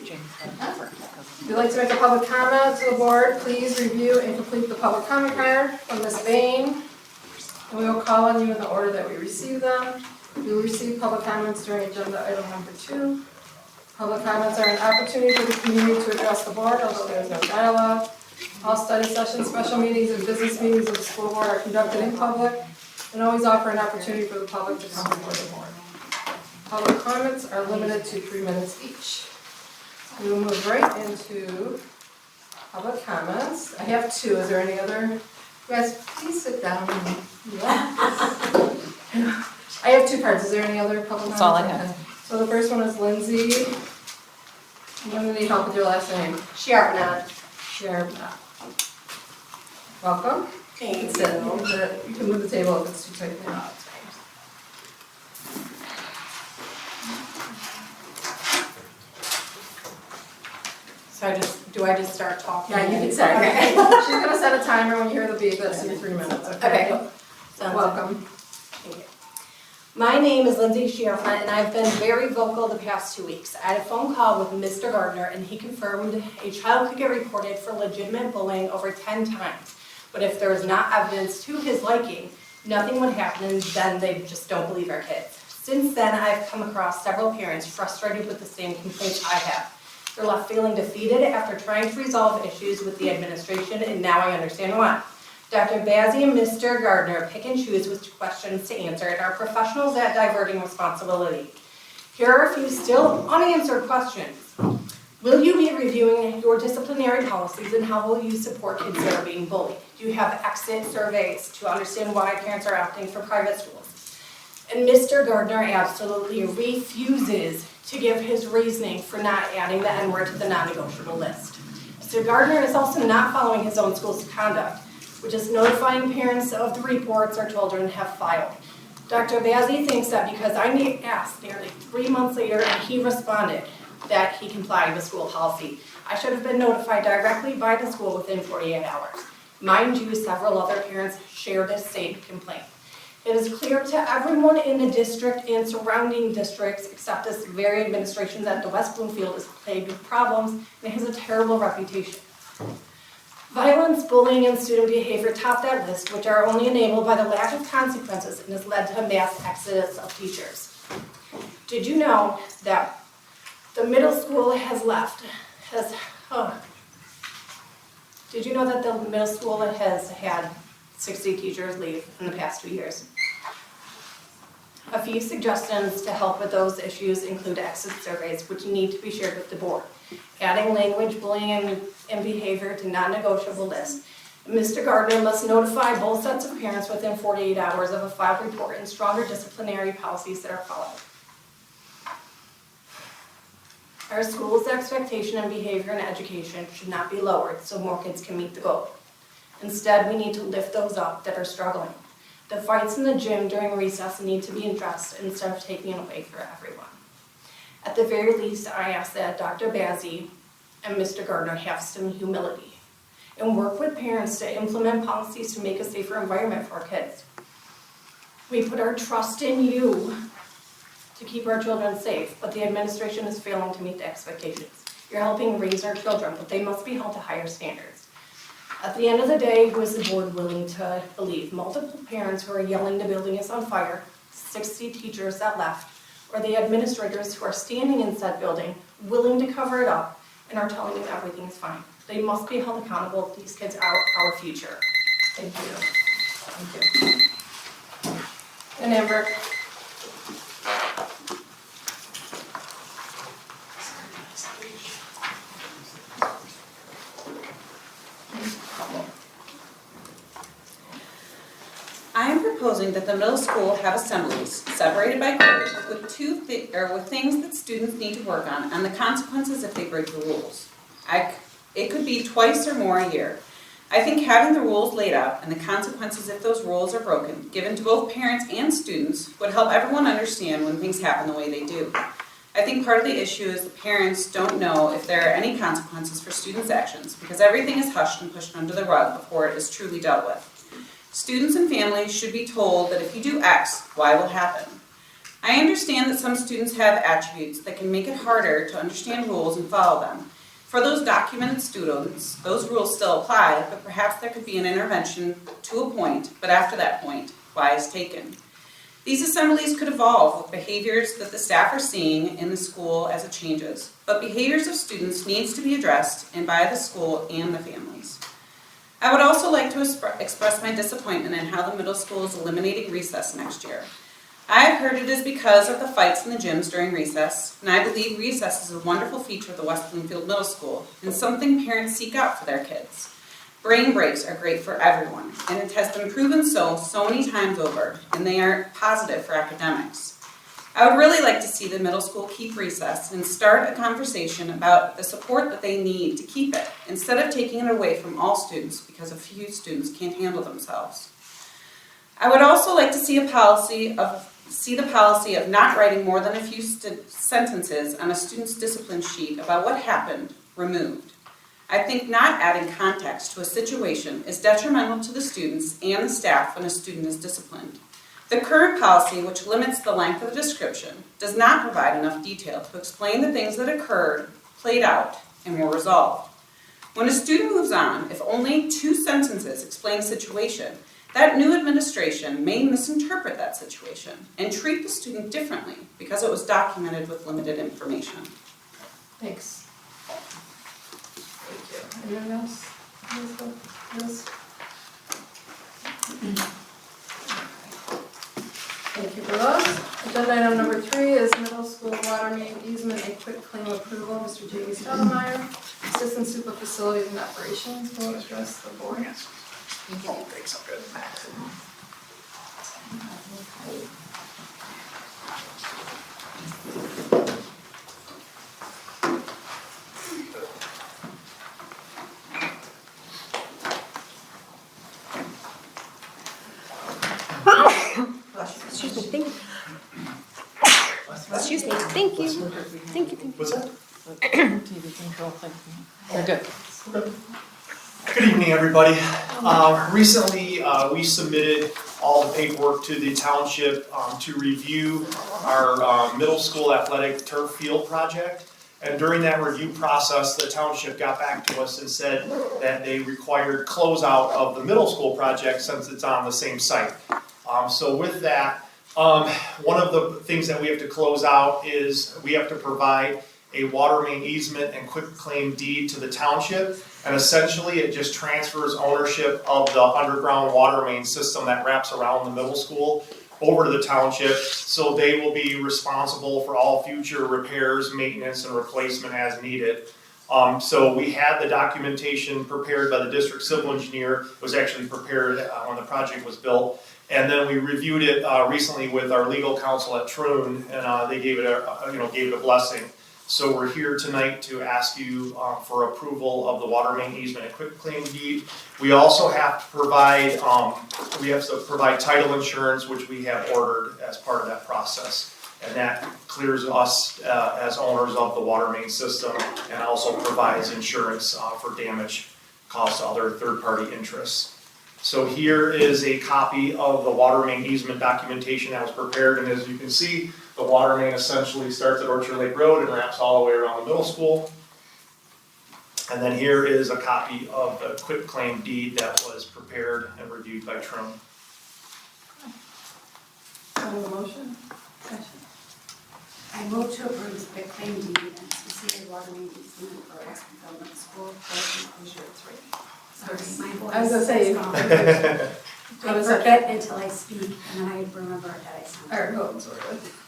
If you'd like to make a public comment to the board, please review and complete the public comment card from Ms. Bain. And we will call on you in the order that we receive them. We will receive public comments during agenda item number 2. Public comments are an opportunity for the community to address the board, although there is no dialogue. All study sessions, special meetings, and business meetings of the school board are conducted in public and always offer an opportunity for the public to come before the board. Public comments are limited to 3 minutes each. We will move right into public comments. I have 2. Is there any other? You guys, please sit down. I have 2 parts. Is there any other public comments? That's all I have. So the first one is Lindsay. I'm going to need help with your last name. Sharpnut. Sharpnut. Welcome. Thank Sit. you. You can move the table if it's too tight. So do I just start talking? Yeah, you can start. Okay. She's going to set a timer when you hear the beep. That's in 3 minutes. Okay. Sounds Welcome. Thank you. My name is Lindsay Sharpnut, and I've been very vocal the past 2 weeks. I had a phone call with Mr. Gardner, and he confirmed a child could get reported for legitimate bullying over 10 times. But if there was not evidence to his liking, nothing would happen, and then they just don't believe our kids. Since then, I've come across several parents frustrated with the same complaints I have. They're left feeling defeated after trying to resolve issues with the administration, and now I understand why. Dr. Bazzi and Mr. Gardner pick and choose which questions to answer and are professionals at diverting responsibility. Here are a few still unanswered questions. Will you be reviewing your disciplinary policies, and how will you support kids that are being bullied? Do you have exit surveys to understand why parents are opting for private schools? And Mr. Gardner absolutely refuses to give his reasoning for not adding the N-word to the non-negotiable list. Mr. Gardner is also not following his own school's conduct, which is notifying parents of the reports our children have filed. Dr. Bazzi thinks that because I asked nearly 3 months later and he responded that he complied with school policy, I should have been notified directly by the school within 48 hours. Mind you, several other parents share this same complaint. It is clear to everyone in the district and surrounding districts, except this very administration, that the West Bloomfield is plagued with problems and has a terrible reputation. Violence, bullying, and student behavior top that list, which are only enabled by the lack of consequences and has led to a mass exodus of teachers. Did you know that the middle school has had 60 teachers leave in the past 2 years? A few suggestions to help with those issues include exit surveys, which need to be shared with the board, adding language, bullying, and behavior to non-negotiable lists. Mr. Gardner must notify both sets of parents within 48 hours of a filed report, and stronger disciplinary policies that are followed. Our school's expectation in behavior and education should not be lowered so more kids can meet the goal. Instead, we need to lift those up that are struggling. The fights in the gym during recess need to be addressed instead of taking it away from everyone. At the very least, I ask that Dr. Bazzi and Mr. Gardner have some humility and work with parents to implement policies to make a safer environment for our kids. We put our trust in you to keep our children safe, but the administration is failing to meet the expectations. You're helping raise our children, but they must be held to higher standards. At the end of the day, who is the board willing to believe? Multiple parents who are yelling the building is on fire, 60 teachers that left, or the administrators who are standing in said building, willing to cover it up, and are telling you everything is fine. They must be held accountable. These kids are our future. Thank you. Thank you. And Amber. I am proposing that the middle school have assemblies separated by grade with with things that students need to work on and the consequences if they break the rules. It could be twice or more a year. I think having the rules laid out and the consequences if those rules are broken, given to both parents and students, would help everyone understand when things happen the way they do. I think part of the issue is the parents don't know if there are any consequences for students' actions because everything is hushed and pushed under the rug before it is truly dealt with. Students and families should be told that if you do X, Y will happen. I understand that some students have attributes that can make it harder to understand rules and follow them. For those documented students, those rules still apply, but perhaps there could be an intervention to a point, but after that point, why is taken. These assemblies could evolve with behaviors that the staff are seeing in the school as it changes, but behaviors of students needs to be addressed and by the school and the families. I would also like to express my disappointment in how the middle school is eliminating recess next year. I have heard it is because of the fights in the gyms during recess, and I believe recess is a wonderful feature of the West Bloomfield Middle School and something parents seek out for their kids. Brain breaks are great for everyone, and it has been proven so many times over, and they are positive for academics. I would really like to see the middle school keep recess and start a conversation about the support that they need to keep it, instead of taking it away from all students because a few students can't handle themselves. I would also like to see the policy of not writing more than a few sentences on a student's discipline sheet about what happened removed. I think not adding context to a situation is detrimental to the students and the staff when a student is disciplined. The current policy, which limits the length of the description, does not provide enough detail to explain the things that occurred, played out, and were resolved. When a student moves on, if only 2 sentences explain the situation, that new administration may misinterpret that situation and treat the student differently because it was documented with limited information. Thanks. Thank you. Anyone else? Yes? Thank you for those. Agenda item number 3 is middle school water main easement and quick claim approval. Mr. J.B. Stoudemire, Assistant Super Facilities and Operations, will address the board. Thanks, I'm good. Excuse me, thank you. Excuse me, thank you. Thank you. What's that? TV control thing. We're good. Good evening, everybody. Recently, we submitted all the paperwork to the township to review our middle school athletic turf field project. And during that review process, the township got back to us and said that they required closeout of the middle school project since it's on the same site. So with that, one of the things that we have to close out is we have to provide a water main easement and quick claim deed to the township. And essentially it just transfers ownership of the underground water main system that wraps around the middle school over to the township. So they will be responsible for all future repairs, maintenance, and replacement as needed. So we had the documentation prepared by the district civil engineer. It was actually prepared when the project was built. And then we reviewed it recently with our legal counsel at Troon, and they gave it a blessing. So we're here tonight to ask you for approval of the water main easement and quick claim deed. We also have to provide title insurance, which we have ordered as part of that process. And that clears us as owners of the water main system and also provides insurance for damage caused to other third-party interests. So here is a copy of the water main easement documentation that was prepared, and as you can see, the water main essentially starts at Orchard Lake Road and wraps all the way around the middle school. And then here is a copy of the quit claim deed that was prepared and reviewed by Troon. Have a motion? I move to approve the quick claim deed and specific water main easement for Westfield Middle School, closure 3. Sorry, my voice. I was gonna say. I forget until I speak, and then I remember that I sound. All right, vote sort of.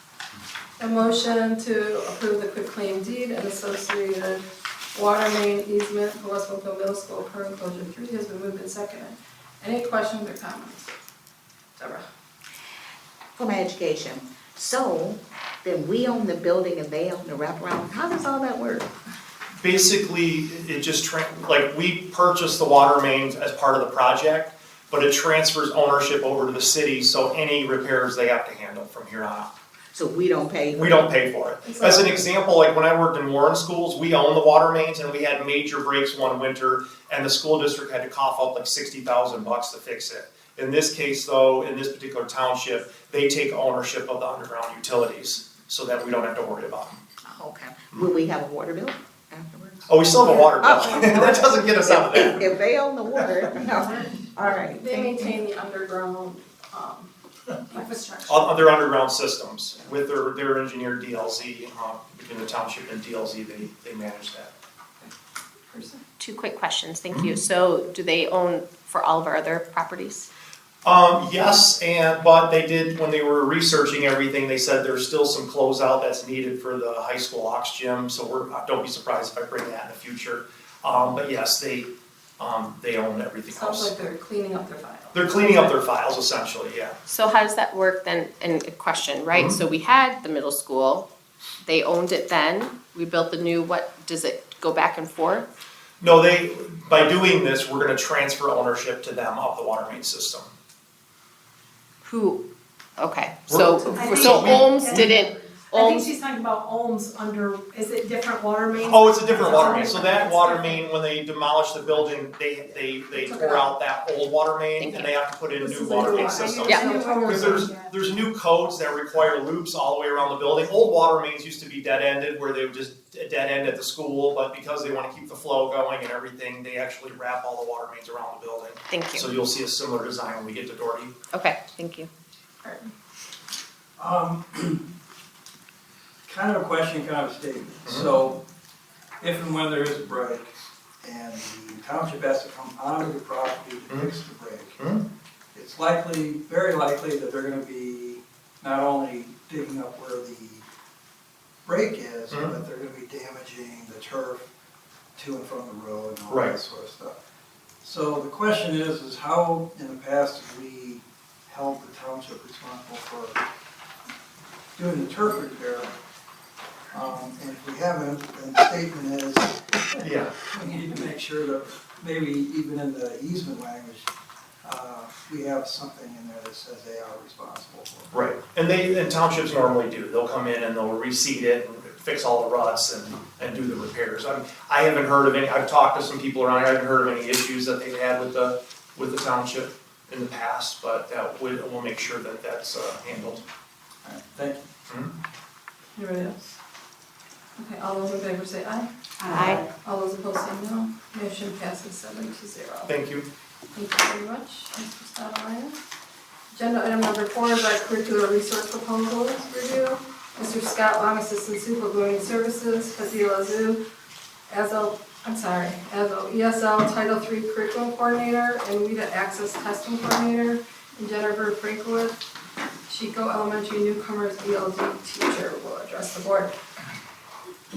A motion to approve the quick claim deed and associated water main easement for West Bloomfield Middle School per enclosure 3 has been moved and seconded. Any questions or comments? Deborah? For my education. So, then we own the building and they own the wraparound. How does all that work? Basically, it just, we purchased the water mains as part of the project, but it transfers ownership over to the city, so any repairs they have to handle from here on out. So we don't pay? We don't pay for it. As an example, like when I worked in Warren schools, we own the water mains and we had major breaks one winter and the school district had to cough up like $60,000 to fix it. In this case though, in this particular township, they take ownership of the underground utilities so that we don't have to worry about them. Okay. Will we have a water bill afterwards? Oh, we still have a water bill. Oh. That doesn't get us out of that. If they own the water, no. All right. They maintain the underground, Infrastructure. Their underground systems with their engineered DLZ, between the township and DLZ, they manage that. person. 2 quick questions, thank you. So do they own for all of our other properties? Yes, but they did, when they were researching everything, they said there's still some closeout that's needed for the high school ox gym, so don't be surprised if I bring that in the future. But yes, they own everything Sounds else. like they're cleaning up their file. They're cleaning up their files essentially, yeah. So how does that work then, and a question, right? So we had the middle school, they owned it then, we built the new, what, does it go back and forth? No, by doing this, we're gonna transfer ownership to them of the water main system. Who, okay, We're- so I think- Ohms didn't, I think Ohms, she's talking about Ohms under, is it different water mains? Oh, it's a different water main, It's so different. that water main, when they demolished the building, they tore out that old water main Thank and you. they have to put in This new is a water new main one. systems. Yeah. Because there's new codes that require loops all the way around the building. Old water mains used to be dead-ended, where they would just dead end at the school, but because they wanna keep the flow going and everything, they actually wrap all the water mains around the building. thank So you. you'll see a similar design when we get to Doherty. Okay, thank you. Kind of a question, kind of a statement. So if and when there is a break and the township has to come onto the property to fix the break, Mhm. it's likely, very likely that they're gonna be not only digging up where the break is, Mhm. but they're gonna be damaging the turf to and from the road and all Right. that sort of stuff. So the question is how in the past have we held the township responsible for doing the turf repair? And if we haven't, then the statement is, Yeah. we need to make sure that maybe even in the easement language, we have something in there that says they are responsible for it. Right, and townships normally do, they'll come in and they'll reseed it and fix all the ruts and do the repairs. I haven't heard of any, I've talked to some people around here, I haven't heard of any issues that they've had with the township in the past, but we'll make sure that that's handled. All right, thank you. Anybody else? Okay, all those in favor say aye. Aye. All those opposed say no. Motion passes 7-0. Thank you. Thank you very much, Mr. Stadleyer. Agenda item number 4 is our curricular resource proposals review. Mr. Scott Long, Assistant Superintendent Services, Fazila Zoo, ESL Title III Curriculum Coordinator, and WIDA Access Testing Coordinator, and Jennifer Frankowitz, Chico Elementary Newcomers ELD Teacher, will address the board.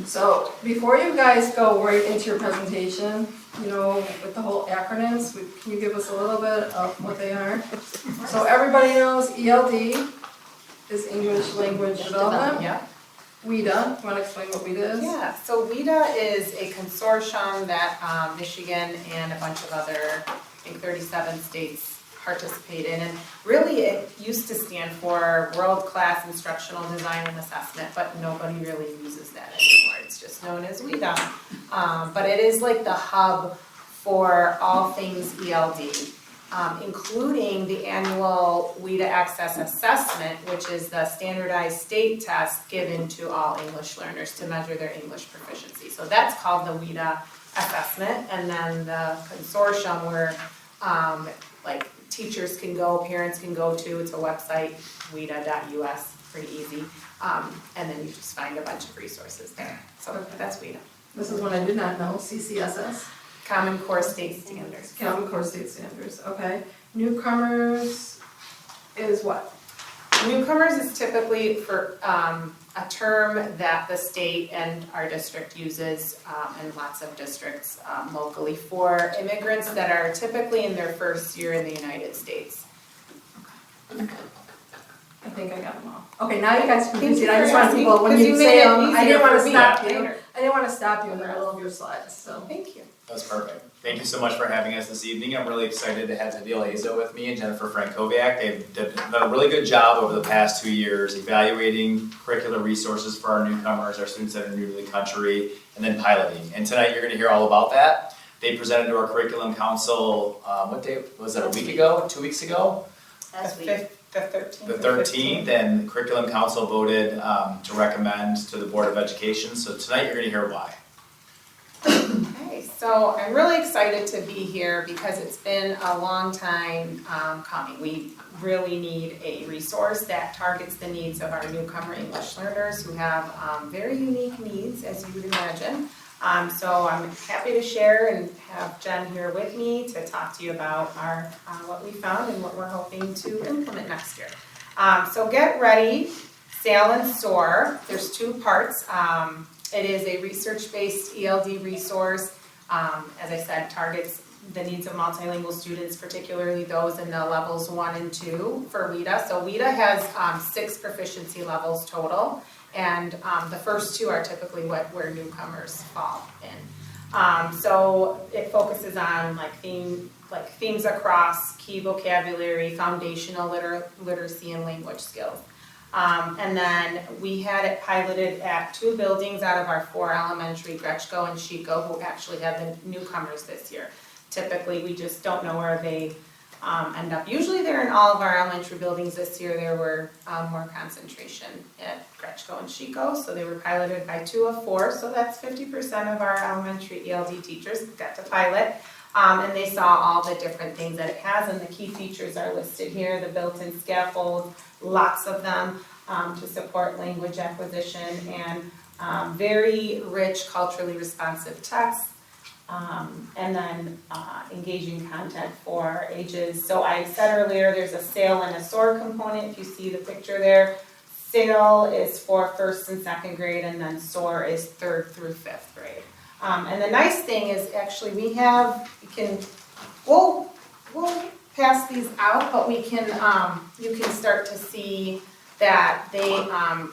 So, before you guys go right into your presentation, with the whole acronyms, can you give us a little bit of what they are? So everybody knows ELD is English Language Development. Yeah. WIDA, you wanna explain what WIDA is? Yeah, so WIDA is a consortium that Michigan and a bunch of other, I think 37 states participate in. And really, it used to stand for World Class Instructional Design and Assessment, but nobody really uses that anymore. It's just known as WIDA. But it is like the hub for all things ELD, including the annual WIDA Access Assessment, which is the standardized state test given to all English learners to measure their English proficiency. So that's called the WIDA assessment. And then the consortium where teachers can go, parents can go to, it's a website, wida.us, pretty easy. And then you just find a bunch of resources there. So that's WIDA. This is one I did not know, CCSS, Common Core State Standards. Common Core State Standards, okay. Newcomers is what? Newcomers is typically for a term that the state and our district uses, and lots of districts locally, for immigrants that are typically in their first year in the United States. I think I got them all. Okay, now you guys can Thank proceed, you I for just want asking, people, when 'cause you you say made it them, I easier didn't wanna for me stop you. later. I didn't wanna stop you in the middle of your slides, so. Thank you. That's perfect. Thank you so much for having us this evening. I'm really excited to have Fazila Azo with me and Jennifer Frankowiak. They've done a really good job over the past 2 years evaluating curricular resources for our newcomers, our students that are new to the country, and then piloting. And tonight you're going to hear all about that. They presented to our curriculum council, what day, was that a week ago, 2 weeks ago? The 13th. The 13th, and the curriculum council voted to recommend to the Board of Education, so tonight you're gonna hear why. Okay, so I'm really excited to be here because it's been a long time coming. We really need a resource that targets the needs of our newcomer English learners who have very unique needs, as you would imagine. So I'm happy to share and have Jen here with me to talk to you about our what we found and what we're hoping to implement next year. So get ready, Sail and Soar. There's two parts. It is a research-based ELD resource. As I said, targets the needs of multilingual students, particularly those in the levels 1 and 2 for WIDA. So WIDA has 6 proficiency levels total, and the first 2 are typically where newcomers fall in. So it focuses on themes across key vocabulary, foundational literacy, and language skills. And then we had it piloted at 2 buildings out of our 4 elementary, Gretschko and Chico, who actually had the newcomers this year. Typically, we just don't know where they end up. Usually they're in all of our elementary buildings. This year there were more concentration at Gretschko and Chico, so they were piloted by 2 of 4, so that's 50% of our elementary ELD teachers got to pilot. And they saw all the different things that it has, and the key features are listed here, the built-in scaffolds, lots of them to support language acquisition, and very rich culturally responsive text, and then engaging content for ages. So I said earlier, there's a Sail and a Soar component, if you see the picture there. Sail is for 1st and 2nd grade, and then Soar is 3rd through 5th grade. And the nice thing is actually we'll pass these out, but you can start to see that they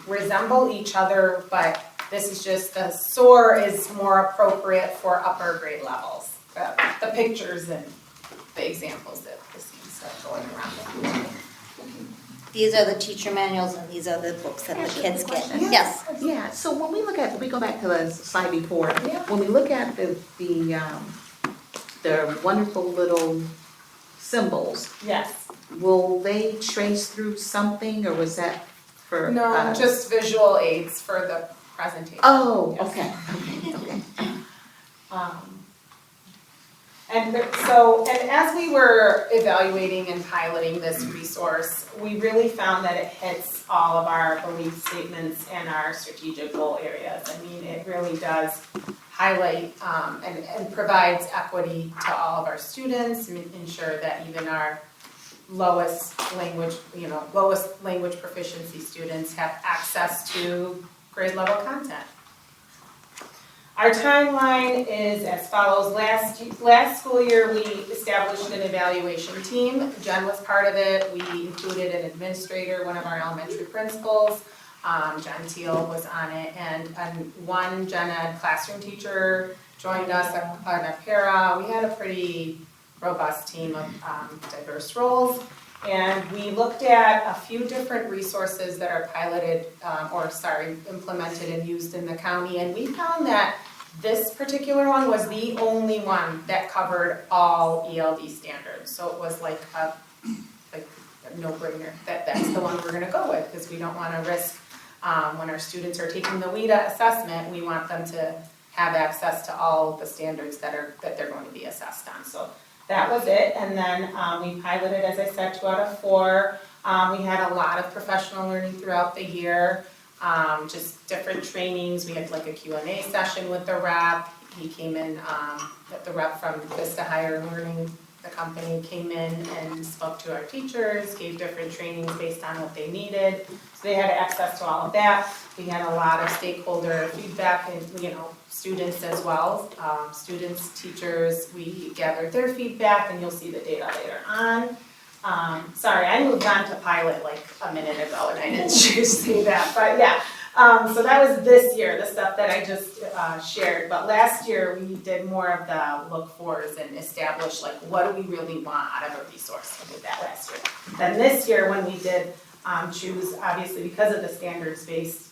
resemble each other, but this is just, the Soar is more appropriate for upper grade levels. The pictures and the examples that the students are going around. These are the teacher manuals and these are the books that the kids get. Yes. Yeah, so when we look at, we go back to the slide before, Yeah. when we look at the wonderful little symbols, Yes. will they trace through something, or was that for? No, just visual aids for the presentation. Oh, Yes. okay. And as we were evaluating and piloting this resource, we really found that it hits all of our belief statements and our strategic goal areas. I mean, it really does highlight and provides equity to all of our students, and ensure that even our lowest language proficiency students have access to grade level content. Our timeline is as follows. Last school year, we established an evaluation team. Jen was part of it. We included an administrator, one of our elementary principals. John Teal was on it, and one gen ed classroom teacher joined us, a para. We had a pretty robust team of diverse roles. And we looked at a few different resources that are implemented and used in the county, and we found that this particular one was the only one that covered all ELD standards. So it was like a no-brainer that that's the one we're gonna go with, because we don't wanna risk, when our students are taking the WIDA assessment, we want them to have access to all the standards that they're going to be assessed on. So that was it, and then we piloted, as I said, 2 out of 4. We had a lot of professional learning throughout the year, just different trainings. We had like a Q&A session with the rep. He came in, the rep from Vista Higher Learning, the company, came in and spoke to our teachers, gave different trainings based on what they needed. So they had access to all of that. We had a lot of stakeholder feedback and, students as well. Students, teachers, we gathered their feedback, and you'll see the data later on. Sorry, I moved on to pilot like a minute ago, and I didn't choose to say that, but yeah. So that was this year, the stuff that I just shared. But last year, we did more of the look-fors and established like, what do we really want out of a resource? We did that last year. Then this year, when we did choose, obviously because of the standards-based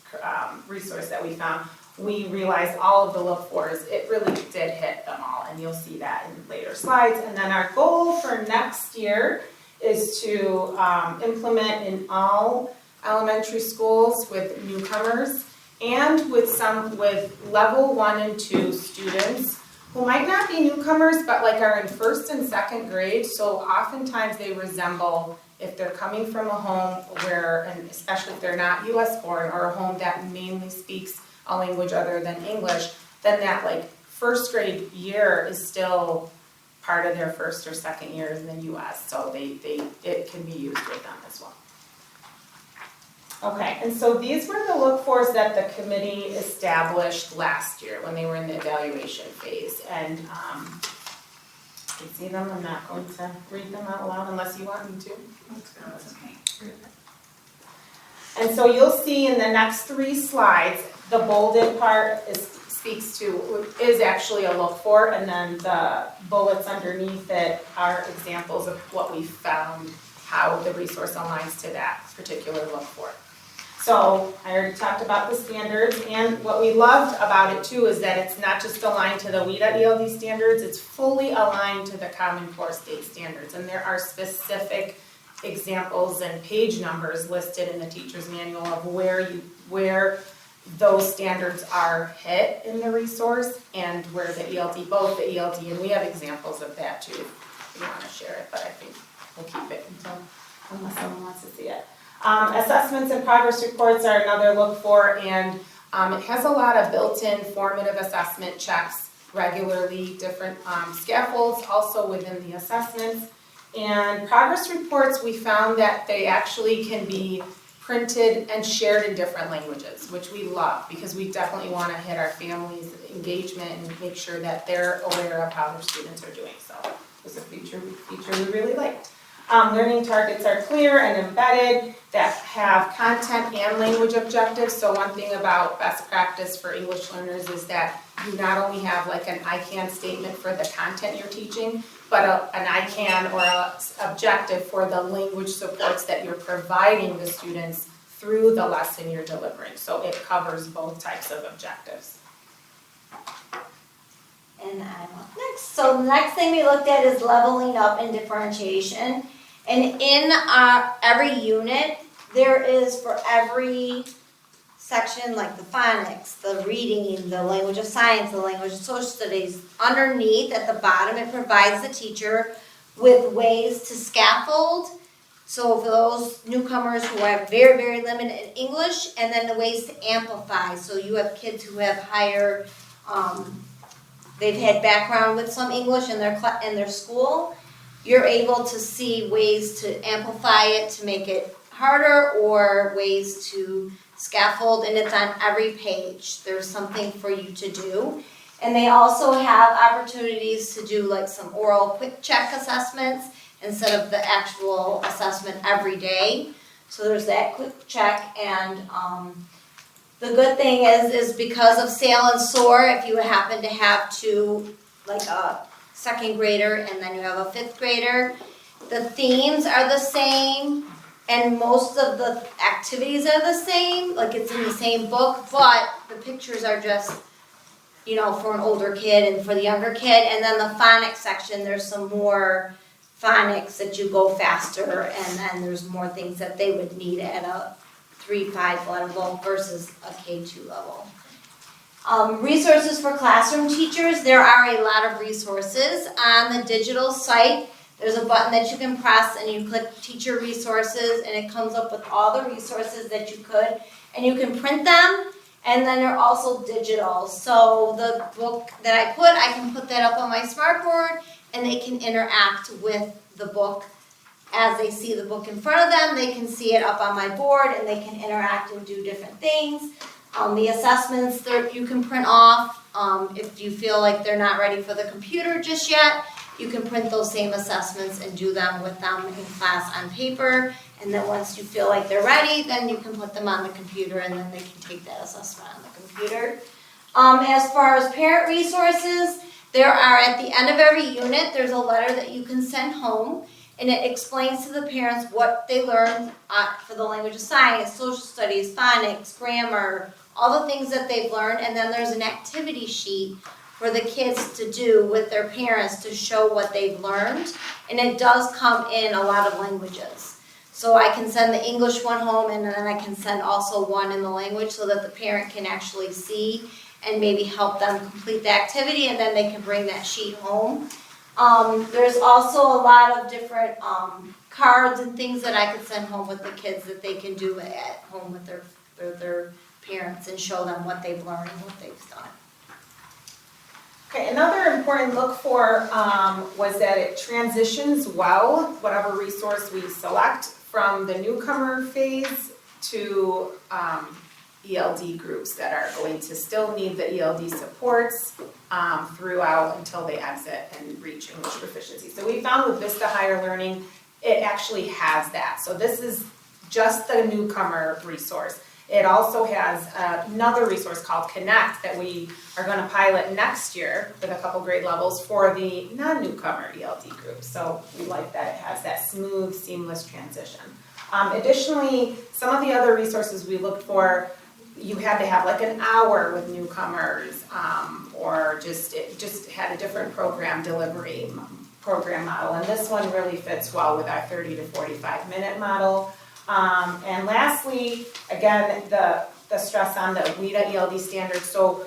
resource that we found, we realized all of the look-fors, it really did hit them all, and you'll see that in later slides. And then our goal for next year is to implement in all elementary schools with newcomers and with level 1 and 2 students who might not be newcomers, but like are in 1st and 2nd grade. So oftentimes they resemble, if they're coming from a home where, and especially if they're not US born, or a home that mainly speaks a language other than English, then that like 1st grade year is still part of their 1st or 2nd year in the US. So it can be used with them as well. Okay, and so these were the look-fors that the committee established last year when they were in the evaluation phase. And you can see them. I'm not going to read them out loud unless you want me to. That's okay. And so you'll see in the next 3 slides, the bolded part is actually a look-for, and then the bullets underneath it are examples of what we found, how the resource aligns to that particular look-for. So I already talked about the standards, and what we loved about it too is that it's not just aligned to the WIDA ELD standards, it's fully aligned to the Common Core state standards, and there are specific examples and page numbers listed in the teacher's manual of where those standards are hit in the resource and where the ELD, both the ELD, and we have examples of that too if you want to share it, but I think we'll keep it unless someone wants to see it. Assessments and progress reports are another look for, and it has a lot of built-in formative assessment checks regularly, different scaffolds also within the assessments. And progress reports, we found that they actually can be printed and shared in different languages, which we love because we definitely want to hit our families' engagement and make sure that they're aware of how their students are doing. So it was a feature we really liked. Learning targets are clear and embedded that have content and language objectives. So one thing about best practice for English learners is that you not only have like an I can statement for the content you're teaching, but an I can or an objective for the language supports that you're providing the students through the lesson you're delivering. So it covers both types of objectives. And I'm up next. So the next thing we looked at is leveling up and differentiation. And in every unit, there is for every section, like the phonics, the reading, the language of science, the language of social studies, underneath at the bottom, it provides the teacher with ways to scaffold. So for those newcomers who have very, very limited English, and then the ways to amplify. So you have kids who have higher, they've had background with some English in their school. You're able to see ways to amplify it to make it harder, or ways to scaffold, and it's on every page. There's something for you to do. And they also have opportunities to do like some oral quick check assessments instead of the actual assessment every day. So there's that quick check, and the good thing is because of SAIL and SOAR, if you happen to have two, like a 2nd grader and then you have a 5th grader, the themes are the same and most of the activities are the same, like it's in the same book, but the pictures are just, you know, for an older kid and for the younger kid. And then the phonics section, there's some more phonics that you go faster, and then there's more things that they would need at a 3-5 level versus a K2 level. Resources for classroom teachers. There are a lot of resources on the digital site. There's a button that you can press and you click teacher resources, and it comes up with all the resources that you could, and you can print them, and then they're also digital. So the book that I can put that up on my smartboard, and they can interact with the book. As they see the book in front of them, they can see it up on my board, and they can interact and do different things. The assessments you can print off. If you feel like they're not ready for the computer just yet, you can print those same assessments and do them with them in class on paper. And then once you feel like they're ready, then you can put them on the computer, and then they can take that assessment on the computer. As far as parent resources, there are at the end of every unit, there's a letter that you can send home, and it explains to the parents what they learned for the language of science, social studies, phonics, grammar, all the things that they've learned, and then there's an activity sheet for the kids to do with their parents to show what they've learned. And it does come in a lot of languages. So I can send the English one home, and then I can send also one in the language so that the parent can actually see and maybe help them complete the activity, and then they can bring that sheet home. There's also a lot of different cards and things that I could send home with the kids that they can do at home with their parents and show them what they've learned and what they've done. Okay, another important look for was that it transitions well, whatever resource we select, from the newcomer phase to ELD groups that are going to still need the ELD supports throughout until they exit and reach English proficiency. So we found with Vista Higher Learning, it actually has that. So this is just the newcomer resource. It also has another resource called Connect that we are going to pilot next year with a couple grade levels for the non-newcomer ELD group. So we like that it has that smooth, seamless transition. Additionally, some of the other resources we looked for, you had to have like an hour with newcomers, or it just had a different program delivery program model. And this one really fits well with our 30 to 45 minute model. And lastly, again, the stress on the WIDA ELD standards. So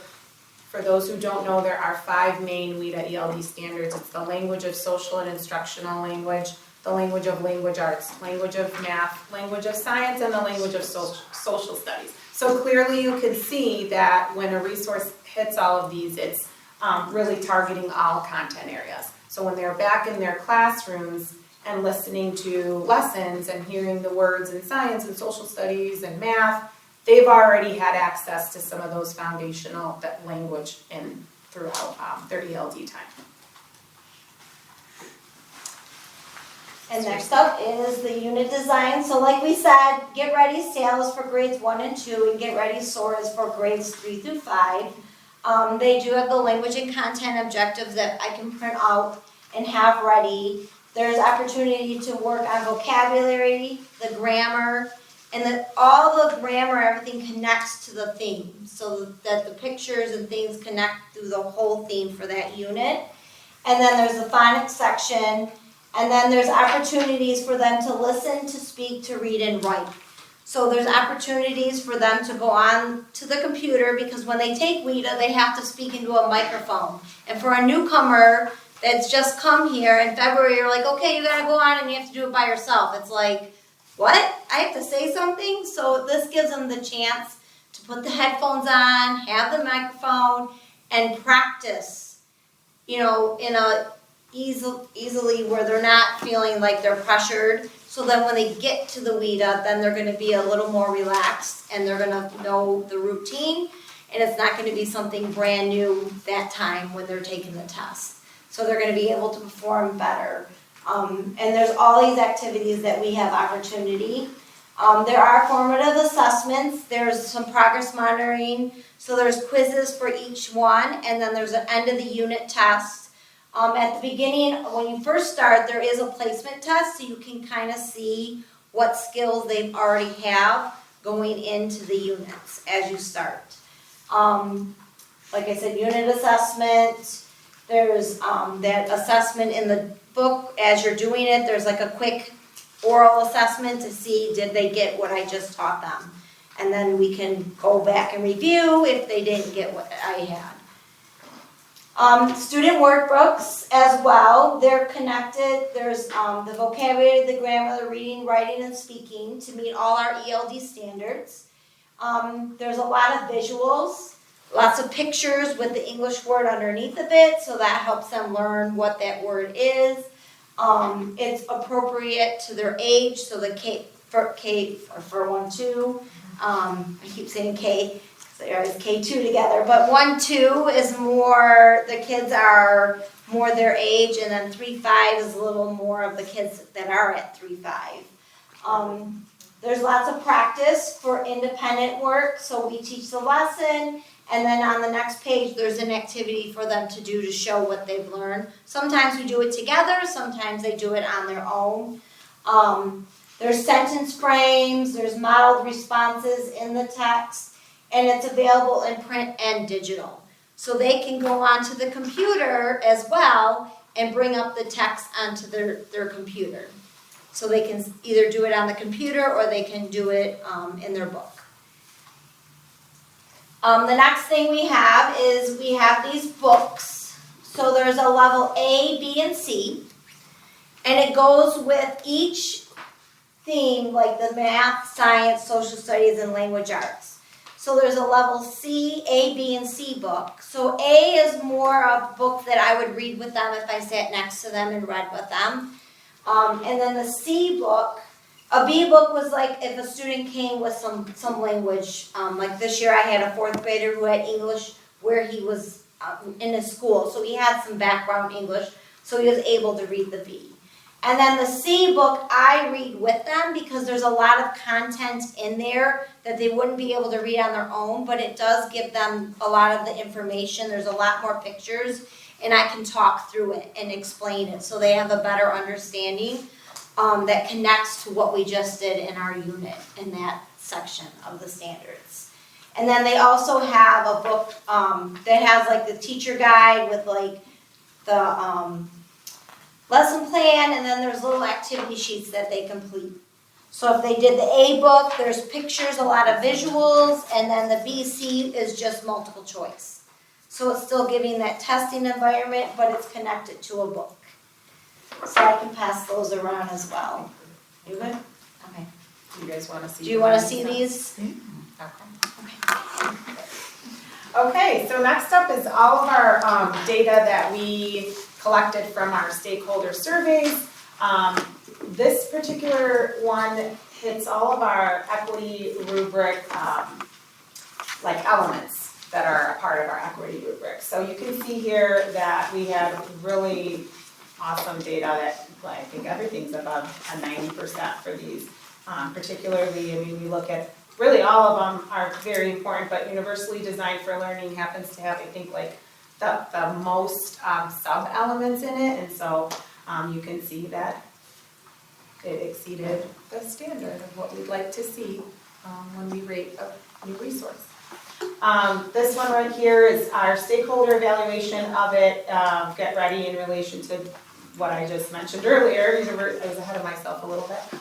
for those who don't know, there are 5 main WIDA ELD standards. It's the language of social and instructional language, the language of language arts, language of math, language of science, and the language of social studies. So clearly you can see that when a resource hits all of these, it's really targeting all content areas. So when they're back in their classrooms and listening to lessons and hearing the words in science and social studies and math, they've already had access to some of those foundational language throughout their ELD time. And next up is the unit design. So like we said, Get Ready SAIL for grades 1 and 2, and Get Ready SOAR is for grades 3 through 5. They do have the language and content objectives that I can print out and have ready. There's opportunity to work on vocabulary, the grammar, and all the grammar, everything connects to the theme, so that the pictures and things connect through the whole theme for that unit. And then there's the phonics section, and then there's opportunities for them to listen, to speak, to read, and write. So there's opportunities for them to go on to the computer, because when they take WIDA, they have to speak into a microphone. And for a newcomer that's just come here in February, you're like, okay, you gotta go on and you have to do it by yourself. It's like, what? I have to say something? So this gives them the chance to put the headphones on, have the microphone, and practice, in a easily where they're not feeling like they're pressured. So then when they get to the WIDA, then they're gonna be a little more relaxed and they're gonna know the routine, and it's not gonna be something brand new that time when they're taking the test. So they're gonna be able to perform better. And there's all these activities that we have opportunity. There are formative assessments, there's some progress monitoring, so there's quizzes for each one, and then there's an end of the unit test. At the beginning, when you first start, there is a placement test, so you can kind of see what skills they already have going into the units as you start. Like I said, unit assessment, there's that assessment in the book as you're doing it. There's like a quick oral assessment to see did they get what I just taught them. And then we can go back and review if they didn't get what I had. Student workbooks as well, they're connected. There's the vocabulary, the grammar, the reading, writing, and speaking to meet all our ELD standards. There's a lot of visuals, lots of pictures with the English word underneath of it, so that helps them learn what that word is. It's appropriate to their age, so the K for 1, 2. I keep saying K. There is K2 together, but 1, 2 is more, the kids are more their age, and then 3, 5 is a little more of the kids that are at 3, 5. There's lots of practice for independent work, so we teach the lesson, and then on the next page there's an activity for them to do to show what they've learned. Sometimes we do it together, sometimes they do it on their own. There's sentence frames, there's modeled responses in the text. and it's available in print and digital. So they can go onto the computer as well and bring up the text onto their computer. So they can either do it on the computer or they can do it in their book. The next thing we have is we have these books. So there's a level A, B, and C. And it goes with each theme, like the math, science, social studies, and language arts. So there's a level C, A, B, and C book. So A is more of a book that I would read with them if I sat next to them and read with them. And then the C book, a B book was like if a student came with some language. Like this year I had a 4th grader who had English where he was in his school. So he had some background English, so he was able to read the B. And then the C book, I read with them because there's a lot of content in there that they wouldn't be able to read on their own, but it does give them a lot of the information. There's a lot more pictures, and I can talk through it and explain it so they have a better understanding that connects to what we just did in our unit in that section of the standards. And then they also have a book that has like the teacher guide with like the lesson plan, and then there's little activity sheets that they complete. So if they did the A book, there's pictures, a lot of visuals, and then the BC is just multiple choice. So it's still giving that testing environment, but it's connected to a book. So I can pass those around as well. You good? Okay. Do you guys wanna see? Do you wanna see these? Okay, so next up is all of our data that we collected from our stakeholder surveys. This particular one hits all of our equity rubric like elements that are a part of our equity rubric. So you can see here that we have really awesome data that I think everything's above a 90% for these. Particularly, I mean, we look at really all of them are very important, but universally designed for learning happens to have, I think, like the most sub-elements in it, and so you can see that it exceeded the standard of what we'd like to see when we rate a new resource. This one right here is our stakeholder evaluation of it. Get ready in relation to what I just mentioned earlier. I was ahead of myself a little bit.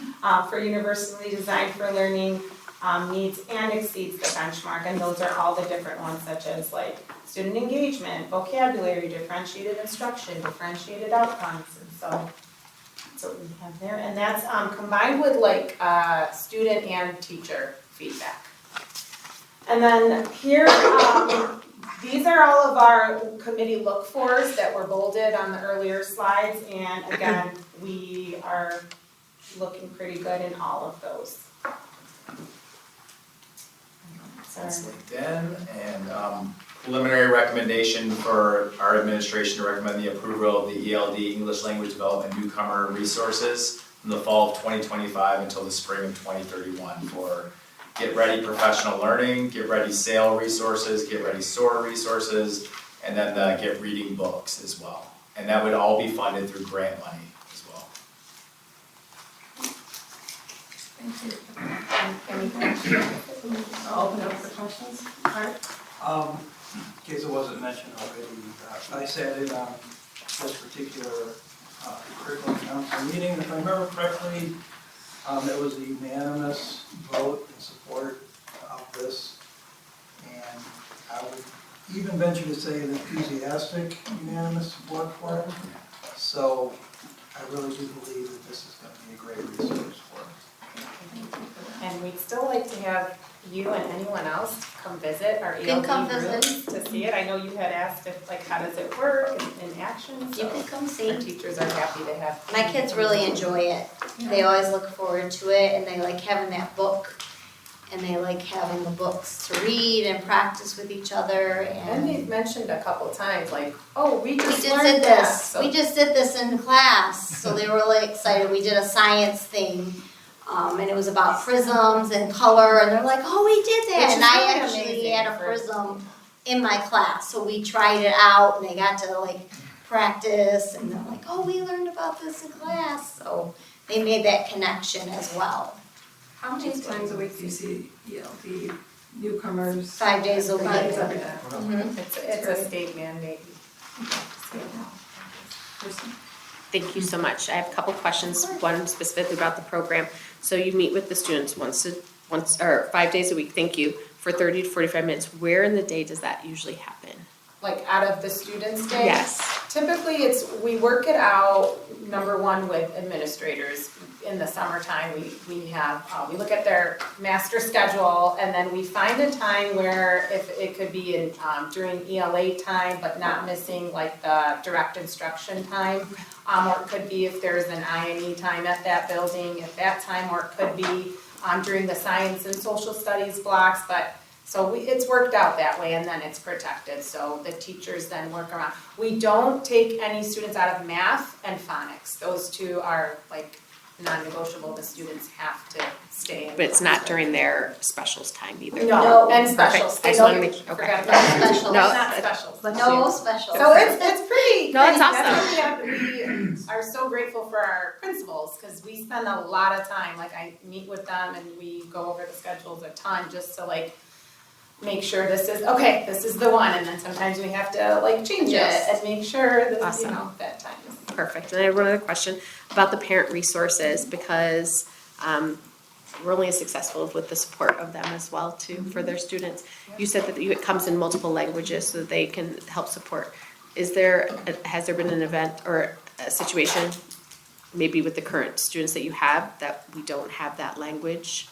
For universally designed for learning, meets and exceeds the benchmark, and those are all the different ones, such as like student engagement, vocabulary, differentiated instruction, differentiated outcomes, and so that's what we have there. And that's combined with like student and teacher feedback. And then here, these are all of our committee look-fors that were bolded on the earlier slides, and again, we are looking pretty good in all of those. That's LinkedIn, and preliminary recommendation for our administration to recommend the approval of the ELD, English Language Development Newcomer Resources from the fall of 2025 until the spring of 2031 for Get Ready Professional Learning, Get Ready SAIL resources, Get Ready SOAR resources, and then the Get Reading books as well. And that would all be funded through grant money as well. Thank you. Any questions? I'll open it up for questions. Art? In case it wasn't mentioned already, I sat in on this particular curriculum council meeting, and if I remember correctly, it was a unanimous vote in support of this, and I would even venture to say an enthusiastic unanimous support for it. So I really do believe that this is going to be a great resource for us. And we'd still like to have you and anyone else come visit our Can come ELD visit. rooms to see it. I know you had asked if, like, how does it work in action, You so can come our see. teachers are happy to have. My kids really enjoy it. They always look forward to it, and they like having that book, and they like having the books to read and practice with each other, And and they've mentioned a couple times, like, oh, we we just just learned did that. this. So We just did this in class, so they were really excited. We did a science thing, and it was about prisms and color, and they're like, "Oh, we did that!" Which is And I really actually amazing had a for- prism in my class, so we tried it out, and they got to like practice, and they're like, "Oh, we learned about this in class," so they made that connection as well. How many times a week do you see ELD newcomers. 5 days a week. 5 days a week. Mhm. It's a state mandate. Thank you so much. I have a couple questions, one specifically about the program. So you meet with the students once, or 5 days a week, thank you, for 30 to 45 minutes. Where in the day does that usually happen? Like out of the students' day? Yes. Typically, we work it out, number one, with administrators. In the summertime, we have, we look at their master schedule, and then we find a time where if it could be in, during ELA time, but not missing like the direct instruction time. Or it could be if there's an IME time at that building at that time, or it could be, during the science and social studies blocks, but so it's worked out that way, and then it's protected, so the teachers then work around. We don't take any students out of math and phonics, those two are like non-negotiable, the students have to stay in. But it's not during their specials time either? No, and Perfect. specials. I just wanna make, okay. Forgot No about specials. No. Not specials. No special. So it's pretty, No, it's we are so grateful for our principals, cause we spend a lot of time, like I meet with them and we go over the schedules a ton, just to like make sure this is the one, and then sometimes we have to like change it Yes. and make sure that, Awesome. that time is. Perfect. And I have one other question about the parent resources, because we're only as successful with the support of them as well too for their students. You said that it comes in multiple languages so that they can help support. Has there been an event or a situation, maybe with the current students that you have, that we don't have that language?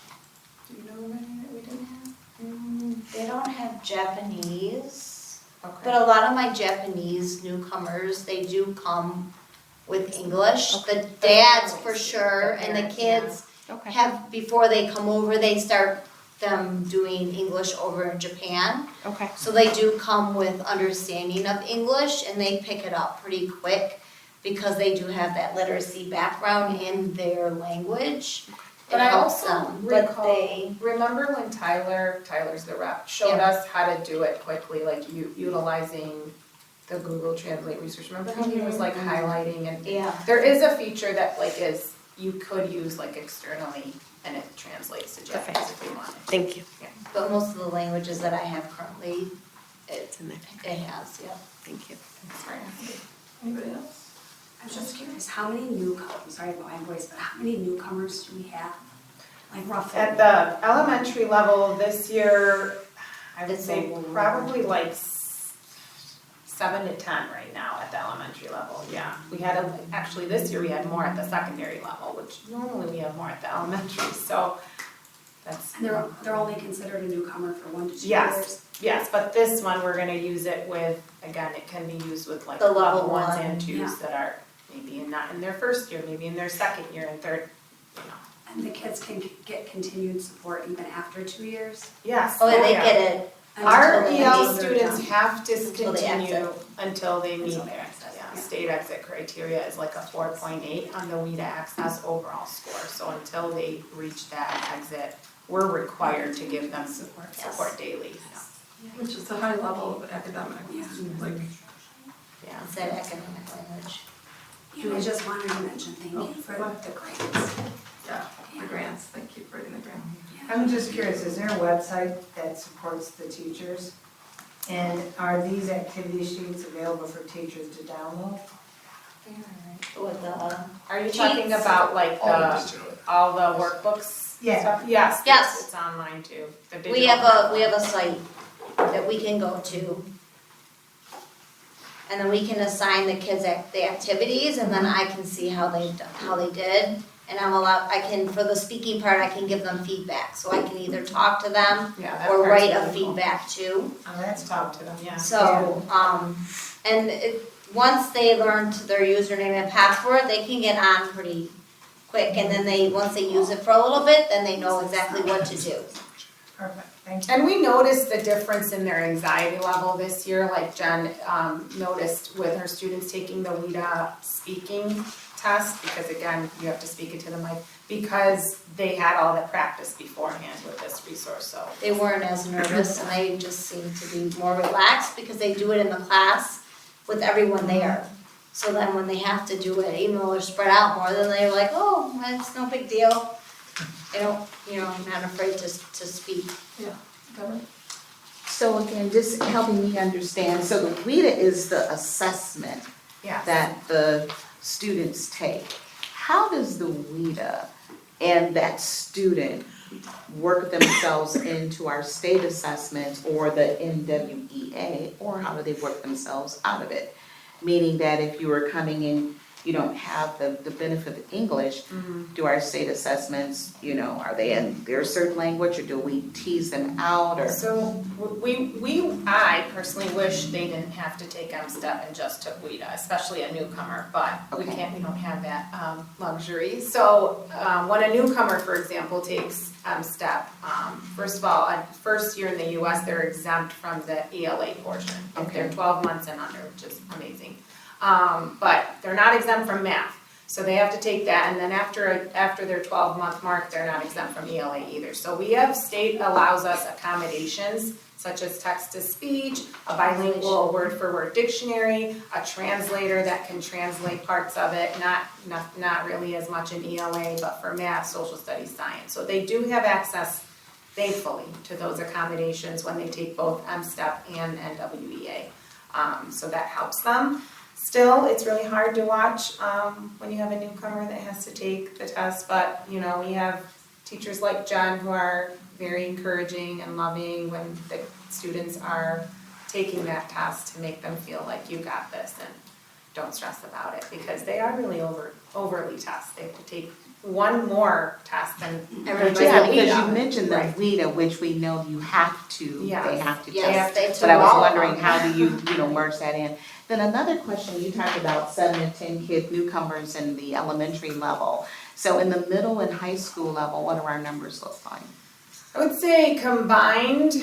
Do you know of any that we didn't have? They don't have Japanese, Okay. but a lot of my Japanese newcomers, they do come with English. The dads for sure, and the kids Okay. have, before they come over, they start them doing English over in Japan. Okay. So they do come with understanding of English, and they pick it up pretty quick because they do have that literacy background in their language. But It I helps also them, but recall, they, remember when Tyler's the rep, showed Yeah. us how to do it quickly, like utilizing the Google Translate research, remember how he was like highlighting and yeah. there is a feature that like you could use like externally and it translates to Japanese if you want it. Thank you. But most of the languages that I have currently, It's in there. it has, yeah. Thank you. Anybody else? I'm just curious, how many newcomers, sorry about my voice, but how many newcomers do we have? Like roughly? At the elementary level this year, I would It's say a- probably like 7 to 10 right now at the elementary level, yeah. We had, actually this year we had more at the secondary level, which normally we have more at the elementary, so that's. And they're only considered a newcomer for 1 to 2 Yes. years? Yes, but this one, we're gonna use it with, again, it can be used with like The level level ones one, and twos yeah. that are maybe not in their first year, maybe in their second year and third, you know. And the kids can get continued support even after 2 years? Yes. Oh, they yeah. get it, Our Until EL they're students done. have to Until they continue exit. until they meet Until they their, exit, yeah, yeah. state exit criteria is like a 4.8 on the WIDA Access overall score. So until they reach that exit, we're required to give them support daily, Which is a high level of academic, like, yeah. it's that academic language. And I just wanted to mention thank you for the grants. yeah, the grants, thank you for writing the grant. I'm just curious, is there a website that supports the teachers? And are these activity sheets available for teachers to download? With the, Are you talking about like all the workbooks Yeah. stuff? Yes, Yes. it's online too, the we digital have a site that we can go to. And then we can assign the kids the activities, and then I can see how they did. And I can, for the speaking part, I can give them feedback, so I can either talk to them Yeah, that or part's write a really cool. feedback too. Oh, that's Talk to them, yeah. So, once they learn their username and password, they can get on pretty quick, and then once they use it for a little bit, then they know exactly what to do. perfect, thank you. And we noticed the difference in their anxiety level this year, like Jen noticed with her students taking the WIDA speaking test, because again, you have to speak into the mic, because they had all the practice beforehand with this resource, so. They weren't as nervous, and they just seemed to be more relaxed, because they do it in the class with everyone there. So then when they have to do it, even though they're spread out more, then they're like, oh, it's no big deal. They don't, I'm not afraid to speak. So again, just helping me understand, so the WIDA is the assessment Yes. that the students take. How does the WIDA and that student work themselves into our state assessments or the NWEA, or how do they work themselves out of it? Meaning that if you are coming in, you don't have the benefit of English, do our state assessments, are they in their certain language, or do we tease them out, or? So I personally wish they didn't have to take M-STEP and just took WIDA, especially a newcomer, but we don't have that luxury. So when a newcomer, for example, takes M-STEP, first of all, first year in the US, they're exempt from the ELA portion. If they're 12 months and under, which is amazing. But they're not exempt from math. So they have to take that, and then after their 12-month mark, they're not exempt from ELA either. So we have, state allows us accommodations such as text-to-speech, a bilingual word-for-word dictionary, a translator that can translate parts of it, not really as much in ELA, but for math, social studies, science. So they do have access, thankfully, to those accommodations when they take both M-STEP and NWEA. So that helps them. Still, it's really hard to watch when you have a newcomer that has to take the test, but we have teachers like Jen who are very encouraging and loving when the students are taking that test to make them feel like you got this and don't stress about it, because they are really overly tested. They have to take one more test than everybody. Yeah, because you mentioned the WIDA, which we know you have to, Yes. they have to Yes, test. they took But I was all of wondering, them. how do you merge that in? Then another question, you talked about 7 to 10 kid newcomers in the elementary level. So in the middle and high school level, what do our numbers look like? I would say combined,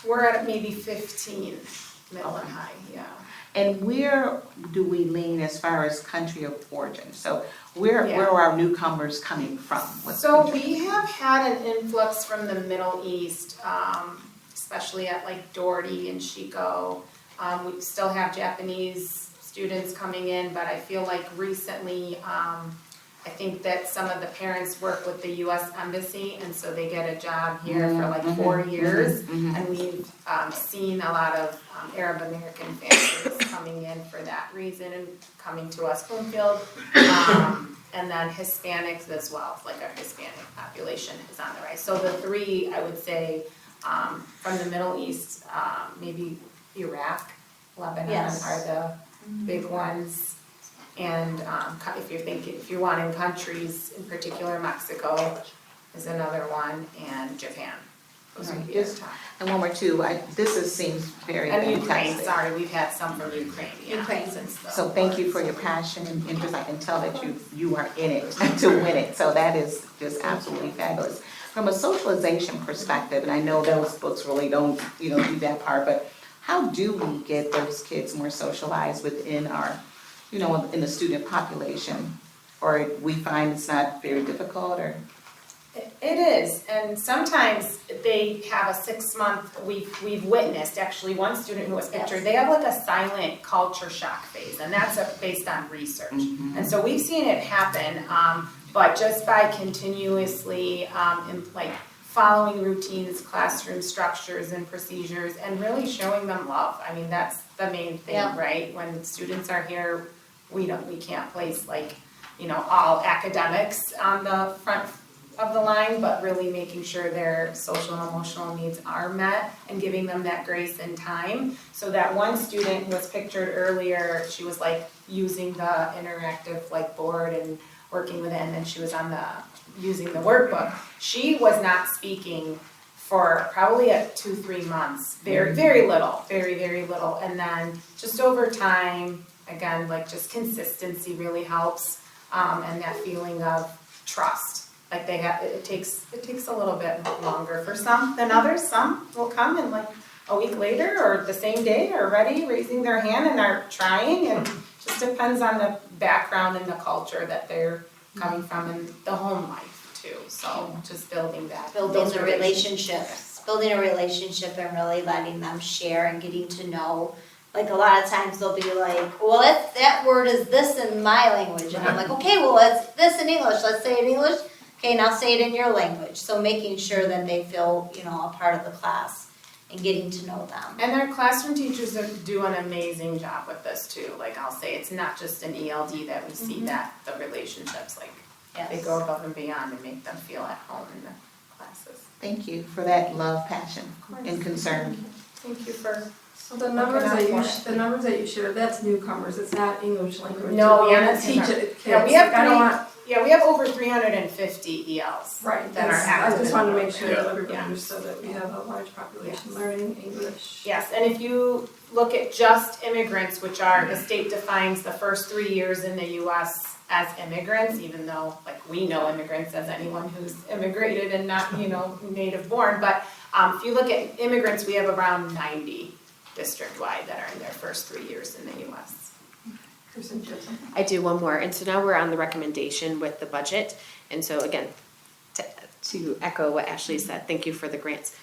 we're at maybe 15, middle and high, yeah. And where do we lean as far as country of origin? So where Yeah. are our newcomers coming from? What So country? we have had an influx from the Middle East, especially at like Doherty and Chico. We still have Japanese students coming in, but I feel like recently, I think that some of the parents work with the US Embassy, and so they get a job here for like 4 years. And we've seen a lot of Arab American families coming in for that reason and coming to us, Bloomfield. And then Hispanics as well, like our Hispanic population is on the rise. So the three, I would say, from the Middle East, maybe Iraq, Lebanon Yes. are the big ones. And if you're wanting countries, in particular, Mexico is another one, and Japan. Those would be our top. And one more too, this seems very And fantastic. Ukraine, sorry, we've had some from Ukraine, yeah. Ukraine. Since the So thank you for your passion and interest. I can tell that you are in it to win it. So that is just absolutely fabulous. From a socialization perspective, and I know those books really don't, do that part, but how do we get those kids more socialized within our, in the student population? Or we find it's not very difficult, or? It is, and sometimes they have a 6-month, we've witnessed, actually, one student who was pictured, they have like a silent culture shock phase, and that's based on research. And so we've seen it happen, but just by continuously, following routines, classroom structures and procedures, and really showing them love. I mean, that's the main thing, Yeah. right? When students are here, we can't place all academics on the front of the line, but really making sure their social and emotional needs are met and giving them that grace and time. So that one student who was pictured earlier, she was using the interactive board and working with it, and then she was using the workbook. She was not speaking for probably 2-3 months, very, very little, very, very little. And then just over time, again, just consistency really helps, and that feeling of trust. It takes a little bit longer for some than others. Some will come and a week later or the same day are ready, raising their hand and are trying, and just depends on the background and the culture that they're coming from and the home life too. So just building that. Building those the relationships, building a relationship and really letting them share and getting to know. A lot of times they'll be like, well, that word is this in my language. And I'm like, okay, well, it's this in English. Let's say it in English. Okay, now say it in your language. So making sure that they feel, a part of the class and getting to know them. And their classroom teachers do an amazing job with this too. Like I'll say, it's not just an ELD that we see that the relationships, like they Yes. go above and beyond and make them feel at home in the classes. Thank you for that love, passion, and concern. Thank you for. So the numbers that you shared, that's newcomers, it's not English language. No, We're yeah, gonna that's teach it kids. Yeah, we have Like, I don't want, we have over 350 ELs. right, that are that's, I active just in wanted to the make sure program. that everybody Yeah. understood that we have a large population Yes. learning English. Yes, and if you look at just immigrants, which are, the state defines the first 3 years in the US as immigrants, even though, like, we know immigrants as anyone who's immigrated and not, native born, but if you look at immigrants, we have around 90 district-wide that are in their first 3 years in the US. Kristen, do you have something? I do one more, and so now we're on the recommendation with the budget, and so again, to echo what Ashley said, thank you for the grants.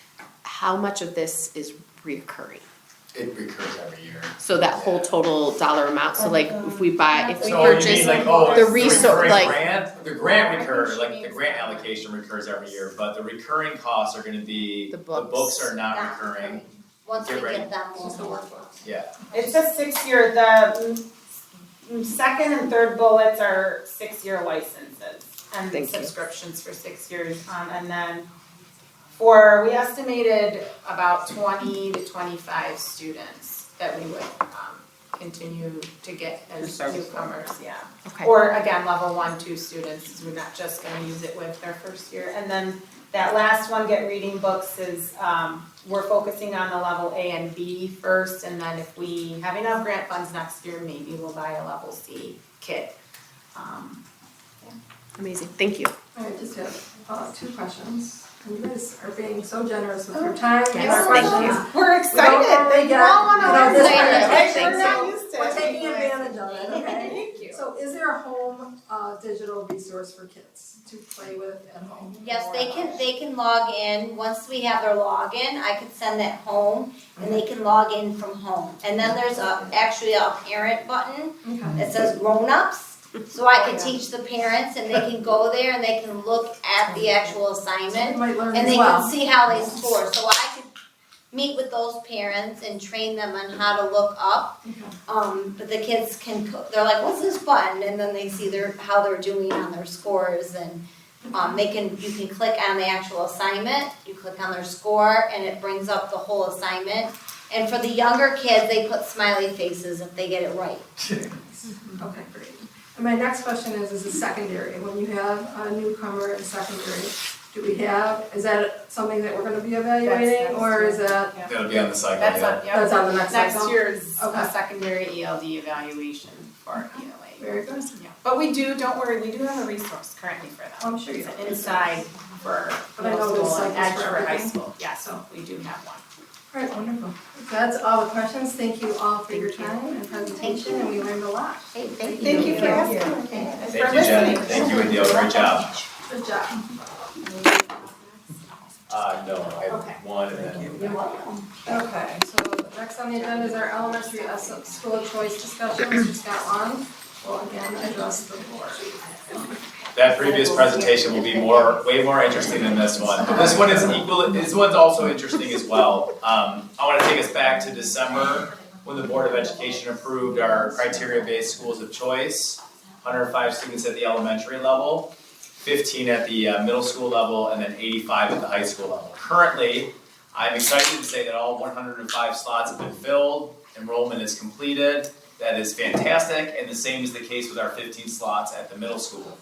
How much of this is reoccurring? It recurs every year. So that whole total dollar amount, so like if we buy, if we So you purchase, mean like, the the resource, recurring like- grant, the grant recurs, like the grant allocation recurs every year, but the recurring costs are gonna be, The the books. books are not recurring, Once we Get ready. get them, Just the we'll. workbooks. yeah. It's a 6-year, the second and third bullets are 6-year licenses and Thank you. subscriptions for 6 years. And then we estimated about 20 to 25 students that we would continue to get as service. newcomers, yeah. okay, Or again, level 1, 2 students, we're not just gonna use it with their first year. And then that last one, Get Reading Books, is, we're focusing on the level A and B first, and then if we have enough grant funds next year, maybe we'll buy a level C kit. amazing, thank you. I just have 2 questions. You guys are being so generous with your time and Yes, our thank questions. We're excited, normally you all wanna learn this this, part, right? right? We're not So used to it. We're taking advantage of it, okay? Thank you. So is there a home digital resource for kids to play with at home? Yes, they can log in, once we have their login, I could send that home, and they can log in from home. And then there's actually a parent button Okay. that says grown-ups, so I can teach the parents, and they can go there and they can look at the actual So assignment, you might learn and as they well. can see how they score, so I could meet with those parents and train them on how to look up. But the kids they're like, what's this button? And then they see how they're doing on their scores, and you can click on the actual assignment, you click on their score, and it brings up the whole assignment. And for the younger kids, they put smiley faces if they get it right. Okay, great. And my next question is the secondary. When you have a newcomer in secondary, is that something that we're gonna be evaluating, or is that, That'll be on the cycle, That's yeah. on, yeah. that's on the next cycle? Next year's Okay. secondary ELD evaluation for ELA. Very good. Yeah, but don't worry, we do have a resource currently for that. I'm sure you It's do. inside for But I middle know there's school and cycles edge for for high everything. school, yeah, so we do have one. All right, wonderful. That's all the questions. Thank you all for your time and presentation, and we learned a lot. Hey, thank you. Thank you for Thank asking, you. and Thank for you, Jen, listening. thank you, Adele, great job. Good job. No, I have one and then. You're welcome. Okay, so next on the agenda is our elementary school of choice discussion. Mr. Scott Long will again address the board. That previous presentation will be way more interesting than this one, but this one's also interesting as well. I wanna take us back to December, when the Board of Education approved our criteria-based schools of choice. 105 students at the elementary level, 15 at the middle school level, and then 85 at the high school level. Currently, I'm excited to say that all 105 slots have been filled, enrollment is completed, that is fantastic, and the same is the case with our 15 slots at the middle school.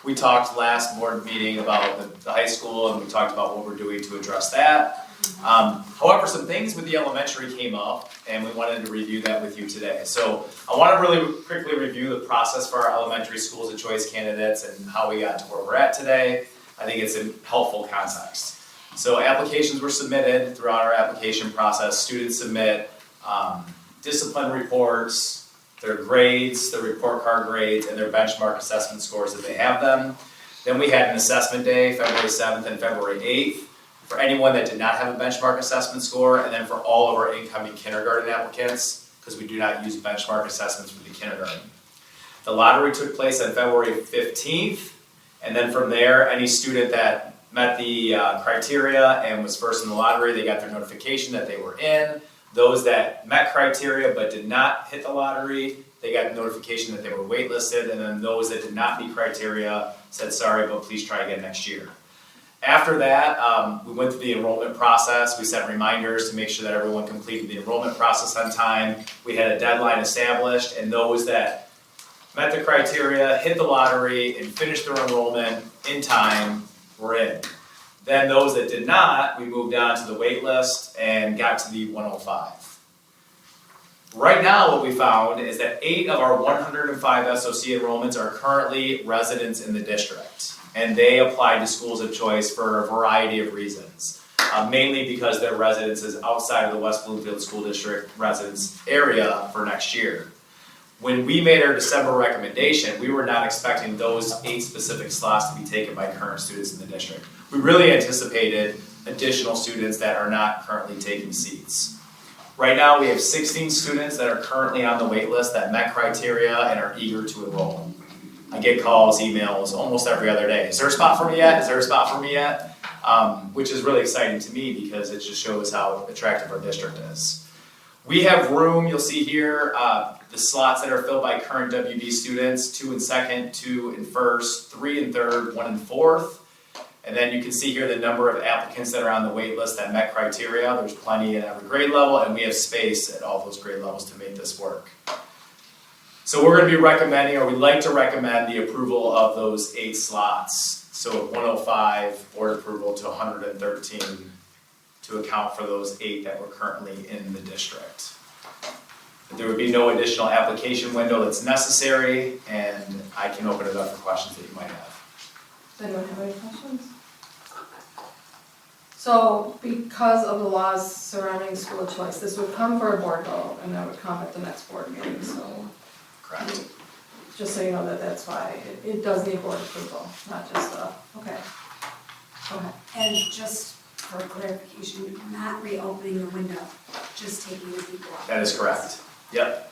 We talked last board meeting about the high school, and we talked about what we're doing to address that. However, some things with the elementary came up, and we wanted to review that with you today. So I want to really quickly review the process for our elementary schools of choice candidates and how we got to where we're at today. I think it's a helpful context. So applications were submitted throughout our application process. Students submit discipline reports, their grades, their report card grades, and their benchmark assessment scores if they have them. Then we had an assessment day, February 7th and February 8th, for anyone that did not have a benchmark assessment score, and then for all of our incoming kindergarten applicants, because we do not use benchmark assessments for the kindergarten. The lottery took place on February 15th, and then from there, any student that met the criteria and was first in the lottery, they got their notification that they were in. Those that met criteria but did not hit the lottery, they got notification that they were waitlisted, and then those that did not meet criteria said, sorry, but please try again next year. After that, we went through the enrollment process. We set reminders to make sure that everyone completed the enrollment process on time. We had a deadline established, and those that met the criteria, hit the lottery, and finished their enrollment in time were in. Then those that did not, we moved on to the wait list and got to the 105. Right now, what we found is that 8 of our 105 SOC enrollments are currently residents in the district, and they applied to schools of choice for a variety of reasons. Mainly because their residence is outside of the West Bloomfield School District residence area for next year. When we made our December recommendation, we were not expecting those 8 specific slots to be taken by current students in the district. We really anticipated additional students that are not currently taking seats. Right now, we have 16 students that are currently on the wait list that met criteria and are eager to enroll. I get calls, emails almost every other day. Is there a spot for me yet? Is there a spot for me yet? Which is really exciting to me because it just shows how attractive our district is. We have room, you'll see here, the slots that are filled by current WB students, 2 in second, 2 in first, 3 in third, 1 in fourth. And then you can see here the number of applicants that are on the wait list that met criteria. There's plenty at every grade level, and we have space at all those grade levels to make this work. So we're going to be recommending, or we'd like to recommend the approval of those 8 slots. So 105, board approval to 113 to account for those 8 that were currently in the district. There would be no additional application window that's necessary, and I can open it up for questions that you might have. Does anyone have any questions? So because of the laws surrounding school of choice, this would come for a board vote and that would come at the next board meeting, so. Correct. Just so you know that that's why it does need board approval, not just okay. Go ahead. And just for clarification, not reopening the window, just taking the people off. That is correct. Yep.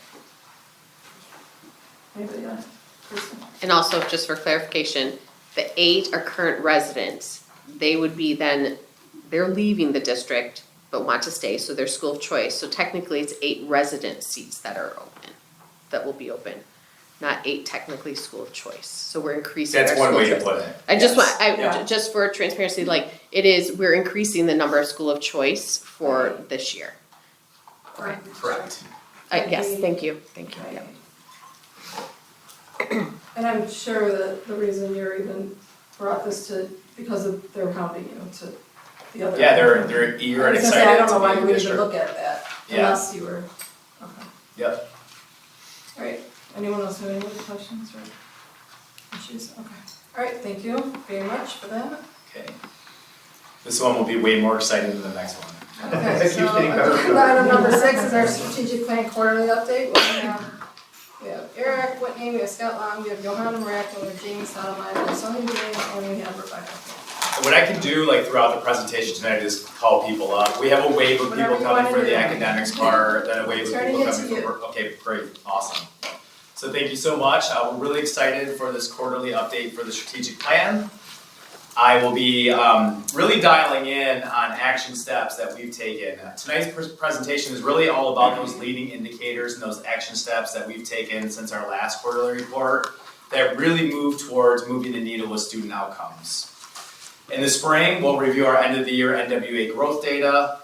Anybody else? Kristen? And also, just for clarification, the 8 are current residents. They would be then, they're leaving the district but want to stay, so they're school of choice. So technically, it's 8 resident seats that are open, that will be open, not 8 technically school of choice. So we're increasing our That's school one way to choice. put it. I just Yes. want, Yeah. just for transparency, like, it is, we're increasing the number of school of choice for this year. Okay. Correct. Yes, thank you, yeah. And I'm sure that the reason you're even brought this to, because of they're hounding you to the other. Yeah, they're eager and I was gonna say, excited I don't know to why be you in would the even district. look at that Yeah. unless you were, okay. Yep. All right, anyone else have any other questions or issues? Okay. All right, thank you very much for that. Okay. This one will be way more exciting than the next one. Okay, Keeps so getting better. item number 6 is our strategic plan quarterly update. We have Eric Whitney, we have Scott Long, we have Johanna Marak, we have James Sotomayor, we have Sonia Green, and we have Rebecca. What I can do, like throughout the presentation tonight, is call people up. We have a wave of Whatever people you coming wanna for do. the academics part, then a wave of Turning people it to coming for you. work. Okay, great, awesome. So thank you so much. We're really excited for this quarterly update for the strategic plan. I will be really dialing in on action steps that we've taken. Tonight's presentation is really all about those leading indicators and those action steps that we've taken since our last quarterly report that really move towards moving the needle with student outcomes. In the spring, we'll review our end of the year NWA growth data.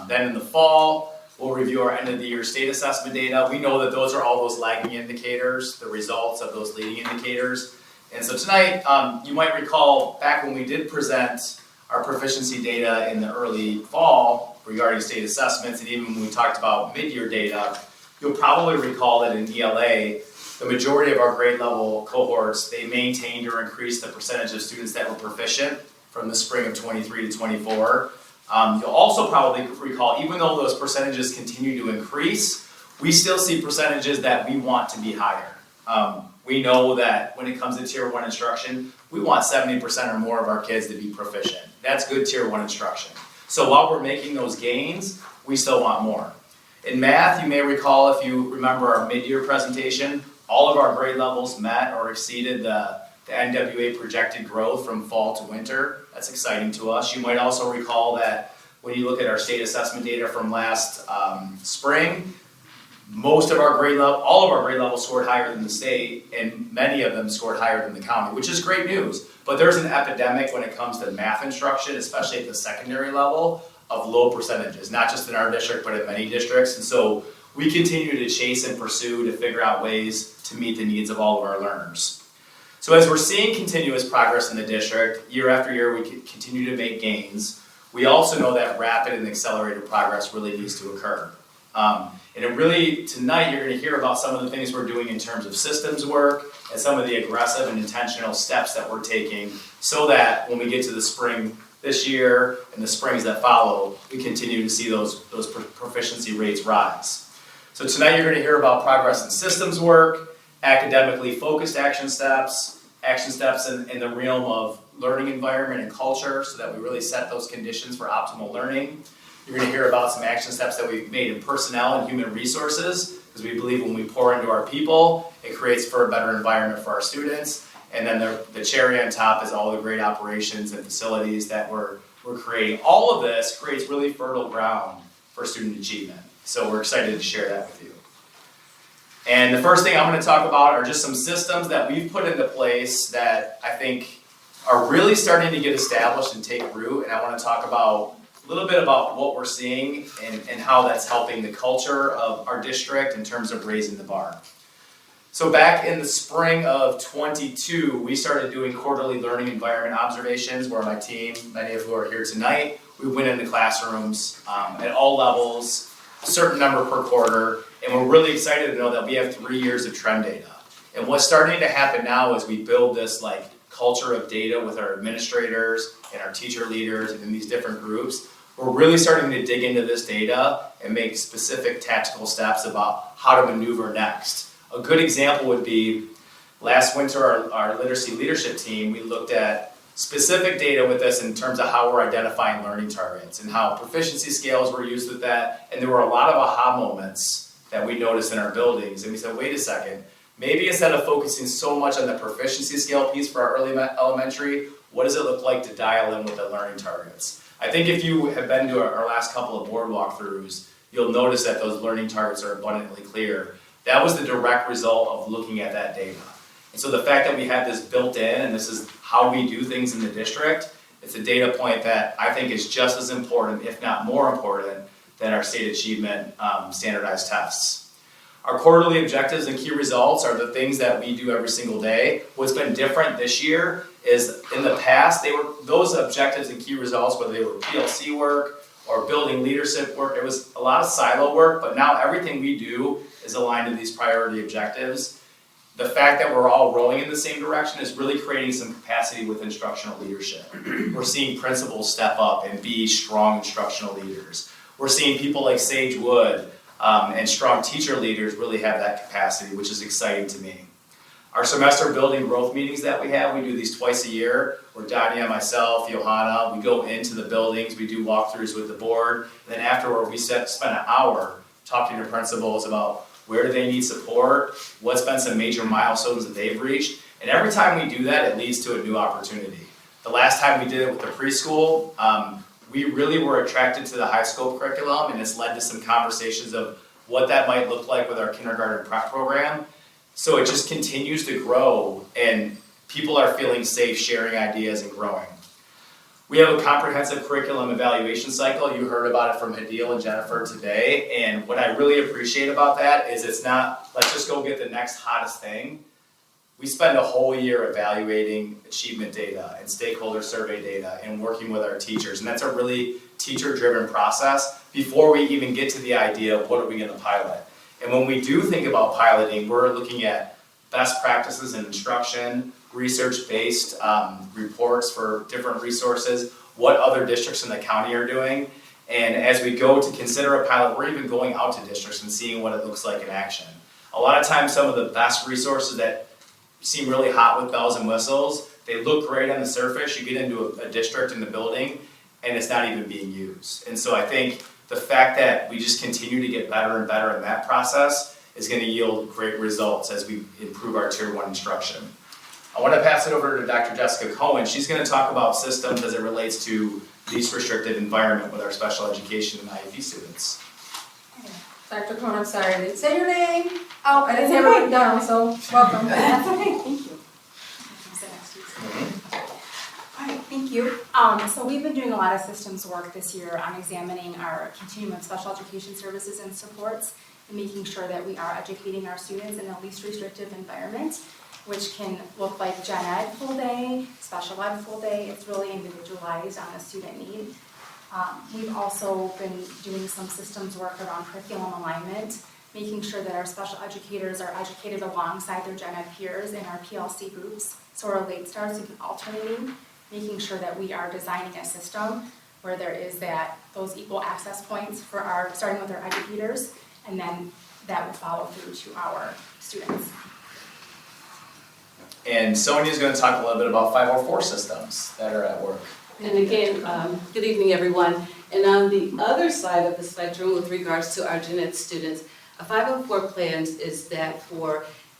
Then in the fall, we'll review our end of the year state assessment data. We know that those are all those lagging indicators, the results of those leading indicators. And so tonight, you might recall back when we did present our proficiency data in the early fall regarding state assessments, and even when we talked about mid-year data, you'll probably recall that in ELA, the majority of our grade level cohorts, they maintained or increased the percentage of students that were proficient from the spring of 23 to 24. You'll also probably recall, even though those percentages continue to increase, we still see percentages that we want to be higher. We know that when it comes to Tier 1 instruction, we want 70% or more of our kids to be proficient. That's good Tier 1 instruction. So while we're making those gains, we still want more. In math, you may recall, if you remember our mid-year presentation, all of our grade levels met or exceeded the the NWA projected growth from fall to winter. That's exciting to us. You might also recall that when you look at our state assessment data from last spring, most of our grade level, all of our grade levels scored higher than the state, and many of them scored higher than the county, which is great news. But there's an epidemic when it comes to math instruction, especially at the secondary level, of low percentages, not just in our district, but in many districts. And so we continue to chase and pursue to figure out ways to meet the needs of all of our learners. So as we're seeing continuous progress in the district, year after year, we continue to make gains. We also know that rapid and accelerated progress really needs to occur. And it really, tonight, you're going to hear about some of the things we're doing in terms of systems work and some of the aggressive and intentional steps that we're taking so that when we get to the spring this year and the springs that follow, we continue to see those proficiency rates rise. So tonight, you're going to hear about progress in systems work, academically focused action steps in the realm of learning environment and culture so that we really set those conditions for optimal learning. You're going to hear about some action steps that we've made in personnel and human resources, because we believe when we pour into our people, it creates for a better environment for our students. And then the cherry on top is all the great operations and facilities that we're creating. All of this creates really fertile ground for student achievement. So we're excited to share that with you. And the first thing I'm going to talk about are just some systems that we've put into place that I think are really starting to get established and take root. And I want to talk about a little bit about what we're seeing and how that's helping the culture of our district in terms of raising the bar. So back in the spring of 22, we started doing quarterly learning environment observations where my team, many of who are here tonight, we went into classrooms at all levels, a certain number per quarter, and we're really excited to know that we have 3 years of trend data. And what's starting to happen now is we build this culture of data with our administrators and our teacher leaders and in these different groups. We're really starting to dig into this data and make specific tactical steps about how to maneuver next. A good example would be last winter, our literacy leadership team, we looked at specific data with this in terms of how we're identifying learning targets and how proficiency scales were used with that. And there were a lot of aha moments that we noticed in our buildings. And we said, wait a second, maybe instead of focusing so much on the proficiency scale piece for our early elementary, what does it look like to dial in with the learning targets? I think if you have been to our last couple of board walkthroughs, you'll notice that those learning targets are abundantly clear. That was the direct result of looking at that data. And so the fact that we have this built in, and this is how we do things in the district, it's a data point that I think is just as important, if not more important, than our state achievement standardized tests. Our quarterly objectives and key results are the things that we do every single day. What's been different this year is in the past, they were those objectives and key results, whether they were PLC work or building leadership work, it was a lot of silo work, but now everything we do is aligned to these priority objectives. The fact that we're all rowing in the same direction is really creating some capacity with instructional leadership. We're seeing principals step up and be strong instructional leaders. We're seeing people like Sage Wood and strong teacher leaders really have that capacity, which is exciting to me. Our semester building growth meetings that we have, we do these twice a year, where Dania, myself, Johanna, we go into the buildings, we do walkthroughs with the board, and then afterward we spend an hour talking to principals about where do they need support, what's been some major milestones that they've reached, and every time we do that, it leads to a new opportunity. The last time we did it with the preschool, we really were attracted to the high scope curriculum, and it's led to some conversations of what that might look like with our kindergarten prep program. So it just continues to grow, and people are feeling safe sharing ideas and growing. We have a comprehensive curriculum evaluation cycle. You heard about it from Hadil and Jennifer today, and what I really appreciate about that is it's not, let's just go get the next hottest thing. We spend a whole year evaluating achievement data and stakeholder survey data and working with our teachers, and that's a really teacher-driven process before we even get to the idea of what are we going to pilot. And when we do think about piloting, we're looking at best practices in instruction, research-based reports for different resources, what other districts in the county are doing. And as we go to consider a pilot, we're even going out to districts and seeing what it looks like in action. A lot of times, some of the best resources that seem really hot with bells and whistles, they look great on the surface. You get into a district in the building, and it's not even being used. And so I think the fact that we just continue to get better and better in that process is going to yield great results as we improve our Tier 1 instruction. I want to pass it over to Dr. Jessica Cohen. She's going to talk about systems as it relates to least restrictive environment with our special education and IEP students. Dr. Cohen, I'm sorry, I didn't say your name. Oh, I didn't have it written down, so welcome. That's okay, thank you. All right, thank you. So we've been doing a lot of systems work this year on examining our continuum of special education services and supports and making sure that we are educating our students in the least restrictive environment, which can look like gen ed full day, special ed full day. It's really individualized on a student need. We've also been doing some systems work around curriculum alignment, making sure that our special educators are educated alongside their gen ed peers in our PLC groups. So our late starts have been alternating, making sure that we are designing a system where there is those equal access points for starting with our educators, and then that would follow through to our students. And Sonia's going to talk a little bit about 504 systems that are at work. And again, good evening, everyone. And on the other side of the spectrum, with regards to our gen ed students, a 504 plan is that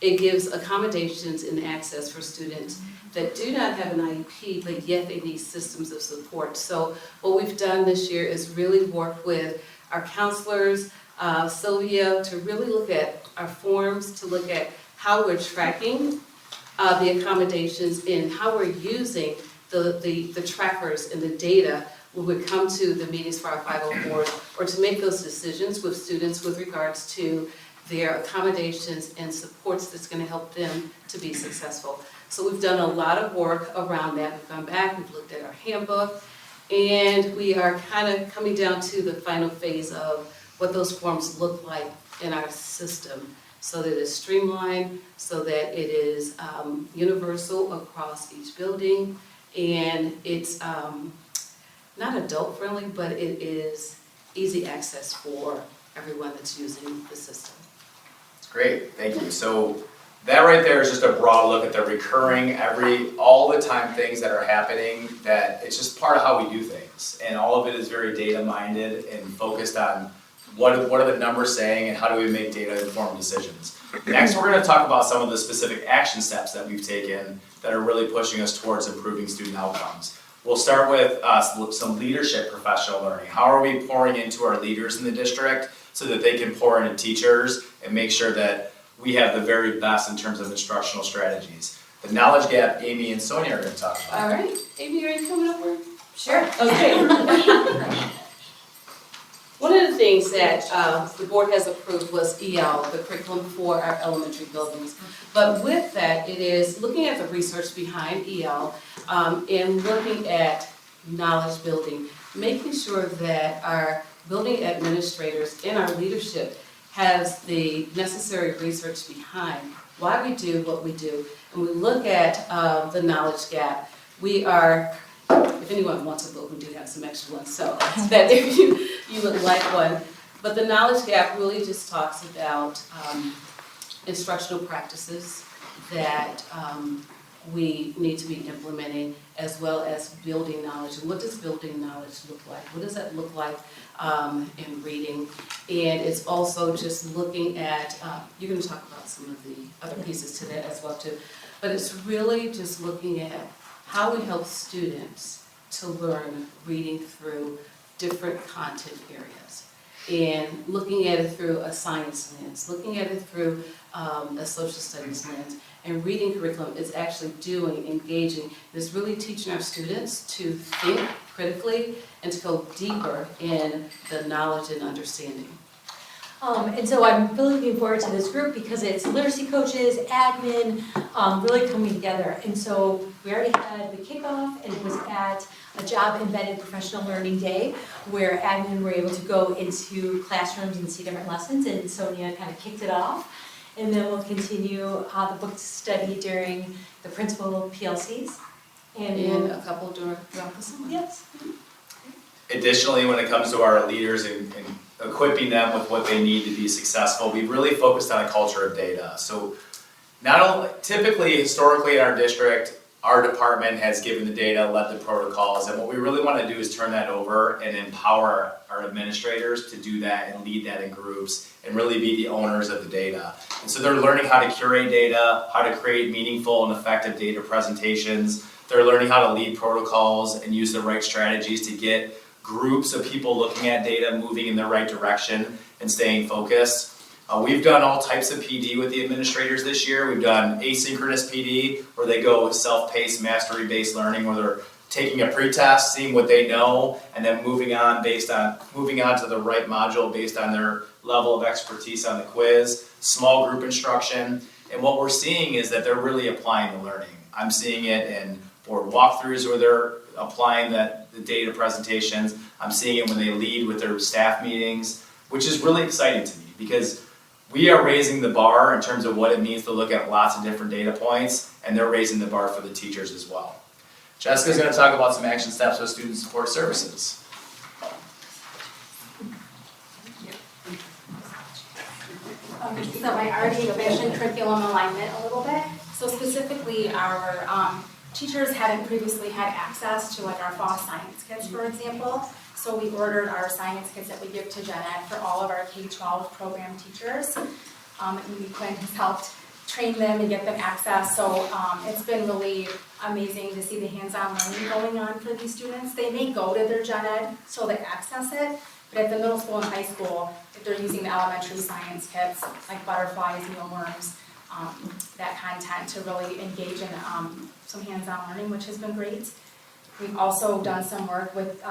it gives accommodations and access for students that do not have an IEP, but yet they need systems of support. So what we've done this year is really work with our counselors, Sylvia, to really look at our forms, to look at how we're tracking the accommodations and how we're using the trackers and the data when we come to the meetings for our 504s, or to make those decisions with students with regards to their accommodations and supports that's going to help them to be successful. So we've done a lot of work around that. We've gone back, we've looked at our handbook, and we are kind of coming down to the final phase of what those forms look like in our system, so that it's streamlined, so that it is universal across each building, and it's not adult friendly, but it is easy access for everyone that's using the system. That's great, thank you. So that right there is just a broad look at the recurring, all the time things that are happening, that it's just part of how we do things. And all of it is very data minded and focused on what are the numbers saying and how do we make data informed decisions. Next, we're going to talk about some of the specific action steps that we've taken that are really pushing us towards improving student outcomes. We'll start with some leadership professional learning. How are we pouring into our leaders in the district so that they can pour into teachers and make sure that we have the very best in terms of instructional strategies? The knowledge gap, Amy and Sonia are going to talk about. All right, Amy, are you coming over? Sure. Okay. One of the things that the board has approved was EL, the curriculum for our elementary buildings. But with that, it is looking at the research behind EL and looking at knowledge building, making sure that our building administrators and our leadership has the necessary research behind why we do what we do. And we look at the knowledge gap. We are, if anyone wants a book, we do have some extra ones, so that if you would like one. But the knowledge gap really just talks about instructional practices that we need to be implementing, as well as building knowledge. And what does building knowledge look like? What does that look like in reading? And it's also just looking at, you're going to talk about some of the other pieces to that as well too, but it's really just looking at how we help students to learn reading through different content areas, and looking at it through a science lens, looking at it through a social studies lens. And reading curriculum is actually engaging, it's really teaching our students to think critically and to go deeper in the knowledge and understanding. And so I'm really looking forward to this group because it's literacy coaches, admin, really coming together. And so we already had the kickoff, and it was at a job embedded professional learning day where admin were able to go into classrooms and see different lessons, and Sonia kind of kicked it off. And then we'll continue the book study during the principal PLCs. And a couple throughout the summer. Yes. Additionally, when it comes to our leaders and equipping them with what they need to be successful, we've really focused on a culture of data. So not only, typically, historically in our district, our department has given the data, led the protocols, and what we really want to do is turn that over and empower our administrators to do that and lead that in groups and really be the owners of the data. And so they're learning how to curate data, how to create meaningful and effective data presentations. They're learning how to lead protocols and use the right strategies to get groups of people looking at data moving in the right direction and staying focused. We've done all types of PD with the administrators this year. We've done asynchronous PD, where they go with self-paced, mastery-based learning, where they're taking a pretest, seeing what they know, and then moving on to the right module based on their level of expertise on the quiz, small group instruction. And what we're seeing is that they're really applying the learning. I'm seeing it in board walkthroughs where they're applying the data presentations. I'm seeing it when they lead with their staff meetings, which is really exciting to me because we are raising the bar in terms of what it means to look at lots of different data points, and they're raising the bar for the teachers as well. Jessica's going to talk about some action steps with student support services. So I already mentioned curriculum alignment a little bit. So specifically, our teachers hadn't previously had access to like our fall science kits, for example. So we ordered our science kits that we give to Gen Ed for all of our K-12 program teachers. Amy Quinn has helped train them and get them access. So it's been really amazing to see the hands-on learning going on for these students. They may go to their Gen Ed so they access it, but at the middle school and high school, if they're using the elementary science kits, like butterflies, mealworms, that content to really engage in some hands-on learning, which has been great. We've also done some work with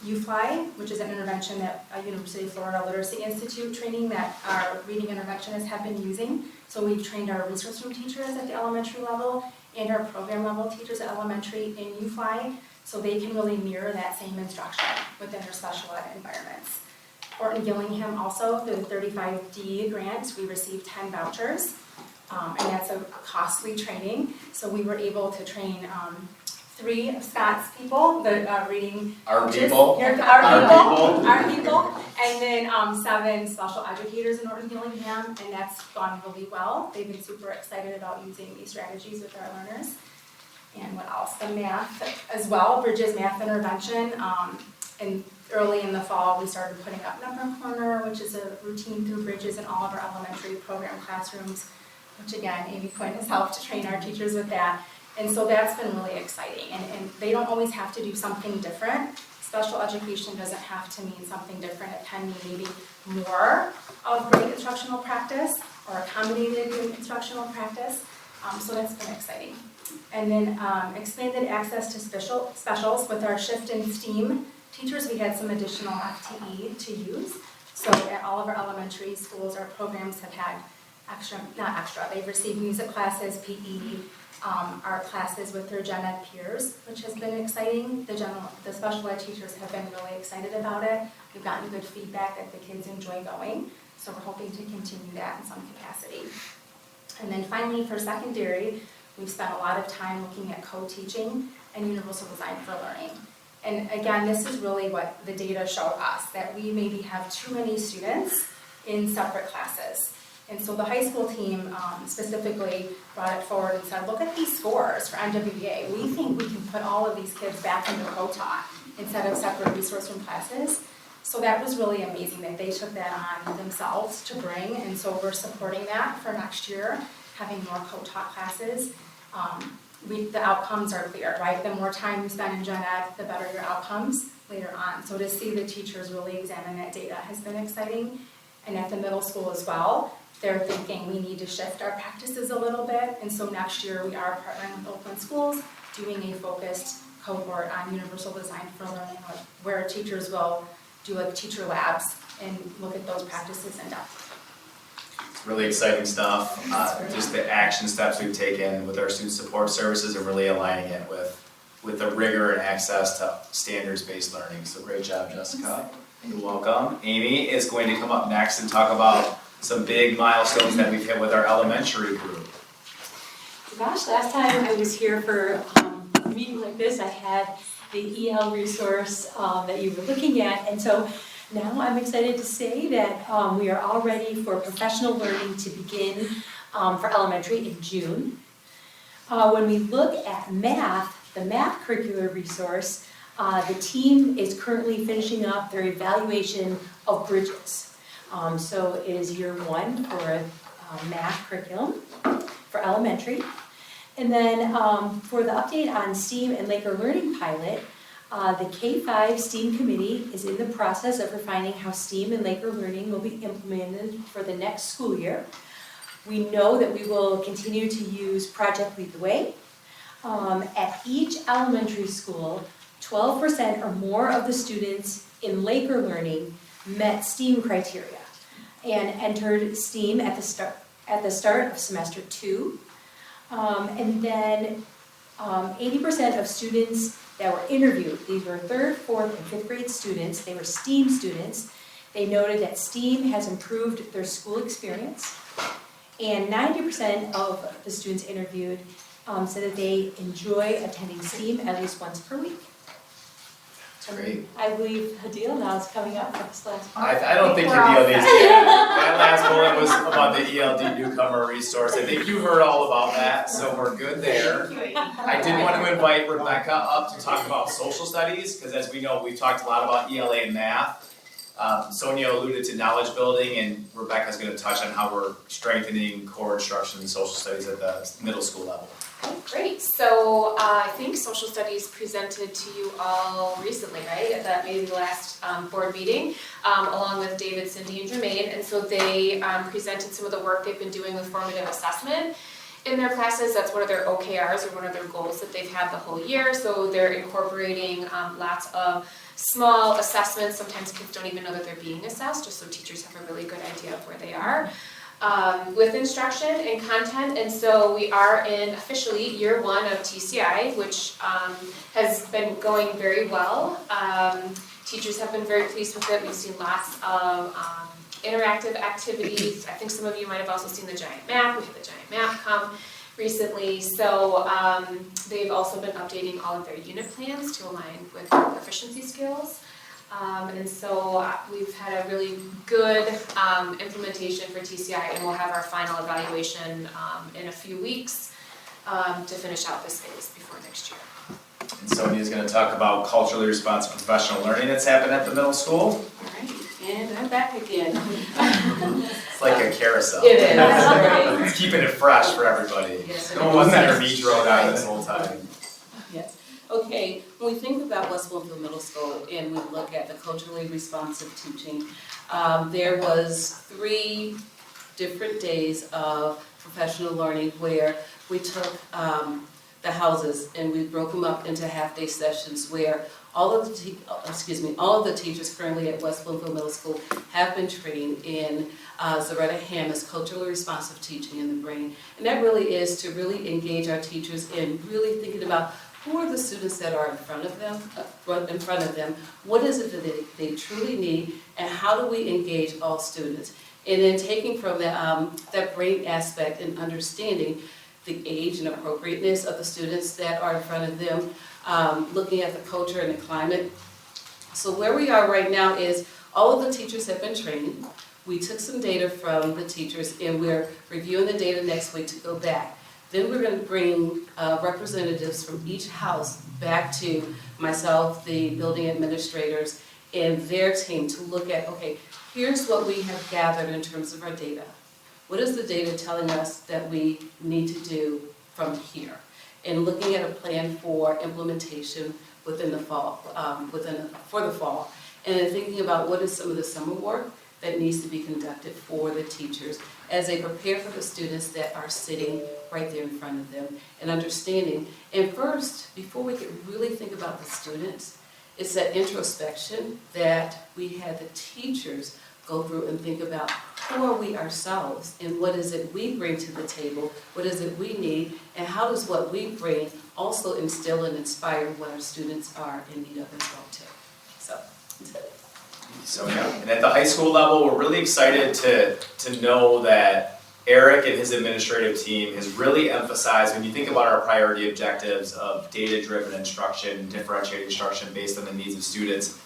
UFly, which is an intervention that University of Florida Literacy Institute training that our reading interventionists have been using. So we've trained our resource room teachers at the elementary level and our program level teachers at elementary in UFly, so they can really mirror that same instruction within their special ed environments. Orton Gillingham also, through the 35D grant, we received 10 vouchers, and that's a costly training. So we were able to train 3 of Scott's people, the reading Our coaches. people. Our people, and then 7 special educators in Orton Gillingham, and that's gone really well. They've been super excited about using these strategies with our learners. And what else? The math as well, Bridges Math Intervention. And early in the fall, we started putting up Number Corner, which is a routine through Bridges in all of our elementary program classrooms, which again, Amy Quinn has helped to train our teachers with that. And so that's been really exciting. And they don't always have to do something different. Special education doesn't have to mean something different. It can mean maybe more of great instructional practice or accommodated instructional practice. So that's been exciting. And then expanded access to specials with our shift in STEAM teachers. We had some additional FTE to use. So at all of our elementary schools, our programs have had they've received music classes, PE, our classes with their Gen Ed peers, which has been exciting. The special ed teachers have been really excited about it. We've gotten good feedback that the kids enjoy going, so we're hoping to continue that in some capacity. And then finally, for secondary, we've spent a lot of time looking at co-teaching and universal design for learning. And again, this is really what the data showed us, that we maybe have too many students in separate classes. And so the high school team specifically brought it forward and said, look at these scores for NWEA. We think we can put all of these kids back into co-taught instead of separate resource room classes. So that was really amazing that they took that on themselves to bring, and so we're supporting that for next year, having more co-taught classes. The outcomes are clear, right? The more time you spend in Gen Ed, the better your outcomes later on. So to see the teachers really examine that data has been exciting. And at the middle school as well, they're thinking we need to shift our practices a little bit. And so next year we are partnering with Oakland Schools, doing a focused cohort on universal design for learning, where teachers will do like teacher labs and look at those practices in depth. Really exciting stuff. Just the action steps we've taken with our student support services and really aligning it with the rigor and access to standards-based learning. So great job, Jessica. You're welcome. Amy is going to come up next and talk about some big milestones that we've hit with our elementary group. Gosh, last time I was here for a meeting like this, I had the EL resource that you were looking at, and so now I'm excited to say that we are all ready for professional learning to begin for elementary in June. When we look at math, the math curricular resource, the team is currently finishing up their evaluation of Bridges. So it is year 1 for math curriculum for elementary. And then for the update on STEAM and Laker Learning Pilot, the K-5 STEAM Committee is in the process of refining how STEAM and Laker Learning will be implemented for the next school year. We know that we will continue to use Project Lead the Way. At each elementary school, 12% or more of the students in Laker Learning met STEAM criteria and entered STEAM at the start of semester 2. And then 80% of students that were interviewed, these were 3rd, 4th, and 5th grade students, they were STEAM students. They noted that STEAM has improved their school experience. And 90% of the students interviewed said that they enjoy attending STEAM at least once per week. That's great. I believe Hadil now is coming up for this last part. I don't think your ELD, that last bullet was about the ELD newcomer resource. I think you heard all about that, so we're good there. I did want to invite Rebecca up to talk about social studies, because as we know, we've talked a lot about ELA and math. Sonia alluded to knowledge building, and Rebecca's going to touch on how we're strengthening core instruction in social studies at the middle school level. Great, so I think social studies presented to you all recently, right, at that maybe the last board meeting, along with David, Cindy, and Jermaine, and so they presented some of the work they've been doing with formative assessment in their classes. That's one of their OKRs, or one of their goals that they've had the whole year, so they're incorporating lots of small assessments. Sometimes kids don't even know that they're being assessed, just so teachers have a really good idea of where they are. With instruction and content, and so we are in officially year 1 of TCI, which has been going very well. Teachers have been very pleased with it. We've seen lots of interactive activities. I think some of you might have also seen the giant map. We had the giant map come recently, so they've also been updating all of their unit plans to align with proficiency skills. And so we've had a really good implementation for TCI, and we'll have our final evaluation in a few weeks to finish out this phase before next year. And Sonia's going to talk about culturally responsive professional learning that's happened at the middle school. All right, and I'm back again. It's like a carousel. It is, right? It's keeping it fresh for everybody. Yes, No one wasn't at her beach road out this whole time. Yes. Okay, when we think about West Bloomfield Middle School and we look at the culturally responsive teaching, there was 3 different days of professional learning where we took the houses and we broke them up into half-day sessions where all of the teachers currently at West Bloomfield Middle School have been trained in Zaretta Hammond's culturally responsive teaching in the brain. And that really is to really engage our teachers in really thinking about who are the students that are in front of them, what is it that they truly need, and how do we engage all students? And then taking from that brain aspect and understanding the age and appropriateness of the students that are in front of them, looking at the culture and the climate. So where we are right now is all of the teachers have been trained. We took some data from the teachers and we're reviewing the data next week to go back. Then we're going to bring representatives from each house back to myself, the building administrators, and their team to look at, okay, here's what we have gathered in terms of our data. What is the data telling us that we need to do from here? And looking at a plan for implementation within the fall, for the fall. And then thinking about what is some of the summer work that needs to be conducted for the teachers as they prepare for the students that are sitting right there in front of them and understanding. And first, before we can really think about the students, it's that introspection that we had the teachers go through and think about who are we ourselves and what is it we bring to the table, what is it we need, and how does what we bring also instill and inspire what our students are in need of as well too. So yeah, and at the high school level, we're really excited to know that Eric and his administrative team has really emphasized, when you think about our priority objectives of data-driven instruction, differentiated instruction based on the needs of students,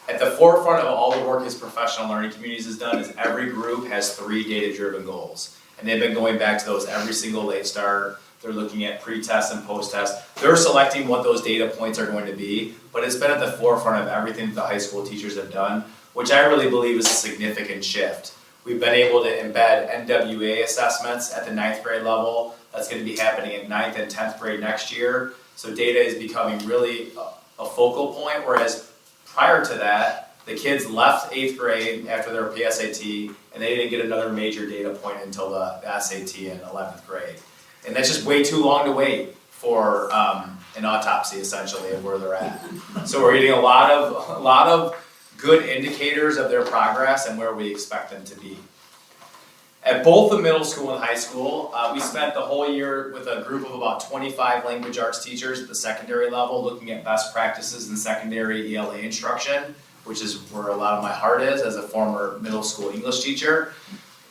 at the forefront of all the work his professional learning communities has done is every group has 3 data-driven goals. And they've been going back to those every single late start They're looking at pre-test and post-test. They're selecting what those data points are going to be, but it's been at the forefront of everything that the high school teachers have done, which I really believe is a significant shift. We've been able to embed NWA assessments at the 9th grade level. That's going to be happening in 9th and 10th grade next year. So data is becoming really a focal point, whereas prior to that, the kids left 8th grade after their PSAT, and they didn't get another major data point until the SAT in 11th grade. And that's just way too long to wait for an autopsy, essentially, of where they're at. So we're getting a lot of good indicators of their progress and where we expect them to be. At both the middle school and high school, we spent the whole year with a group of about 25 language arts teachers at the secondary level looking at best practices in secondary ELA instruction, which is where a lot of my heart is as a former middle school English teacher.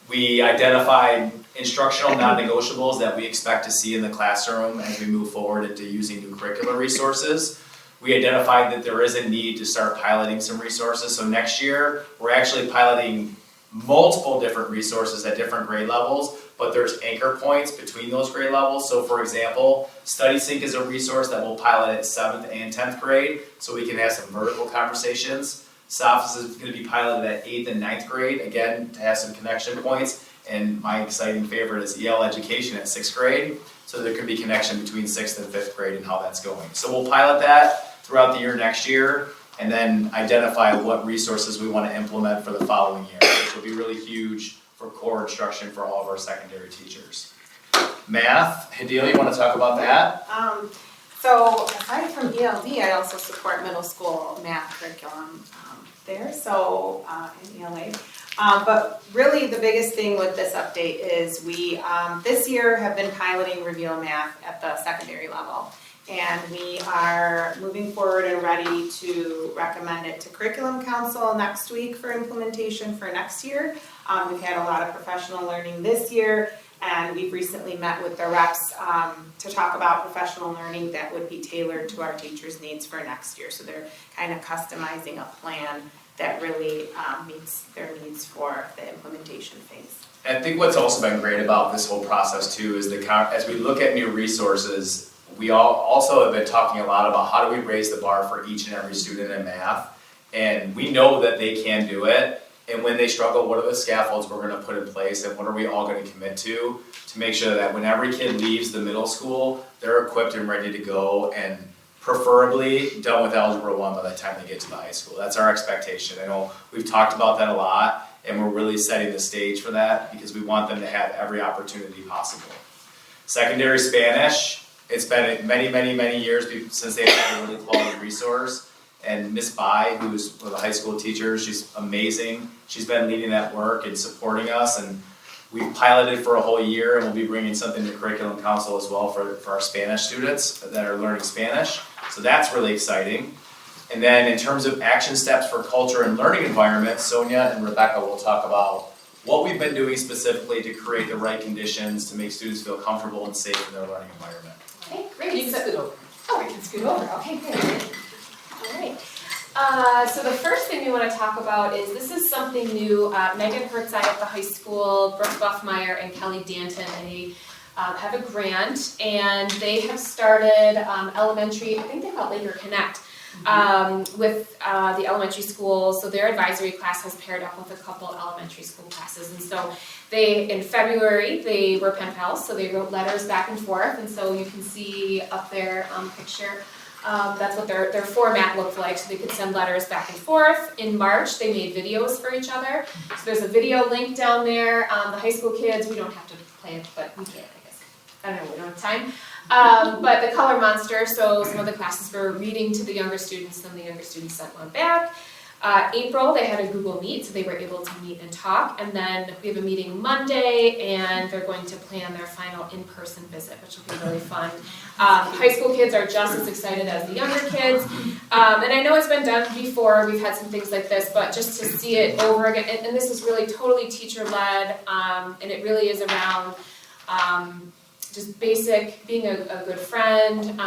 We identified instructional non-negotiables that we expect to see in the classroom as we move forward into using new curricular resources. We identified that there is a need to start piloting some resources. So next year, we're actually piloting multiple different resources at different grade levels, but there's anchor points between those grade levels. So for example, StudySync is a resource that we'll pilot at 7th and 10th grade, so we can have some vertical conversations. Sophos is going to be piloted at 8th and 9th grade, again, to have some connection points. And my exciting favorite is EL Education at 6th grade, so there can be connection between 6th and 5th grade and how that's going. So we'll pilot that throughout the year next year, and then identify what resources we want to implement for the following year, which will be really huge for core instruction for all of our secondary teachers. Math, Hadil, you want to talk about that? So aside from ELD, I also support middle school math curriculum there, so in ELA. But really the biggest thing with this update is we this year have been piloting Reveal Math at the secondary level. And we are moving forward and ready to recommend it to Curriculum Council next week for implementation for next year. We've had a lot of professional learning this year, and we've recently met with the reps to talk about professional learning that would be tailored to our teachers' needs for next year. So they're kind of customizing a plan that really meets their needs for the implementation phase. And I think what's also been great about this whole process too is as we look at new resources, we all also have been talking a lot about how do we raise the bar for each and every student in math. And we know that they can do it. And when they struggle, what are the scaffolds we're going to put in place, and what are we all going to commit to make sure that when every kid leaves the middle school, they're equipped and ready to go, and preferably done with Algebra 1 by the time they get to the high school. That's our expectation. I know we've talked about that a lot, and we're really setting the stage for that because we want them to have every opportunity possible. Secondary Spanish, it's been many, many, many years since they've had a really quality resource. And Miss Bai, who's one of the high school teachers, she's amazing. She's been leading that work and supporting us. And we've piloted for a whole year, and we'll be bringing something to Curriculum Council as well for our Spanish students that are learning Spanish. So that's really exciting. And then in terms of action steps for culture and learning environment, Sonia and Rebecca will talk about what we've been doing specifically to create the right conditions to make students feel comfortable and safe in their learning environment. Okay, great. You can scoot over. Oh, we can scoot over. Okay, good. All right. So the first thing we want to talk about is this is something new. Megan Hertzai at the high school, Brooke Buffmeyer, and Kelly Danton, they have a grant, and they have started elementary, I think they call it Laker Connect, with the elementary school. So their advisory class has paired up with a couple elementary school classes. And so in February, they were pen pals, so they wrote letters back and forth. And so you can see up there picture, that's what their format looked like. So they could send letters back and forth. In March, they made videos for each other. So there's a video link down there. The high school kids, we don't have to play it, but we can, I guess. I don't know, we don't have time. But the Color Monster, so some of the classes were reading to the younger students, then the younger students sent one back. April, they had a Google Meet, so they were able to meet and talk. And then we have a meeting Monday, and they're going to plan their final in-person visit, which will be really fun. High school kids are just as excited as the younger kids. And I know it's been done before, we've had some things like this, but just to see it over again, and this is really totally teacher-led, and it really is around just basic, being a good friend,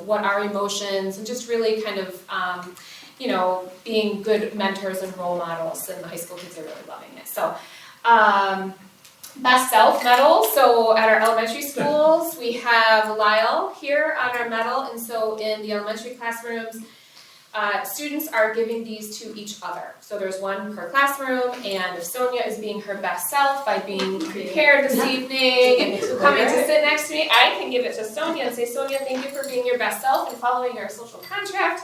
what are emotions, and just really kind of, being good mentors and role models, and the high school kids are really loving it. So Best Self medal. So at our elementary schools, we have Lyle here on our medal, and so in the elementary classrooms, students are giving these to each other. So there's one per classroom, and if Sonia is being her best self by being prepared this evening and coming to sit next to me, I can give it to Sonia and say, Sonia, thank you for being your best self and following our social contract.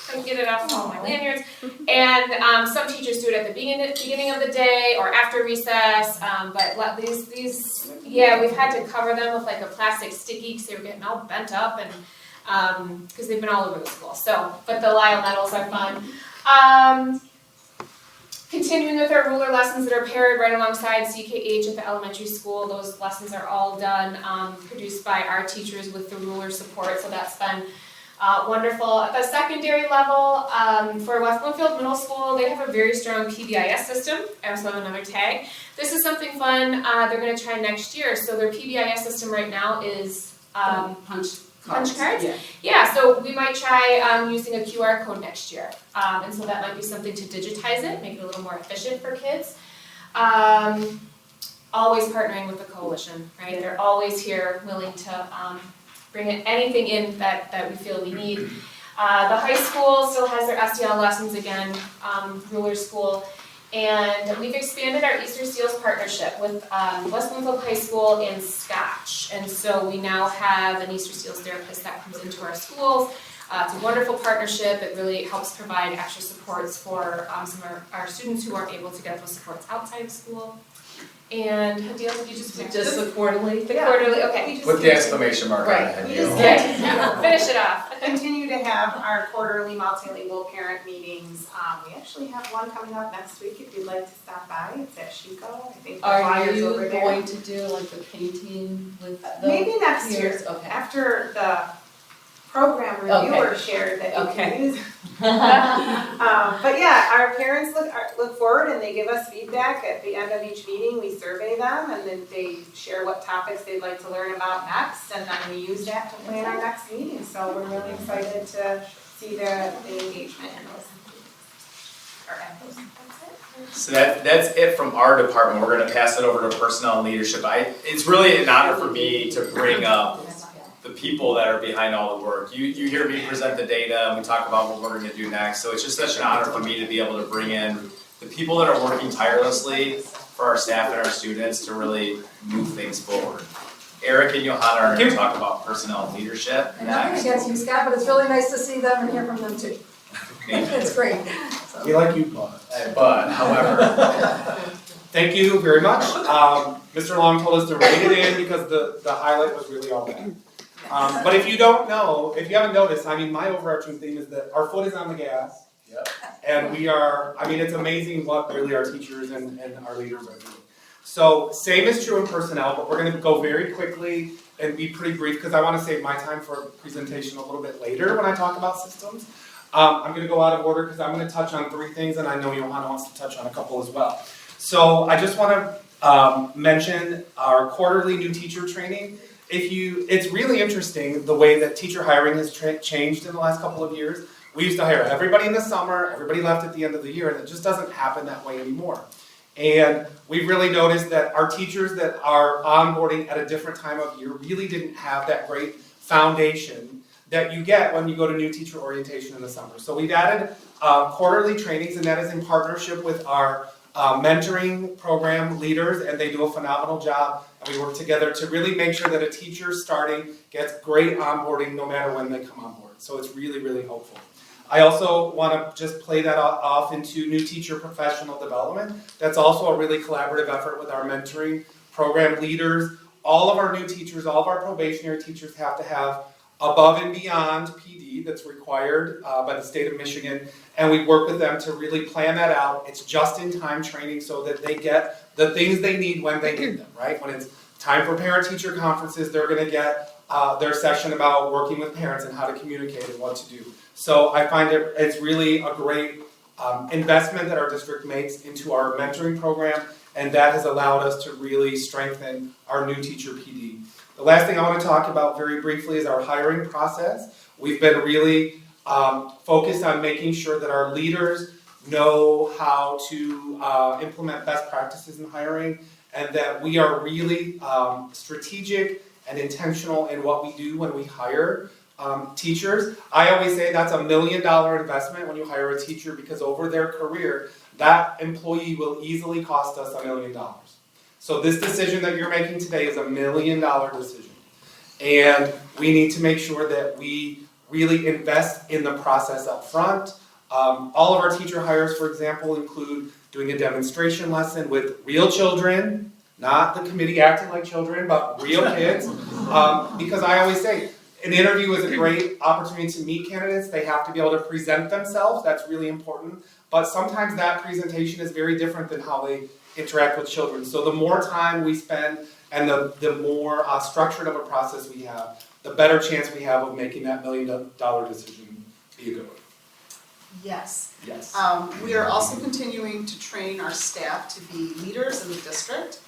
I can get it off all my lanyards. And some teachers do it at the beginning of the day or after recess, but these, yeah, we've had to cover them with like a plastic sticky because they were getting all bent up and because they've been all over the school. So, but the Lyle medals are fun. Continuing with our ruler lessons that are paired right alongside CKH at the elementary school. Those lessons are all done, produced by our teachers with the ruler support, so that's been wonderful. At the secondary level, for West Bloomfield Middle School, they have a very strong PBIS system. I also have another tag. This is something fun they're going to try next year. So their PBIS system right now is punch cards? Yeah, so we might try using a QR code next year. And so that might be something to digitize it, make it a little more efficient for kids. Always partnering with the coalition, right? They're always here willing to bring anything in that we feel we need. The high school still has their SDL lessons again, ruler school. And we've expanded our Easter Seals partnership with West Bloomfield High School and Scotch. And so we now have an Easter Seals therapist that comes into our schools. It's a wonderful partnership. It really helps provide extra supports for some of our students who aren't able to get those supports outside of school. And Hadil, did you just finish? Just the quarterly? The quarterly, okay. With the exclamation mark on it. Finish it off. Continue to have our quarterly multilingual parent meetings. We actually have one coming up next week if you'd like to stop by. It's at Chico. I think the Are flyer's you over there. going to do like the painting with the Maybe next year, peers? Okay. after the program reviewer shared that you can use. But yeah, our parents look forward and they give us feedback at the end of each meeting. We survey them and then they share what topics they'd like to learn about next, and then we use that to plan our next meeting. So we're really excited to see the engagement in those. So that's it from our department. We're going to pass it over to personnel and leadership. It's really an honor for me to bring up the people that are behind all the work. You hear me present the data and we talk about what we're going to do next. So it's just such an honor for me to be able to bring in the people that are working tirelessly for our staff and our students to really move things forward. Eric and Johanna are going to talk about personnel and leadership next. Against you, Scott, but it's really nice to see them and hear from them too. It's great. So. We like you, but however. Thank you very much. Mr. Long told us to rate it in because the highlight was really all that. But if you don't know, if you haven't noticed, I mean, my overarching theme is that our foot is on the gas. Yep. And we are, I mean, it's amazing what really our teachers and our leaders are doing. So same is true in personnel, but we're going to go very quickly and be pretty brief because I want to save my time for a presentation a little bit later when I talk about systems. I'm going to go out of order because I'm going to touch on 3 things, and I know Johanna wants to touch on a couple as well. So I just want to mention our quarterly new teacher training. It's really interesting the way that teacher hiring has changed in the last couple of years. We used to hire everybody in the summer, everybody left at the end of the year, and it just doesn't happen that way anymore. And we've really noticed that our teachers that are onboarding at a different time of year really didn't have that great foundation that you get when you go to new teacher orientation in the summer. So we've added quarterly trainings, and that is in partnership with our mentoring program leaders, and they do a phenomenal job. And we work together to really make sure that a teacher starting gets great onboarding no matter when they come on board. So it's really, really helpful. I also want to just play that off into new teacher professional development. That's also a really collaborative effort with our mentoring program leaders. All of our new teachers, all of our probationary teachers have to have above and beyond PD that's required by the state of Michigan, and we work with them to really plan that out. It's just-in-time training so that they get the things they need when they need them, right? When it's time for parent-teacher conferences, they're going to get their session about working with parents and how to communicate and what to do. So I find it's really a great investment that our district makes into our mentoring program, and that has allowed us to really strengthen our new teacher PD. The last thing I want to talk about very briefly is our hiring process. We've been really focused on making sure that our leaders know how to implement best practices in hiring, and that we are really strategic and intentional in what we do when we hire teachers. I always say that's $1 million investment when you hire a teacher, because over their career, that employee will easily cost us $1 million. So this decision that you're making today is $1 million decision. And we need to make sure that we really invest in the process up front. All of our teacher hires, for example, include doing a demonstration lesson with real children, not the committee acting like children, but real kids. Because I always say, an interview is a great opportunity to meet candidates. They have to be able to present themselves. That's really important. But sometimes that presentation is very different than how they interact with children. So the more time we spend and the more structured of a process we have, the better chance we have of making that $1 million decision be a good one. Yes. Yes. We are also continuing to train our staff to be leaders in the district.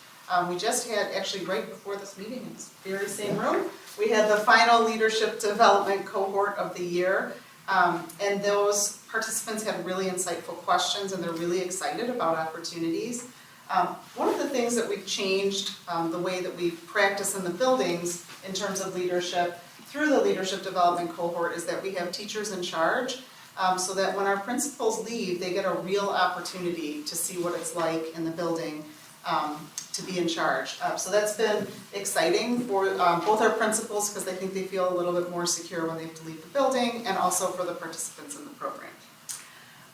We just had, actually right before this meeting, in this very same room, we had the final leadership development cohort of the year. And those participants had really insightful questions, and they're really excited about opportunities. One of the things that we've changed, the way that we practice in the buildings in terms of leadership through the leadership development cohort, is that we have teachers in charge, so that when our principals leave, they get a real opportunity to see what it's like in the building to be in charge. So that's been exciting for both our principals, because I think they feel a little bit more secure when they have to leave the building, and also for the participants in the program.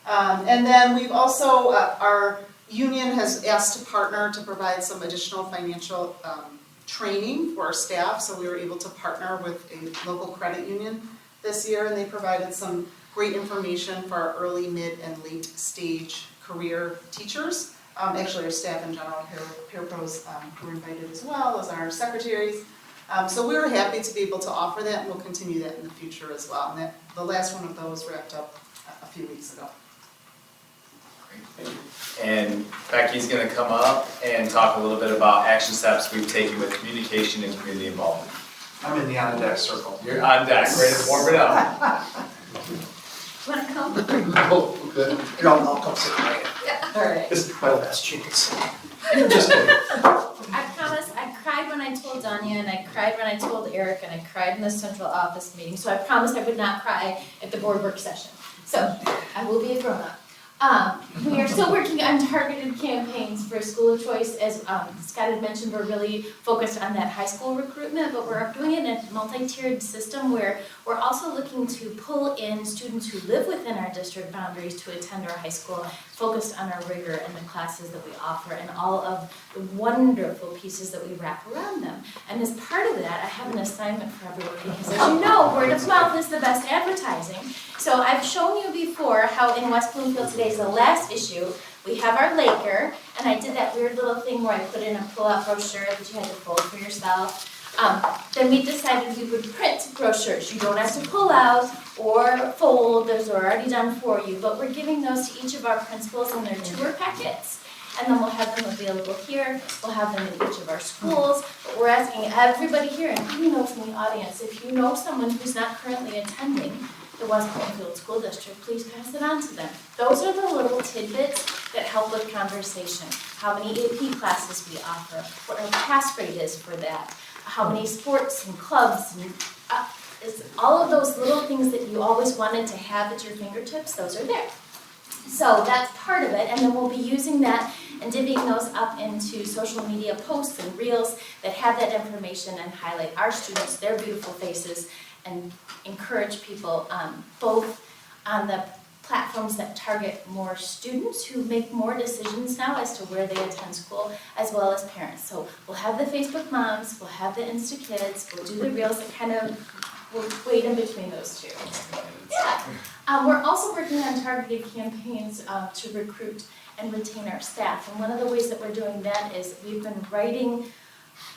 And then we've also, our union has asked to partner to provide some additional financial training for our staff, so we were able to partner with a local credit union this year, and they provided some great information for our early, mid, and late stage career teachers. Actually, our staff in general, parapros were invited as well as our secretaries. So we were happy to be able to offer that, and we'll continue that in the future as well. And the last one of those wrapped up a few weeks ago. And Becky's going to come up and talk a little bit about action steps we've taken with communication and community involvement. I'm in the on deck circle. You're on deck, ready to warm it up. Want to come? Oh, good. Here, I'll come sit right Yeah. All right. This is my last chance. Just kidding. I promise, I cried when I told Danya, and I cried when I told Eric, and I cried in the central office meeting, so I promised I would not cry at the board work session. So, I will be a grown-up. We are still working on targeted campaigns for school of choice. As Scott had mentioned, we're really focused on that high school recruitment, but we're doing it in a multi-tiered system where we're also looking to pull in students who live within our district boundaries to attend our high school, focused on our rigor and the classes that we offer and all of the wonderful pieces that we wrap around them. And as part of that, I have an assignment for everyone, because as you know, word of mouth is the best advertising. So I've shown you before how in West Bloomfield today's the last issue, we have our Laker, and I did that weird little thing where I put in a pull-out brochure that you had to fold for yourself. Then we decided we would print brochures. You don't have to pull out or fold, those are already done for you, but we're giving those to each of our principals in their tour packets. And then we'll have them available here, we'll have them in each of our schools, but we're asking everybody here, and you know from the audience, if you know someone who's not currently attending the West Bloomfield School District, please pass it on to them. Those are the little tidbits that help with conversation. How many AP classes we offer, what our pass rate is for that, how many sports and clubs, and all of those little things that you always wanted to have at your fingertips, those are there. So that's part of it, and then we'll be using that and divvying those up into social media posts and reels that have that information and highlight our students, their beautiful faces, and encourage people both on the platforms that target more students who make more decisions now as to where they attend school, as well as parents. So we'll have the Facebook Moms, we'll have the Insta Kids, we'll do the reels that kind of will wait in between those two. Yeah. We're also working on targeted campaigns to recruit and retain our staff. And one of the ways that we're doing that is we've been writing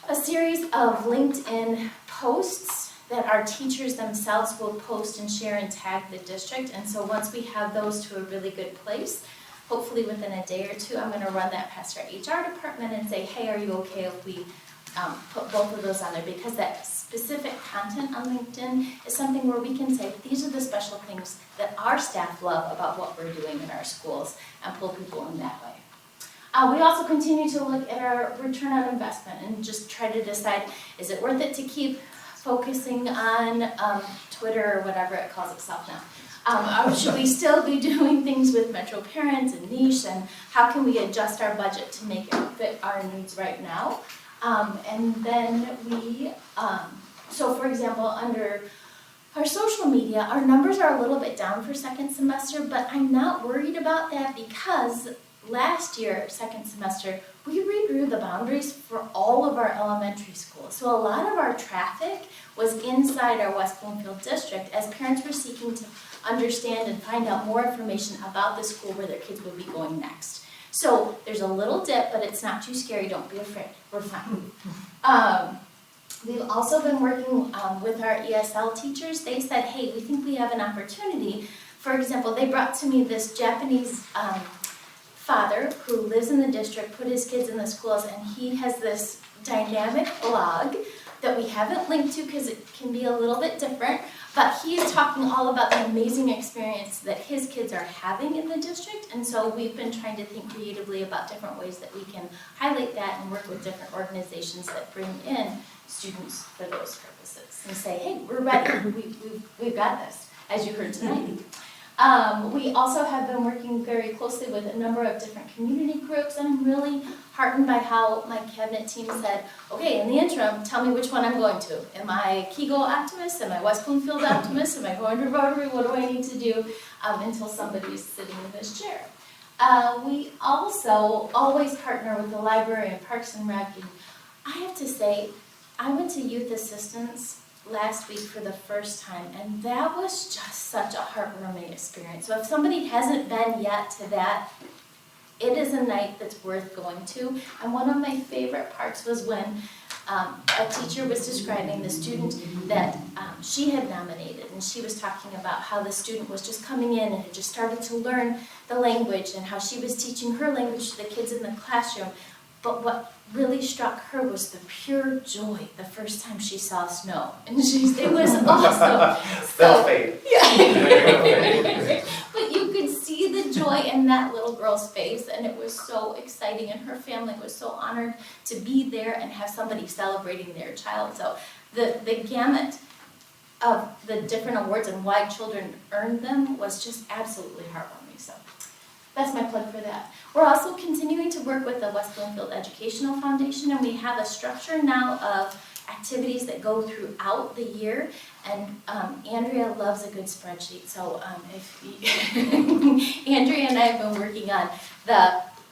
a series of LinkedIn posts that our teachers themselves will post and share and tag the district. And so once we have those to a really good place, hopefully within a day or two, I'm going to run that past our HR department and say, hey, are you okay if we put both of those on there? Because that specific content on LinkedIn is something where we can say, these are the special things that our staff love about what we're doing in our schools, and pull people in that way. We also continue to look at our return on investment and just try to decide, is it worth it to keep focusing on Twitter or whatever it calls itself now? Or should we still be doing things with Metro Parents and Niche, and how can we adjust our budget to make it fit our needs right now? And then so for example, under our social media, our numbers are a little bit down for second semester, but I'm not worried about that because last year, second semester, we redrew the boundaries for all of our elementary schools. So a lot of our traffic was inside our West Bloomfield district as parents were seeking to understand and find out more information about the school where their kids would be going next. So there's a little dip, but it's not too scary, don't be afraid, we're fine. We've also been working with our ESL teachers. They said, hey, we think we have an opportunity. For example, they brought to me this Japanese father who lives in the district, put his kids in the schools, and he has this dynamic blog that we haven't linked to because it can be a little bit different, but he's talking all about the amazing experience that his kids are having in the district, and so we've been trying to think creatively about different ways that we can highlight that and work with different organizations that bring in students for those purposes and say, hey, we're ready, we've got this, as you heard tonight. We also have been working very closely with a number of different community groups, and I'm really heartened by how my cabinet team said, okay, in the interim, tell me which one I'm going to. Am I Kegel optimist? Am I West Bloomfield optimist? Am I going to Rotary? What do I need to do until somebody's sitting in this chair? We also always partner with the library and Parks and Rec. And I have to say, I went to youth assistance last week for the first time, and that was just such a heartwarming experience. So if somebody hasn't been yet to that, it is a night that's worth going to. And one of my favorite parts was when a teacher was describing the student that she had nominated, and she was talking about how the student was just coming in and had just started to learn the language and how she was teaching her language to the kids in the classroom. But what really struck her was the pure joy the first time she saw snow. And it was awesome. They'll fade. Yeah. But you could see the joy in that little girl's face, and it was so exciting, and her family was so honored to be there and have somebody celebrating their child. So the gamut of the different awards and why children earned them was just absolutely heartwarming. So that's my plug for that. We're also continuing to work with the West Bloomfield Educational Foundation, and we have a structure now of activities that go throughout the year. And Andrea loves a good spreadsheet, so Andrea and I have been working on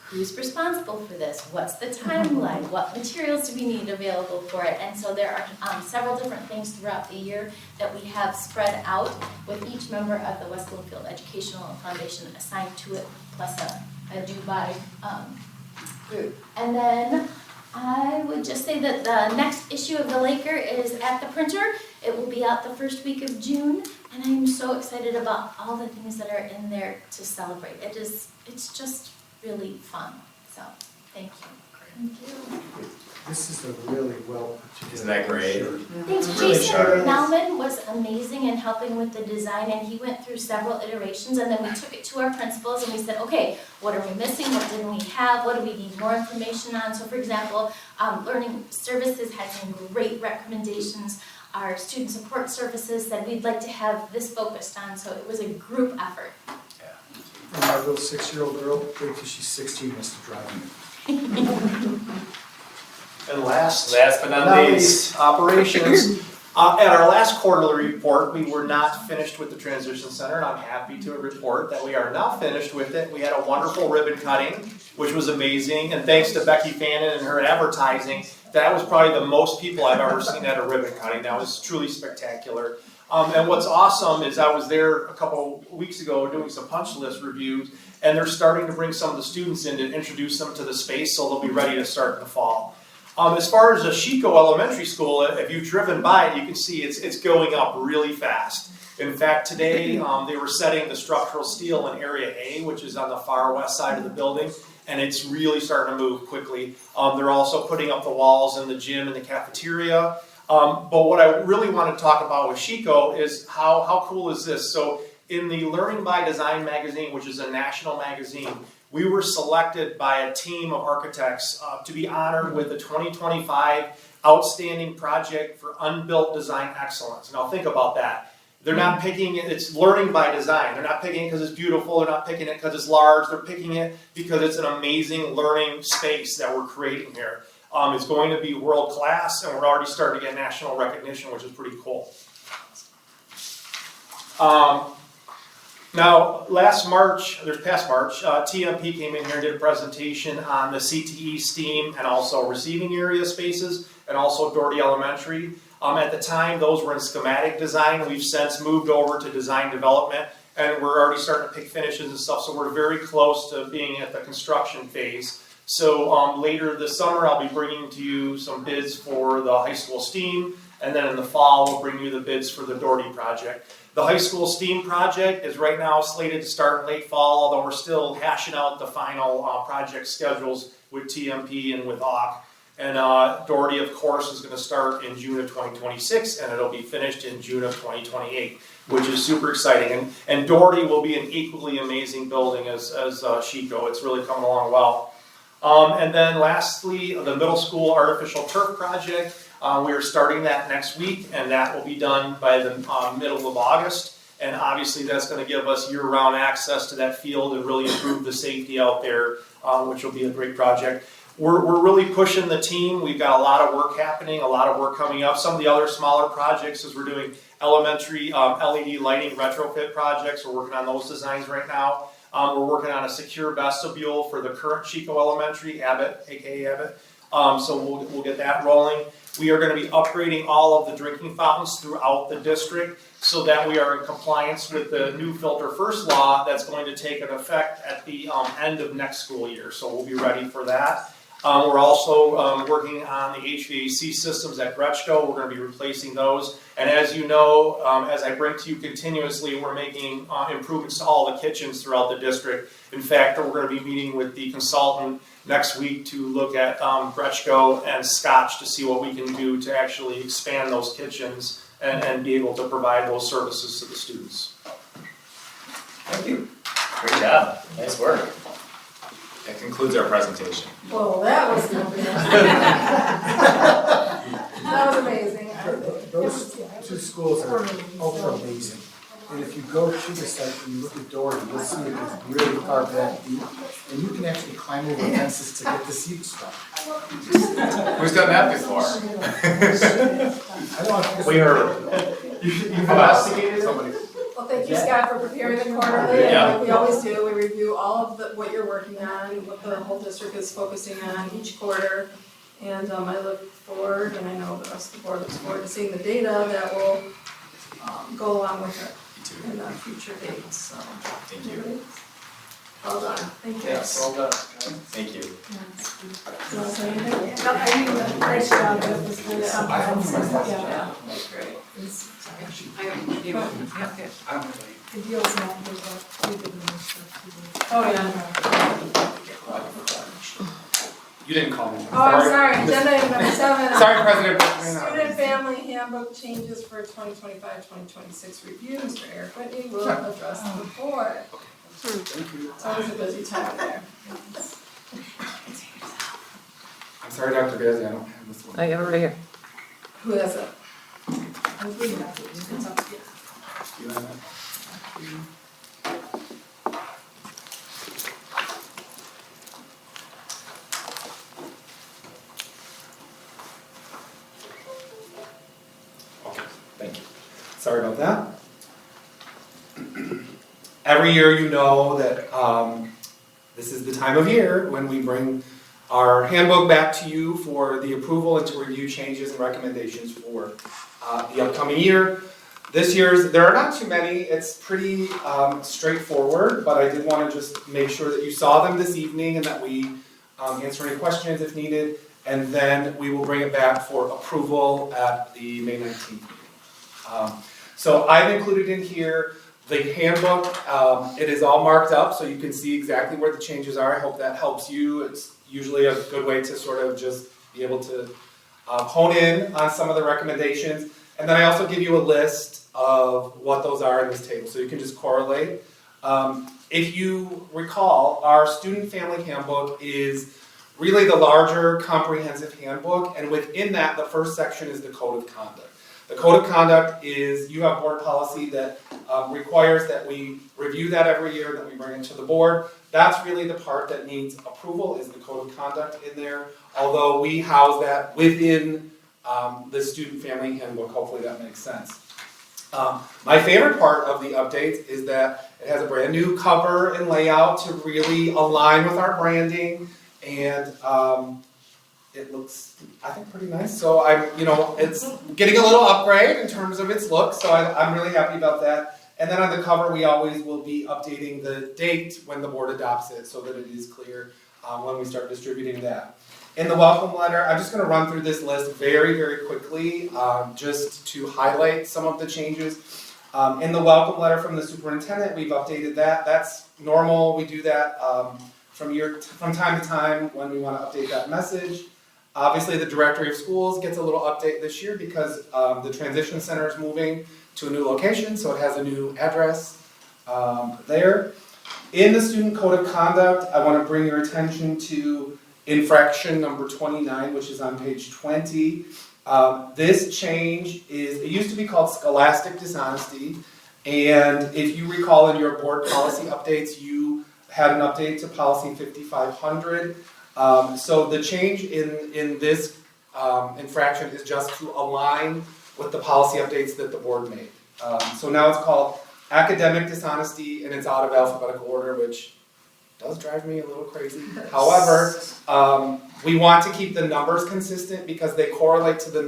who's responsible for this, what's the timeline, what materials do we need available for it, and so there are several different things throughout the year that we have spread out with each member of the West Bloomfield Educational Foundation assigned to it, plus a due-by group. And then I would just say that the next issue of the Laker is at the printer. It will be out the first week of June, and I'm so excited about all the things that are in there to celebrate. It's just really fun. So, thank you. Thank you. This is a really well put together. Isn't that great? Sure. Thanks. Really Jason sharp. Nauman was amazing in helping with the design, and he went through several iterations, and then we took it to our principals and we said, okay, what are we missing? What didn't we have? What do we need more information on? So for example, Learning Services had some great recommendations. Our Student Support Services said we'd like to have this focused on, so it was a group effort. And my little 6-year-old girl, wait till she's 16, wants to drive me. And last but not least, operations. At our last quarterly report, we were not finished with the transition center, and I'm happy to report that we are now finished with it. We had a wonderful ribbon cutting, which was amazing, and thanks to Becky Fannin and her advertising, that was probably the most people I've ever seen at a ribbon cutting. That was truly spectacular. And what's awesome is I was there a couple weeks ago doing some punch list reviews, and they're starting to bring some of the students in to introduce them to the space, so they'll be ready to start in the fall. As far as Ashiko Elementary School, if you've driven by it, you can see it's going up really fast. In fact, today they were setting the structural steel in Area A, which is on the far west side of the building, and it's really starting to move quickly. They're also putting up the walls in the gym and the cafeteria. But what I really want to talk about with Ashiko is how cool is this? So in the Learning by Design magazine, which is a national magazine, we were selected by a team of architects to be honored with the 2025 Outstanding Project for Unbuilt Design Excellence. Now think about that. They're not picking it, it's learning by design. They're not picking it because it's beautiful, they're not picking it because it's large, they're picking it because it's an amazing learning space that we're creating here. It's going to be world class, and we're already starting to get national recognition, which is pretty cool. Now, past March, TMP came in here and did a presentation on the CTE, STEAM, and also receiving area spaces, and also Doherty Elementary. At the time, those were in schematic design. We've since moved over to design development, and we're already starting to pick finishes and stuff, so we're very close to being at the construction phase. So later this summer, I'll be bringing to you some bids for the high school STEAM, and then in the fall, we'll bring you the bids for the Doherty project. The high school STEAM project is right now slated to start in late fall, although we're still hashing out the final project schedules with TMP and with AUK. And Doherty, of course, is going to start in June of 2026, and it'll be finished in June of 2028, which is super exciting. And Doherty will be an equally amazing building as Chico. It's really coming along well. And then lastly, the middle school artificial turf project. We are starting that next week, and that will be done by the middle of August. And obviously that's going to give us year-round access to that field and really improve the safety out there, which will be a great project. We're really pushing the team. We've got a lot of work happening, a lot of work coming up. Some of the other smaller projects is we're doing elementary LED lighting retrofit projects. We're working on those designs right now. We're working on a secure vestibule for the current Chico Elementary, Abbott, aka Abbott. So we'll get that rolling. We are going to be upgrading all of the drinking fountains throughout the district so that we are in compliance with the new Filter First law that's going to take an effect at the end of next school year. So we'll be ready for that. We're also working on the HVAC systems at Gretschko. We're going to be replacing those. And as you know, as I bring to you continuously, we're making improvements to all the kitchens throughout the district. In fact, we're going to be meeting with the consultant next week to look at Gretschko and Scotch to see what we can do to actually expand those kitchens and be able to provide those services to the students. Thank you. Great job. Nice work. That concludes our presentation. Well, that was nothing. That was amazing. Those two schools are amazing. And if you go to the site and you look at Doherty, you'll see it is really far back deep. And you can actually climb over fences to get to see the stuff. Who's done that before? I don't We are, you've investigated somebody. Well, thank you, Scott, for preparing the quarterly. Yeah. Like we always do, we review all of what you're working on, what the whole district is focusing on each quarter. And I look forward, and I know the rest of the board looks forward to seeing the data that will go along with it in the future dates, so. Thank you. Well done, thank you. Yes, well done. Thank you. Do you want to say anything? No, I think nice job, that was really, yeah, that's great. The deal's not, we did the stuff. Oh, yeah. You didn't call me. Oh, I'm sorry, agenda item number 7. Sorry, President. Student Family Handbook changes for 2025-2026 review. Mr. Eric Whitney will address the board. Thank you. It's always a busy time there. I'm sorry, Dr. Bazzi, I don't have this one. I have it right here. Who has it? I was reading that. It's up to you. You have it? Okay, thank you. Sorry about that. Every year you know that this is the time of year when we bring our handbook back to you for the approval and to review changes and recommendations for the upcoming year. This year's, there are not too many, it's pretty straightforward, but I did want to just make sure that you saw them this evening and that we answer any questions if needed, and then we will bring it back for approval at the May 19th meeting. So I've included in here the handbook. It is all marked up so you can see exactly where the changes are. I hope that helps you. It's usually a good way to sort of just be able to hone in on some of the recommendations. And then I also give you a list of what those are in this table, so you can just correlate. If you recall, our student family handbook is really the larger comprehensive handbook, and within that, the first section is the code of conduct. The code of conduct is, you have board policy that requires that we review that every year, that we bring it to the board. That's really the part that needs approval, is the code of conduct in there, although we house that within the student family handbook. Hopefully that makes sense. My favorite part of the updates is that it has a brand new cover and layout to really align with our branding, and it looks, I think, pretty nice. So it's getting a little upgrade in terms of its look, so I'm really happy about that. And then on the cover, we always will be updating the date when the board adopts it, so that it is clear when we start distributing that. In the welcome letter, I'm just going to run through this list very, very quickly, just to highlight some of the changes. In the welcome letter from the superintendent, we've updated that. That's normal. We do that from time to time when we want to update that message. Obviously, the directory of schools gets a little update this year because the transition center is moving to a new location, so it has a new address there. In the student code of conduct, I want to bring your attention to infraction number 29, which is on page 20. This change it used to be called scholastic dishonesty, and if you recall in your board policy updates, you had an update to policy 5500. So the change in this infraction is just to align with the policy updates that the board made. So now it's called academic dishonesty, and it's out of alphabetical order, which does drive me a little crazy. However, we want to keep the numbers consistent because they correlate to the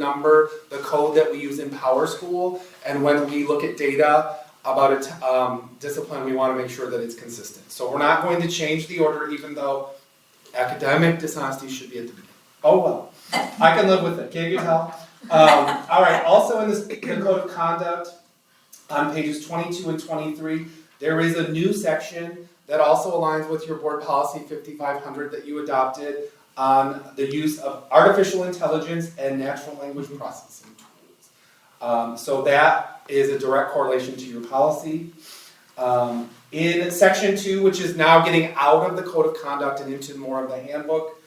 code that we use in PowerSchool, and when we look at data about a discipline, we want to make sure that it's consistent. So we're not going to change the order, even though academic dishonesty should be at the beginning. Oh well, I can live with it, can't you tell? All right, also in the code of conduct, on pages 22 and 23, there is a new section that also aligns with your board policy 5500 that you adopted on the use of artificial intelligence and natural language processing tools. So that is a direct correlation to your policy. In section 2, which is now getting out of the code of conduct and into more of the handbook,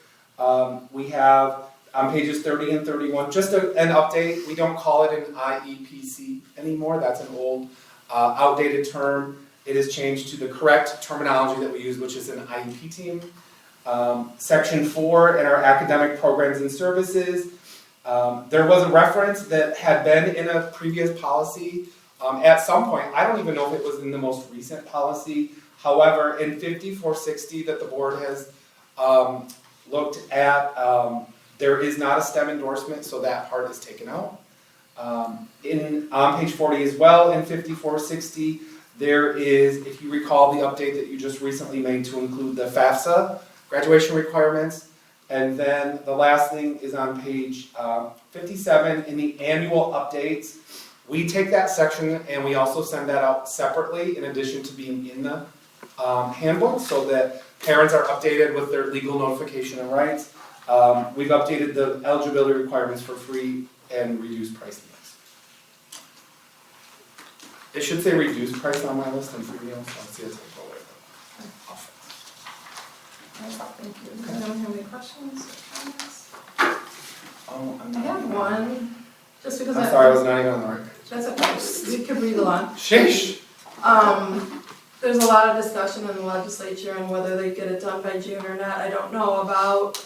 we have on pages 30 and 31 just an update. We don't call it an IEPC anymore. That's an old, outdated term. It is changed to the correct terminology that we use, which is an IEP team. Section 4 in our academic programs and services, there was a reference that had been in a previous policy at some point. I don't even know if it was in the most recent policy. However, in 5460 that the board has looked at, there is not a STEM endorsement, so that part is taken out. On page 40 as well, in 5460, there is, if you recall, the update that you just recently made to include the FAFSA graduation requirements. And then the last thing is on page 57 in the annual updates. We take that section and we also send that out separately in addition to being in the handbook so that parents are updated with their legal notification and rights. We've updated the eligibility requirements for free and reduced price meals. It should say reduced price on my list and free meals, so I'll see a typo there. Thank you. Anyone have any questions or comments? I have one, just because I'm sorry, I was not even on the right page. That's okay, we could read along. Sheesh! There's a lot of discussion in the legislature on whether they get it done by June or not. I don't know about,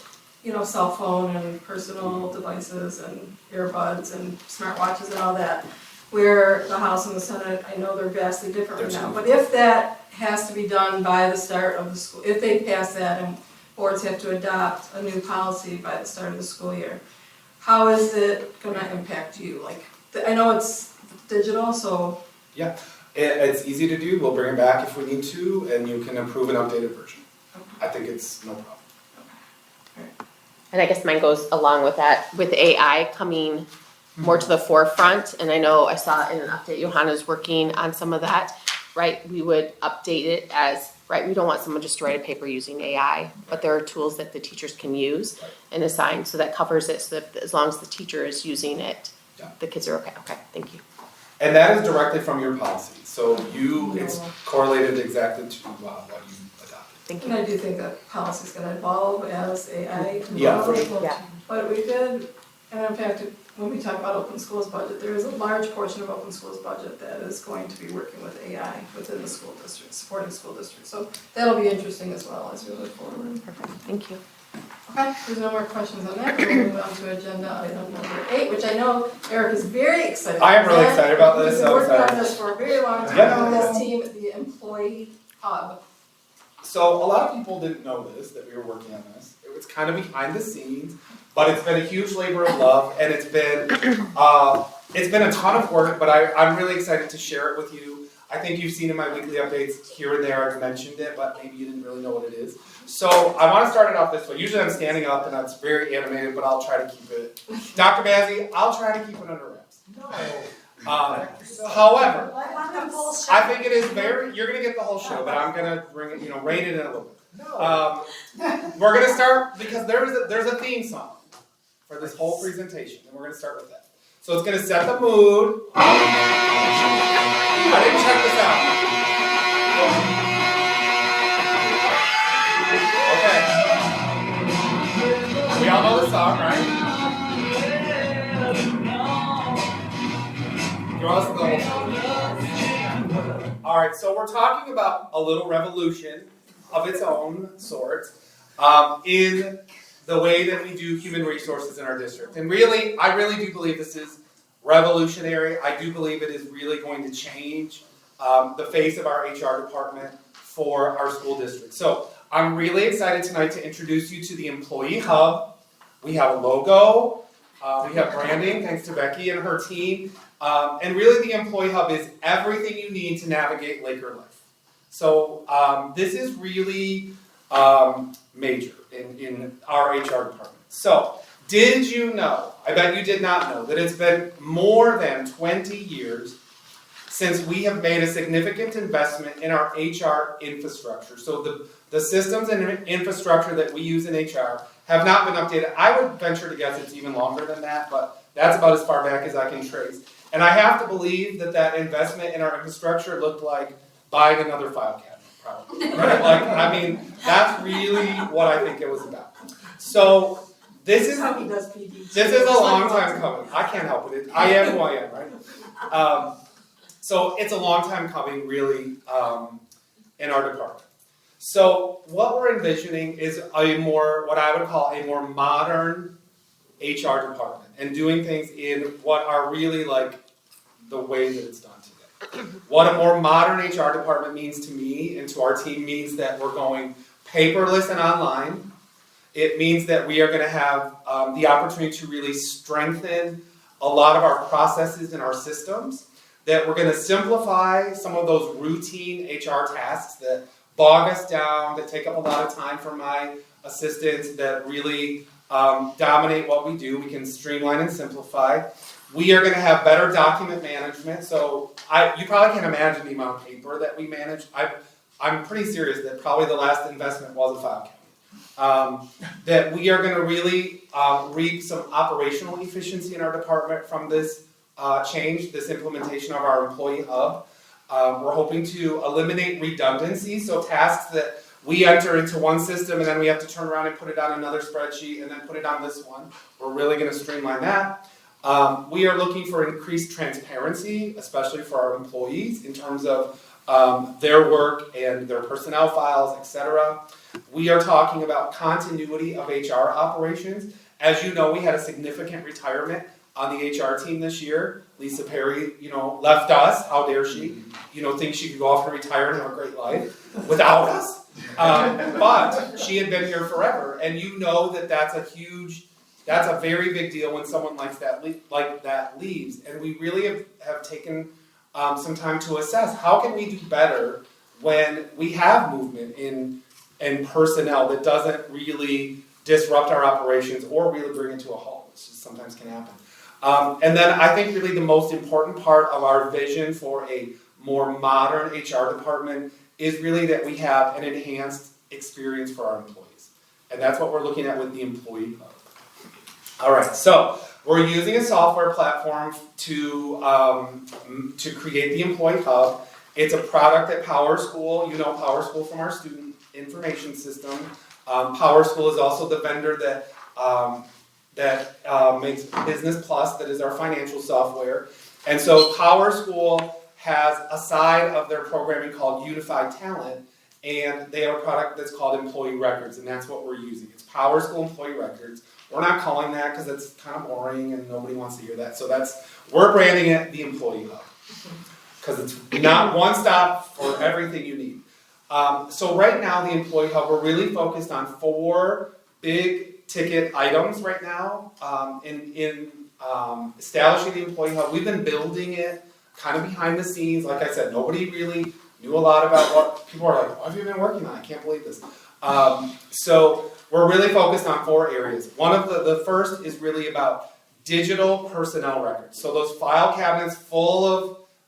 cell phone and personal devices and earbuds and smartwatches and all that. Where the House and the Senate, I know they're vastly different right now. But if that has to be done by the start of the school, if they pass that and boards have to adopt a new policy by the start of the school year, how is it gonna impact you? I know it's digital, so. Yeah, it's easy to do. We'll bring it back if we need to, and you can approve an updated version. I think it's no problem. And I guess mine goes along with that, with AI coming more to the forefront. And I know I saw in an update, Johanna's working on some of that, right? We would update it as, right, we don't want someone just to write a paper using AI, but there are tools that the teachers can use and assign, so that covers it, so that as long as the teacher is using it, the kids are okay. Okay, thank you. And that is directly from your policy. So it's correlated exactly to what you adopted. Thank And I do think that policy is gonna evolve as AI Yeah, for evolves. Yeah. But we did, and in fact, when we talk about open schools budget, there is a large portion of open schools budget that is going to be working with AI within the school district, supporting school districts. So that'll be interesting as well as we move forward. Perfect, thank you. Okay, if there's no more questions on that, we'll move on to agenda item number 8, which I know Eric is very excited about. I am really excited about this. He's been So working on excited. this for a very long time Yeah. with this team, the employee hub. So a lot of people didn't know that we were working on this. It was kind of behind the scenes, but it's been a huge labor of love, and it's been a ton of work. But I'm really excited to share it with you. I think you've seen in my weekly updates here and there I've mentioned it, but maybe you didn't really know what it is. So I want to start it off this way. Usually I'm standing up and it's very animated, but I'll try to keep it. Dr. Bazzi, I'll try to keep it under wraps. However, I think it is you're going to get the whole show, but I'm going to rein it in a little bit. We're going to start, because there's a theme song for this whole presentation, and we're going to start with that. So it's going to set the mood. I didn't check this out. Okay. We all know the song, right? You want to listen to the whole song? All right, so we're talking about a little revolution of its own sort in the way that we do human resources in our district. And really, I really do believe this is revolutionary. I do believe it is really going to change the face of our HR department for our school district. So I'm really excited tonight to introduce you to the Employee Hub. We have a logo, we have branding, thanks to Becky and her team. And really the Employee Hub is everything you need to navigate Laker life. So this is really major in our HR department. So did you know, I bet you did not know, that it's been more than 20 years since we have made a significant investment in our HR infrastructure. So the systems and infrastructure that we use in HR have not been updated. I would venture to guess it's even longer than that, but that's about as far back as I can trace. And I have to believe that investment in our infrastructure looked like buying another file cabinet, probably. Right? That's really what I think it was about. So this is a long time coming. I can't help it. I am who I am, right? So it's a long time coming, really, in our department. So what we're envisioning is what I would call a more modern HR department, and doing things in what are really like the way that it's done today. What a more modern HR department means to me and to our team means that we're going paperless and online. It means that we are going to have the opportunity to really strengthen a lot of our processes and our systems, that we're going to simplify some of those routine HR tasks that bog us down, that take up a lot of time from my assistants, that really dominate what we do. We can streamline and simplify. We are going to have better document management. So you probably can imagine the amount of paper that we manage. I'm pretty serious that probably the last investment was a file cabinet. That we are going to really reap some operational efficiency in our department from this change, this implementation of our Employee Hub. We're hoping to eliminate redundancy, so tasks that we enter into one system and then we have to turn around and put it on another spreadsheet and then put it on this one. We're really going to streamline that. We are looking for increased transparency, especially for our employees, in terms of their work and their personnel files, etc. We are talking about continuity of HR operations. As you know, we had a significant retirement on the HR team this year. Lisa Perry, left us. How dare she? Thinks she could go off and retire and have a great life without us. But she had been here forever, and that's a very big deal when someone like that leaves. And we really have taken some time to assess how can we do better when we have movement in personnel that doesn't really disrupt our operations or really bring it to a halt, which sometimes can happen. And then I think really the most important part of our vision for a more modern HR department is really that we have an enhanced experience for our employees. And that's what we're looking at with the Employee Hub. All right, so We're using a software platform to create the Employee Hub. It's a product at PowerSchool. You know PowerSchool from our student information system. PowerSchool is also the vendor that makes Business Plus, that is our financial software. And so PowerSchool has a side of their programming called Unified Talent, and they have a product that's called Employee Records, and that's what we're using. It's PowerSchool Employee Records. We're not calling that because it's kind of boring and nobody wants to hear that. So we're branding it the Employee Hub, because it's not one stop for everything you need. So right now, the Employee Hub, we're really focused on 4 big ticket items right now in establishing the Employee Hub. We've been building it kind of behind the scenes. Like I said, nobody really knew a lot about what people are like, what have you been working on? I can't believe this. So we're really focused on 4 areas. One of the first is really about digital personnel records. So those file cabinets full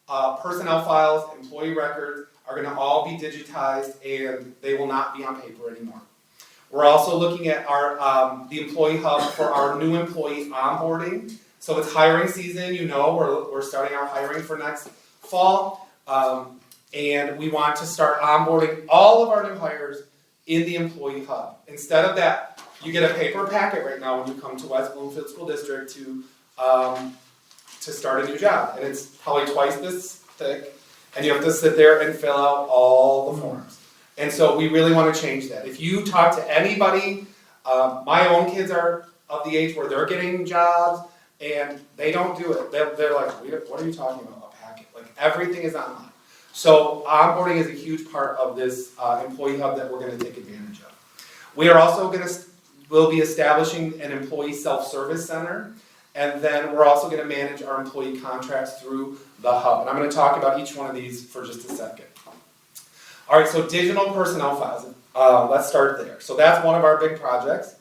of personnel files, employee records, are going to all be digitized, and they will not be on paper anymore. We're also looking at the Employee Hub for our new employee onboarding. So it's hiring season, you know, we're starting our hiring for next fall. And we want to start onboarding all of our new hires in the Employee Hub. Instead of that, you get a paper packet right now when you come to West Bloomfield School District to start a new job. And it's probably twice this thick, and you have to sit there and fill out all the forms. And so we really want to change that. If you talk to anybody, my own kids are of the age where they're getting jobs, and they don't do it. They're like, what are you talking about, a packet? Like, everything is online. So onboarding is a huge part of this Employee Hub that we're going to take advantage of. We are also we'll be establishing an employee self-service center, and then we're also going to manage our employee contracts through the Hub. And I'm going to talk about each one of these for just a second. All right, so digital personnel files. Let's start there. So that's one of our big projects.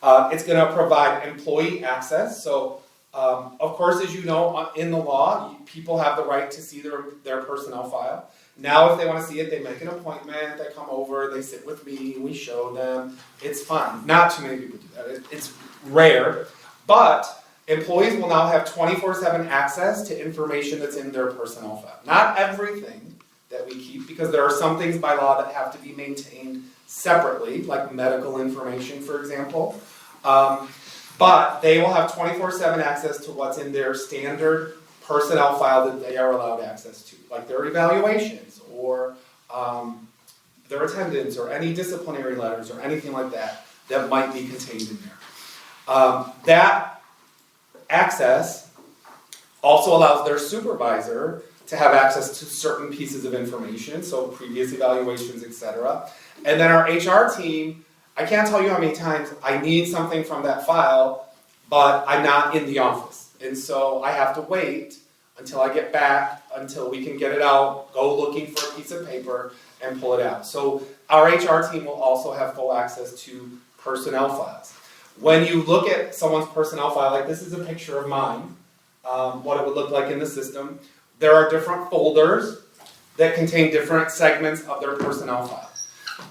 It's going to provide employee access. So, of course, as you know, in the law, people have the right to see their personnel file. Now, if they want to see it, they make an appointment, they come over, they sit with me, we show them. It's fun. Not too many people do that. It's rare. But employees will now have 24/7 access to information that's in their personnel file. Not everything that we keep, because there are some things by law that have to be maintained separately, like medical information, for example. But they will have 24/7 access to what's in their standard personnel file that they are allowed access to, like their evaluations or their attendance or any disciplinary letters or anything like that that might be contained in there. That access also allows their supervisor to have access to certain pieces of information, so previous evaluations, etc. And then our HR team, I can't tell you how many times I need something from that file, but I'm not in the office. And so I have to wait until I get back, until we can get it out, go looking for a piece of paper, and pull it out. So our HR team will also have full access to personnel files. When you look at someone's personnel file, like this is a picture of mine, what it would look like in the system, there are different folders that contain different segments of their personnel file.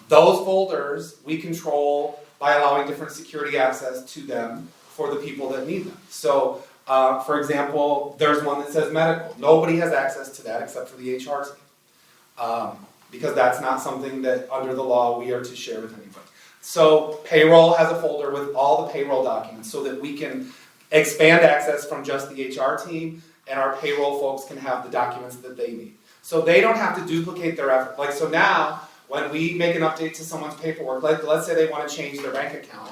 Those folders we control by allowing different security access to them for the people that need them. So, for example, there's one that says medical. Nobody has access to that except for the HR team, because that's not something that under the law we are to share with anybody. So payroll has a folder with all the payroll documents so that we can expand access from just the HR team, and our payroll folks can have the documents that they need. So they don't have to duplicate their effort. Like, so now, when we make an update to someone's paperwork, like let's say they want to change their bank account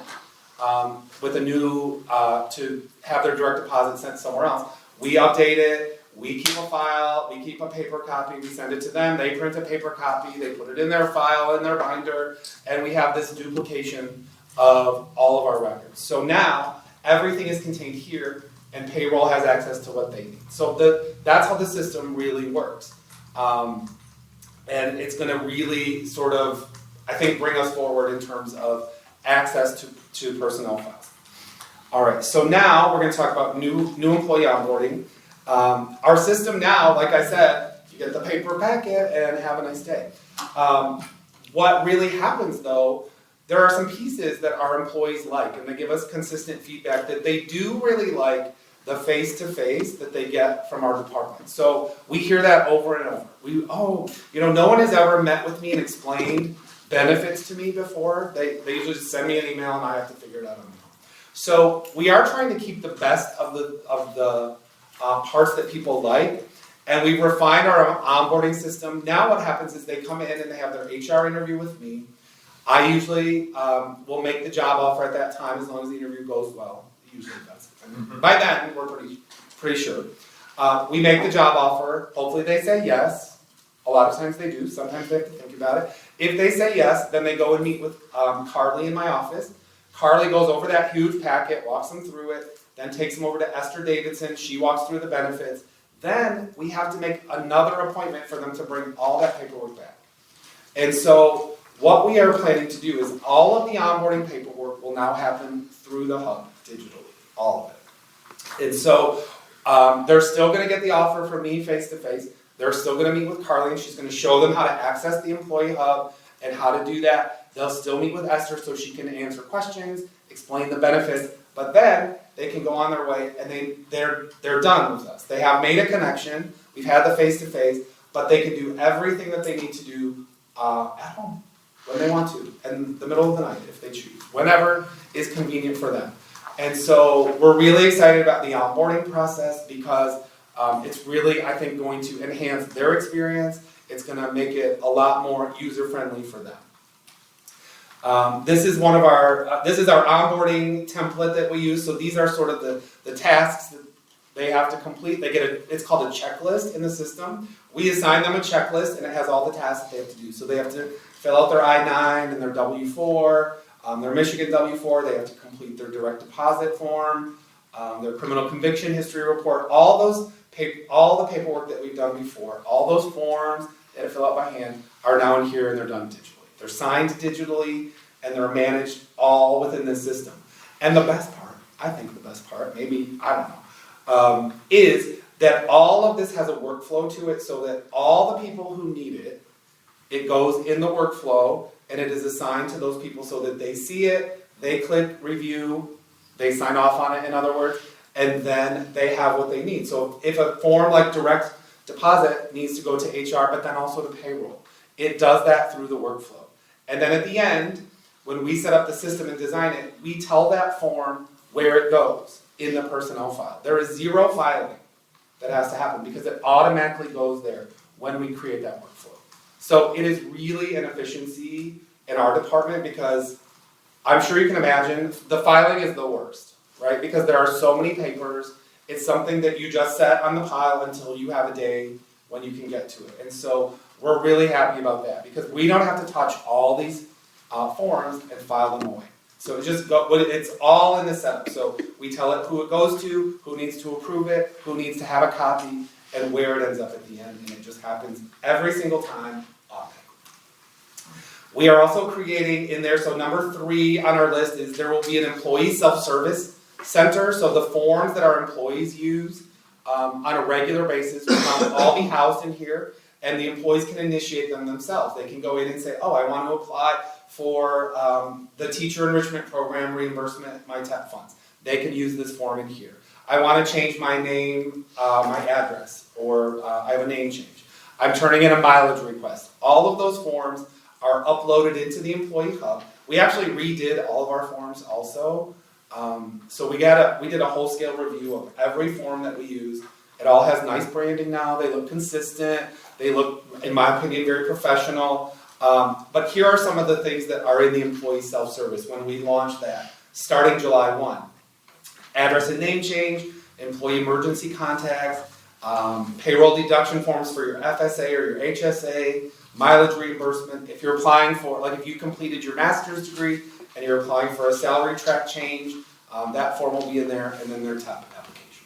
with a new, to have their direct deposit sent somewhere else, we update it, we keep a file, we keep a paper copy, we send it to them, they print a paper copy, they put it in their file, in their binder, and we have this duplication of all of our records. So now, everything is contained here, and payroll has access to what they need. So that's how the system really works. And it's going to really sort of, I think, bring us forward in terms of access to personnel files. All right, so now we're going to talk about new employee onboarding. Our system now, like I said, you get the paper packet and have a nice day. What really happens, though, there are some pieces that our employees like, and they give us consistent feedback that they do really like the face-to-face that they get from our department. So we hear that over and over. No one has ever met with me and explained benefits to me before. They usually just send me an email and I have to figure it out on my own. So we are trying to keep the best of the parts that people like, and we've refined our onboarding system. Now what happens is they come in and they have their HR interview with me. I usually will make the job offer at that time as long as the interview goes well. It usually does. By then, we're pretty sure. We make the job offer. Hopefully they say yes. A lot of times they do. Sometimes they have to think about it. If they say yes, then they go and meet with Carly in my office. Carly goes over that huge packet, walks them through it, then takes them over to Esther Davidson. She walks through the benefits. Then we have to make another appointment for them to bring all that paperwork back. And so what we are planning to do is all of the onboarding paperwork will now happen through the hub digitally, all of it. And so they're still going to get the offer from me face-to-face. They're still going to meet with Carly, and she's going to show them how to access the employee hub and how to do that. They'll still meet with Esther so she can answer questions, explain the benefits, but then they can go on their way and they're done with us. They have made a connection. We've had the face-to-face, but they can do everything that they need to do at home when they want to, in the middle of the night if they choose, whenever is convenient for them. And so we're really excited about the onboarding process because it's really, I think, going to enhance their experience. It's going to make it a lot more user-friendly for them. This is our onboarding template that we use. So these are sort of the tasks that they have to complete. They get it's called a checklist in the system. We assign them a checklist and it has all the tasks that they have to do. So they have to fill out their I-9 and their W-4, their Michigan W-4. They have to complete their direct deposit form, their criminal conviction history report, all the paperwork that we've done before, all those forms that are filled out by hand are now in here and they're done digitally. They're signed digitally and they're managed all within this system. And the best part, I think the best part, maybe, I don't know, is that all of this has a workflow to it so that all the people who need it, it goes in the workflow and it is assigned to those people so that they see it, they click review, they sign off on it in other words, and then they have what they need. So if a form like direct deposit needs to go to HR but then also to payroll, it does that through the workflow. And then at the end, when we set up the system and design it, we tell that form where it goes in the personnel file. There is zero filing that has to happen because it automatically goes there when we create that workflow. So it is really an efficiency in our department because I'm sure you can imagine the filing is the worst, right? Because there are so many papers. It's something that you just set on the pile until you have a day when you can get to it. And so we're really happy about that because we don't have to touch all these forms and file them away. So it's all in the setup. So we tell it who it goes to, who needs to approve it, who needs to have a copy, and where it ends up at the end. And it just happens every single time automatically. We are also creating in there, so number 3 on our list is there will be an employee self-service center. So the forms that our employees use on a regular basis will all be housed in here. And the employees can initiate them themselves. They can go in and say, oh, I want to apply for the teacher enrichment program reimbursement, my TEP funds. They can use this form in here. I want to change my name, my address, or I have a name change. I'm turning in a mileage request. All of those forms are uploaded into the employee hub. We actually redid all of our forms also. So we did a whole scale review of every form that we use. It all has nice branding now. They look consistent. They look, in my opinion, very professional. But here are some of the things that are in the employee self-service when we launched that, starting July 1. Address and name change, employee emergency contacts, payroll deduction forms for your FSA or your HSA, mileage reimbursement. If you're applying for, like if you completed your master's degree and you're applying for a salary track change, that form will be in there, and then their TEP application.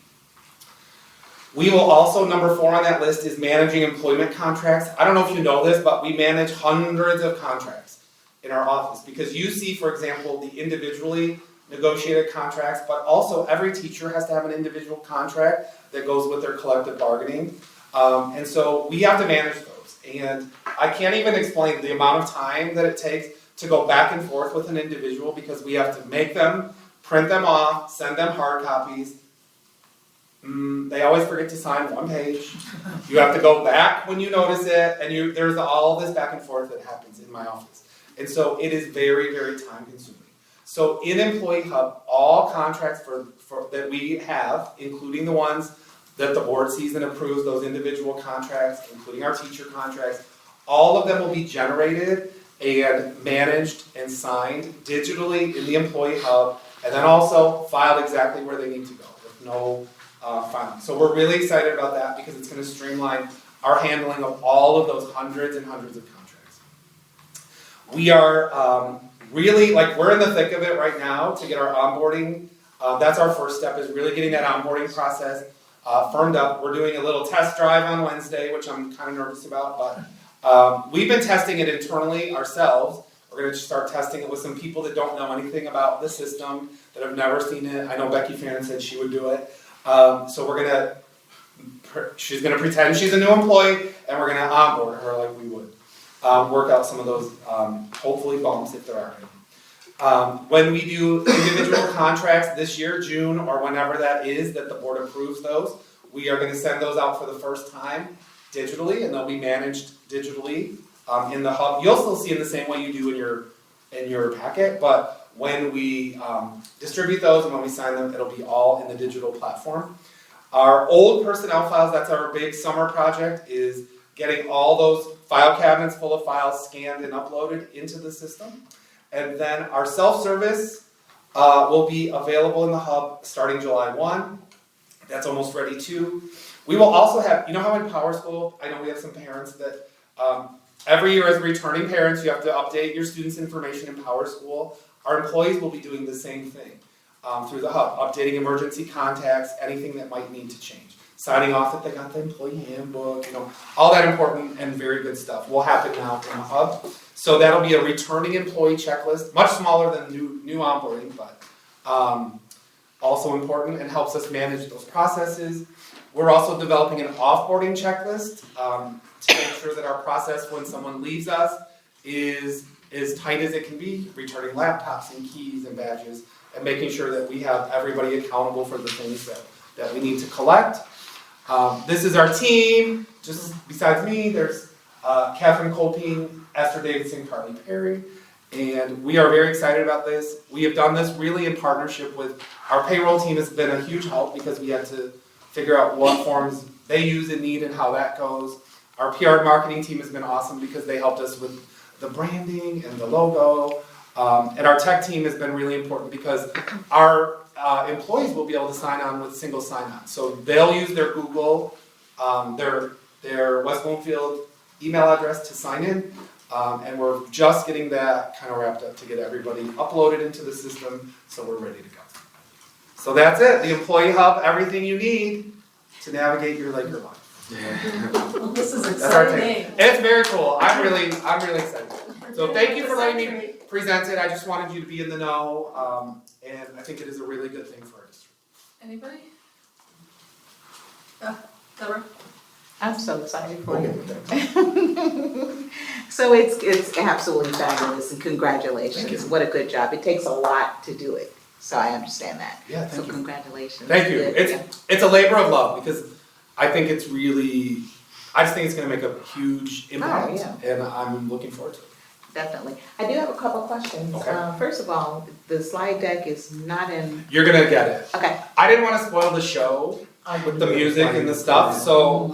We will also, number 4 on that list is managing employment contracts. I don't know if you know this, but we manage hundreds of contracts in our office because you see, for example, the individually negotiated contracts, but also every teacher has to have an individual contract that goes with their collective bargaining. And so we have to manage those. And I can't even explain the amount of time that it takes to go back and forth with an individual because we have to make them, print them off, send them hard copies. They always forget to sign one page. You have to go back when you notice it, and there's all this back and forth that happens in my office. And so it is very, very time consuming. So in Employee Hub, all contracts that we have, including the ones that the board sees and approves, those individual contracts, including our teacher contracts, all of them will be generated and managed and signed digitally in the Employee Hub, and then also filed exactly where they need to go with no filing. So we're really excited about that because it's going to streamline our handling of all of those hundreds and hundreds of contracts. We are really, we're in the thick of it right now to get our onboarding. That's our first step, is really getting that onboarding process firmed up. We're doing a little test drive on Wednesday, which I'm kind of nervous about, but we've been testing it internally ourselves. We're going to start testing it with some people that don't know anything about the system, that have never seen it. I know Becky Fannin said she would do it. So she's going to pretend she's a new employee, and we're going to onboard her like we would. Work out some of those, hopefully, bumps if there are any. When we do individual contracts this year, June, or whenever that is that the board approves those, we are going to send those out for the first time digitally, and they'll be managed digitally in the hub. You'll still see them the same way you do in your packet, but when we distribute those and when we sign them, it'll be all in the digital platform. Our old personnel files, that's our big summer project, is getting all those file cabinets full of files scanned and uploaded into the system. And then our self-service will be available in the hub starting July 1. That's almost ready too. We will also have, you know how in PowerSchool, I know we have some parents that every year as returning parents, you have to update your students' information in PowerSchool. Our employees will be doing the same thing through the hub, updating emergency contacts, anything that might need to change. Signing off that they got the employee handbook, all that important and very good stuff will happen now in the hub. So that'll be a returning employee checklist, much smaller than new onboarding, but also important and helps us manage those processes. We're also developing an offboarding checklist to make sure that our process when someone leaves us is as tight as it can be, returning laptops and keys and badges, and making sure that we have everybody accountable for the things that we need to collect. This is our team. Just besides me, there's Catherine Colpine, Esther Davidson, Carly Perry, and we are very excited about this. We have done this really in partnership with our payroll team. Has been a huge help because we had to figure out what forms they use and need and how that goes. Our PR and marketing team has been awesome because they helped us with the branding and the logo. And our tech team has been really important because our employees will be able to sign on with single sign-on. So they'll use their Google, their West Bloomfield email address to sign in. And we're just getting that kind of wrapped up to get everybody uploaded into the system so we're ready to go. So that's it, the Employee Hub, everything you need to navigate your Laker life. This is That's our exciting. take. It's very cool. I'm really excited. So thank you for letting me present it. I just wanted you to be in the know, and I think it is a really good thing for our district. Anybody? Deborah? I'm so excited for you. So it's absolutely fabulous, and congratulations. Thank you. What a good job. It takes a lot to do it, so I understand that. Yeah, thank you. So congratulations. Thank you. Good. It's a labor of love because I think it's really, I just think it's going to make a huge impact, and I'm looking forward to it. Definitely. I do have a couple questions. Okay. First of all, the slide deck is not in. You're going to get it. Okay. I didn't want to spoil the show with the music and the stuff, so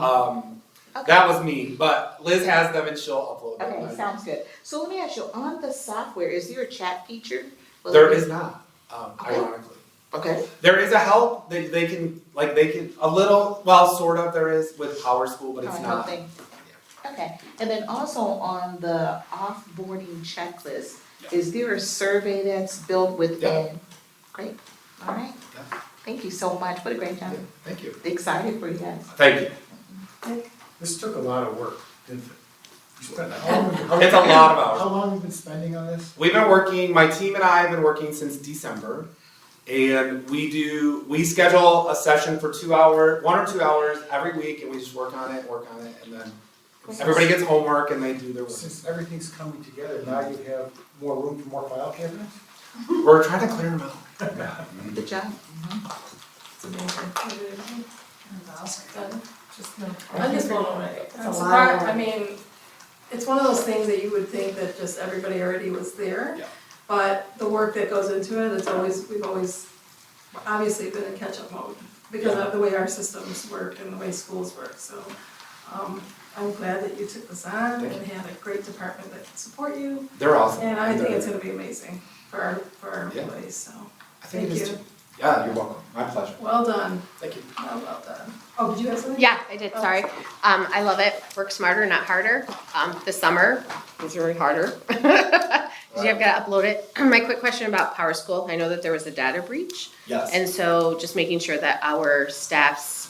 that was me. But Liz has them and she'll upload them. Okay, sounds good. So let me ask you, on the software, is there a chat feature? There is not, ironically. Okay. There is a help, they can, a little, well, sort of there is with PowerSchool, but it's not. Helping. Okay, and then also on the offboarding checklist, is there a survey that's built within? Yeah. Great, all right. Yeah. Thank you so much, what a great job. Yeah, thank you. Excited for you guys. Thank you. This took a lot of work, didn't it? You spent, It's a lot of hours. How long have you been spending on this? We've been working, my team and I have been working since December. And we schedule a session for 1 or 2 hours every week, and we just work on it, and then Everybody gets homework and they do their work. Since everything's coming together, now you have more room for more file cabinets? We're trying to clear them out. Good job. It's amazing. Just I'm just blown away. It's I'm a lot of surprised, work. I mean, it's one of those things that you would think that just everybody already was there. Yeah. But the work that goes into it, we've always obviously been in catch-up mode because of the way our systems work and the way schools work, so. I'm glad that you took this on and had a great department that can support you. They're awesome. And I think it's gonna be amazing for our Yeah. employees, so, I think thank it is you. too. Yeah, you're welcome. My pleasure. Well done. Thank you. Well done. Oh, did you have something? Yeah, I did, sorry. I love it. Work smarter, not harder. This summer, it's really harder. Cause you've gotta upload it. My quick question about Power School, I know that there was a data breach. Yes. And so just making sure that our staff's,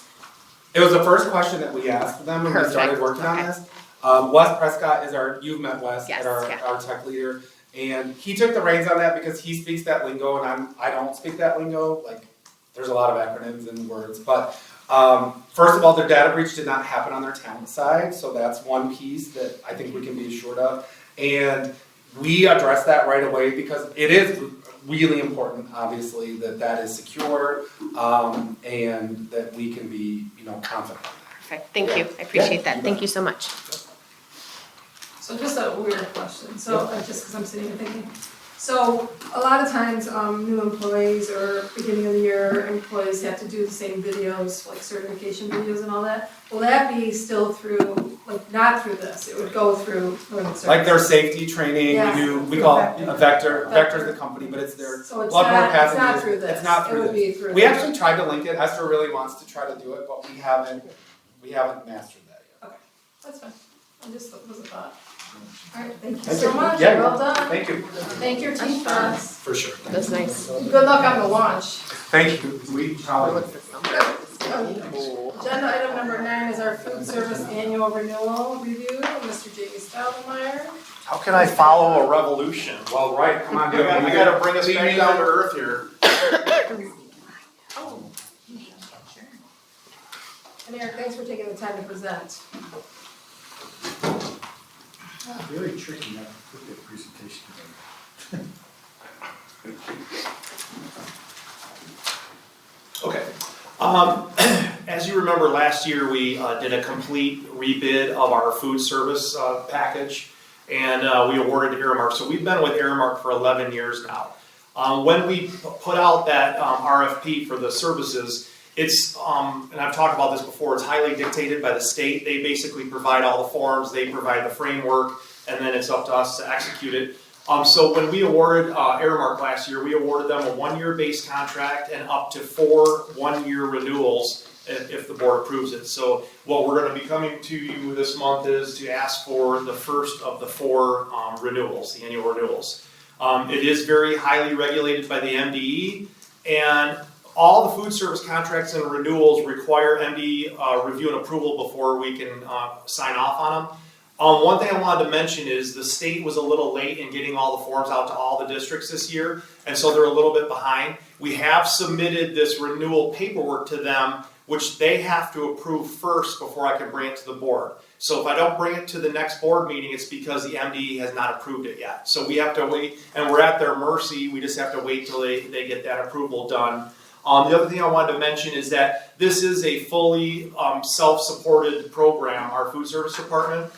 It was the first question that we asked them when we started Perfect. working on Okay. this. Wes Prescott is you've met Wes, Yes, our yeah. our tech leader. And he took the reins on that because he speaks that lingo and I don't speak that lingo. Like, there's a lot of acronyms and words. But first of all, their data breach did not happen on their talent side. So that's one piece that I think we can be assured of. And we addressed that right away because it is really important, obviously, that is secure and that we can be, confident. perfect, thank you. I appreciate that. Thank you so much. So just a weird question, so, just because I'm sitting here thinking. So, a lot of times, new employees or beginning of the year employees have to do the same videos, like certification videos and all that. Will that be still through, like, not through this, it would go through learning services? Like their safety training, Yeah. we call it Vector's the company, but it's their So it's bloodborne not, it's pathogens. not through this? It's not through It would this. be through We this. actually tried to link it, Esther really wants to try to do it, but we haven't mastered that yet. Okay, that's fine, I just, was a thought. Alright, thank you Thank so you. much, Yeah, well done. Thank you. Thank your team for us. For sure. That's nice. Good luck on the launch. Thank you. We probably. Agenda item number 9 is our food service annual renewal review, Mr. Jamie Stoudemire. How can I follow a revolution? Well, right, come on, We gotta bring us Lead back me down on. to earth here. And Eric, thanks for taking the time to present. Very tricky now to put that presentation together. Okay. As you remember, last year we did a complete rebid of our food service package, and we awarded Aramark. So we've been with Aramark for 11 years now. When we put out that RFP for the services, it's, and I've talked about this before, it's highly dictated by the state. They basically provide all the forms, they provide the framework, and then it's up to us to execute it. So when we awarded Aramark last year, we awarded them a 1-year base contract and up to 4 one-year renewals if the board approves it. So what we're going to be coming to you this month is to ask for the first of the 4 renewals, the annual renewals. It is very highly regulated by the MDE, and all the food service contracts and renewals require MDE review and approval before we can sign off on them. One thing I wanted to mention is the state was a little late in getting all the forms out to all the districts this year, and so they're a little bit behind. We have submitted this renewal paperwork to them, which they have to approve first before I can bring it to the board. So if I don't bring it to the next board meeting, it's because the MDE has not approved it yet. So we have to wait, and we're at their mercy. We just have to wait till they get that approval done. The other thing I wanted to mention is that this is a fully self-supported program, our food service department.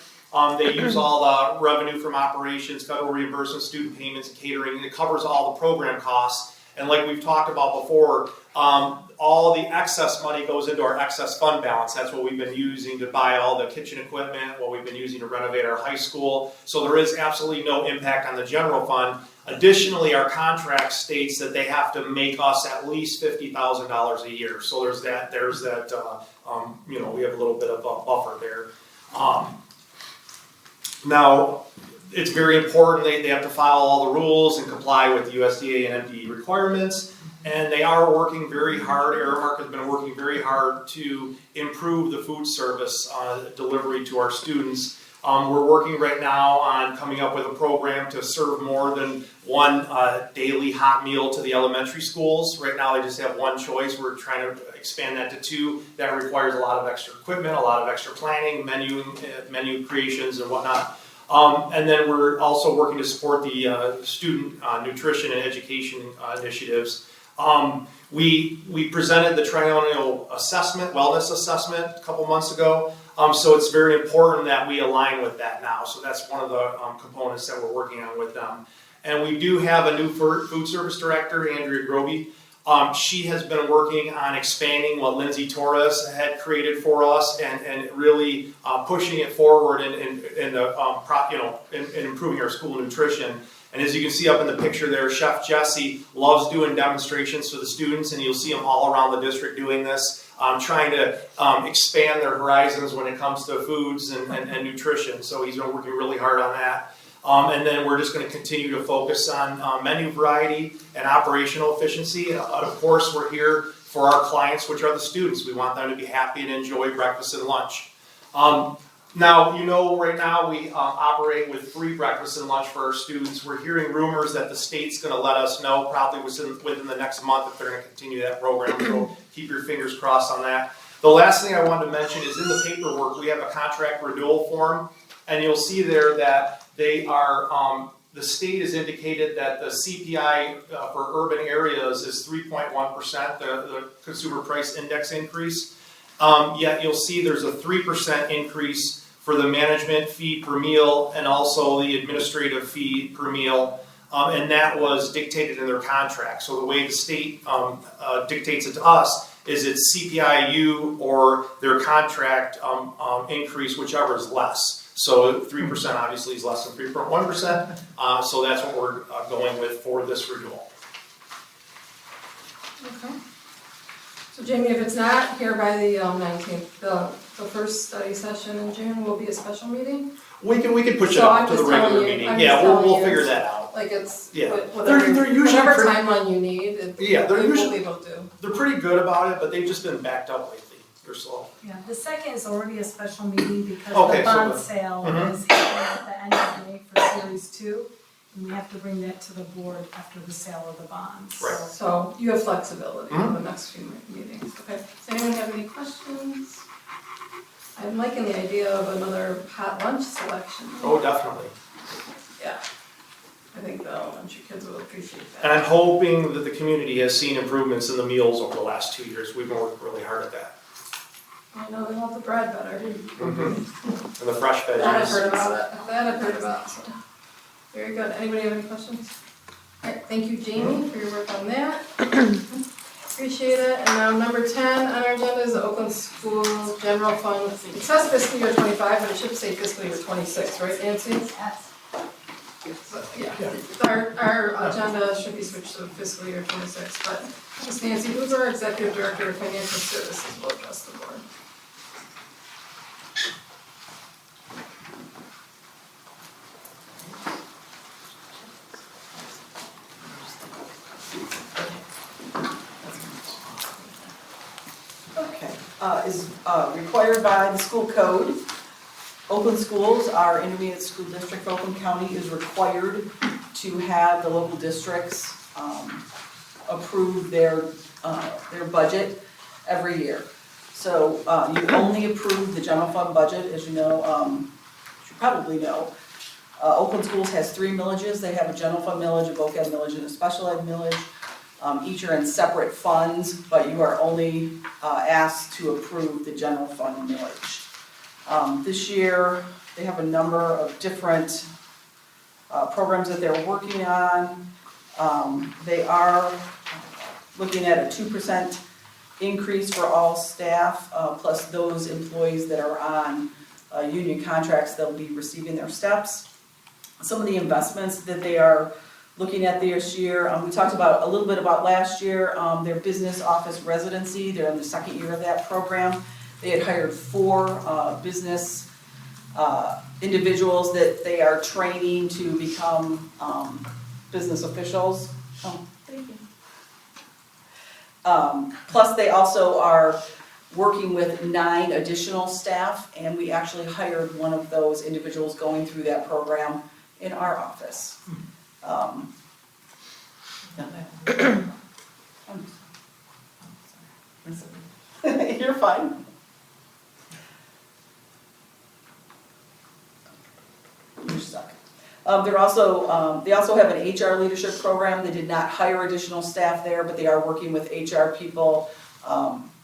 They use all the revenue from operations, federal reimbursement, student payments, and catering, and it covers all the program costs. And like we've talked about before, all the excess money goes into our excess fund balance. That's what we've been using to buy all the kitchen equipment, what we've been using to renovate our high school. So there is absolutely no impact on the general fund. Additionally, our contract states that they have to make us at least $50,000 a year. So there's that, we have a little bit of a buffer there. Now, it's very important they have to follow all the rules and comply with the USDA and MDE requirements, and they are working very hard. Aramark has been working very hard to improve the food service delivery to our students. We're working right now on coming up with a program to serve more than one daily hot meal to the elementary schools. Right now they just have one choice. We're trying to expand that to 2. That requires a lot of extra equipment, a lot of extra planning, menu creations and whatnot. And then we're also working to support the student nutrition and education initiatives. We presented the triennial assessment, wellness assessment a couple months ago. So it's very important that we align with that now. So that's one of the components that we're working on with them. And we do have a new food service director, Andrea Groby. She has been working on expanding what Lindsay Torres had created for us and really pushing it forward in improving our school nutrition. And as you can see up in the picture there, Chef Jesse loves doing demonstrations for the students, and you'll see them all around the district doing this, trying to expand their horizons when it comes to foods and nutrition. So he's been working really hard on that. And then we're just going to continue to focus on menu variety and operational efficiency. And of course, we're here for our clients, which are the students. We want them to be happy and enjoy breakfast and lunch. Now, right now we operate with free breakfast and lunch for our students. We're hearing rumors that the state's going to let us know probably within the next month if they're going to continue that program. So keep your fingers crossed on that. The last thing I wanted to mention is in the paperwork, we have a contract renewal form, and you'll see there that they are, the state has indicated that the CPI for urban areas is 3.1%, the consumer price index increase. Yet you'll see there's a 3% increase for the management fee per meal and also the administrative fee per meal. And that was dictated in their contract. So the way the state dictates it to us is it's CPIU or their contract increase, whichever is less. So 3% obviously is less than 3.1%. So that's what we're going with for this renewal. Okay. So Jamie, if it's not here by the 19th, the first study session in June will be a special meeting? We can push it up to the regular meeting. Yeah, we'll figure that out. Like it's, Yeah. whatever, They're usually whatever pretty- timeline you need, they're we'll usually be able to. they're pretty good about it, but they've just been backed up lately. They're slow. Yeah, the second is already a special meeting because Okay, the so bond the- sale Mhm. is at the end of May for Series 2. And we have to bring that to the board after the sale of the bonds. Right. So you have flexibility Mhm. for the next few meetings. Okay, does anyone have any questions? I'm liking the idea of another hot lunch selection. Oh, definitely. Yeah, I think the elementary kids will appreciate And that. I'm hoping that the community has seen improvements in the meals over the last 2 years. We've been working really hard at that. I know they love the bread better. And the fresh veggies. That I've heard about it, that I've heard about, so. Very good, anybody have any questions? All right, thank you Jamie for your work on that. Appreciate it, and now number 10 on our agenda is the Oakland Schools General Fund. It says fiscal year 25, but it should say fiscal year 26, right Nancy? Yeah, our agenda should be switched to fiscal year 26, but Ms. Nancy Hoover, Executive Director of Financial Services, will address the board. Okay, is required by the school code. Oakland Schools, our intermediate school district, Oakland County, is required to have the local districts approve their budget every year. So you only approve the general fund budget, as you know, as you probably know. Oakland Schools has 3 millages. They have a general fund millage, a voc ed millage, and a special ed millage. Each are in separate funds, but you are only asked to approve the general fund millage. This year, they have a number of different programs that they're working on. They are looking at a 2% increase for all staff, plus those employees that are on union contracts, they'll be receiving their steps. Some of the investments that they are looking at this year, we talked about a little bit about last year, their business office residency. They're in the second year of that program. They had hired 4 business individuals that they are training to become business officials. Oh, thank you. Plus they also are working with 9 additional staff, and we actually hired one of those individuals going through that program in our office. You're fine. You're stuck. They also have an HR leadership program. They did not hire additional staff there, but they are working with HR people,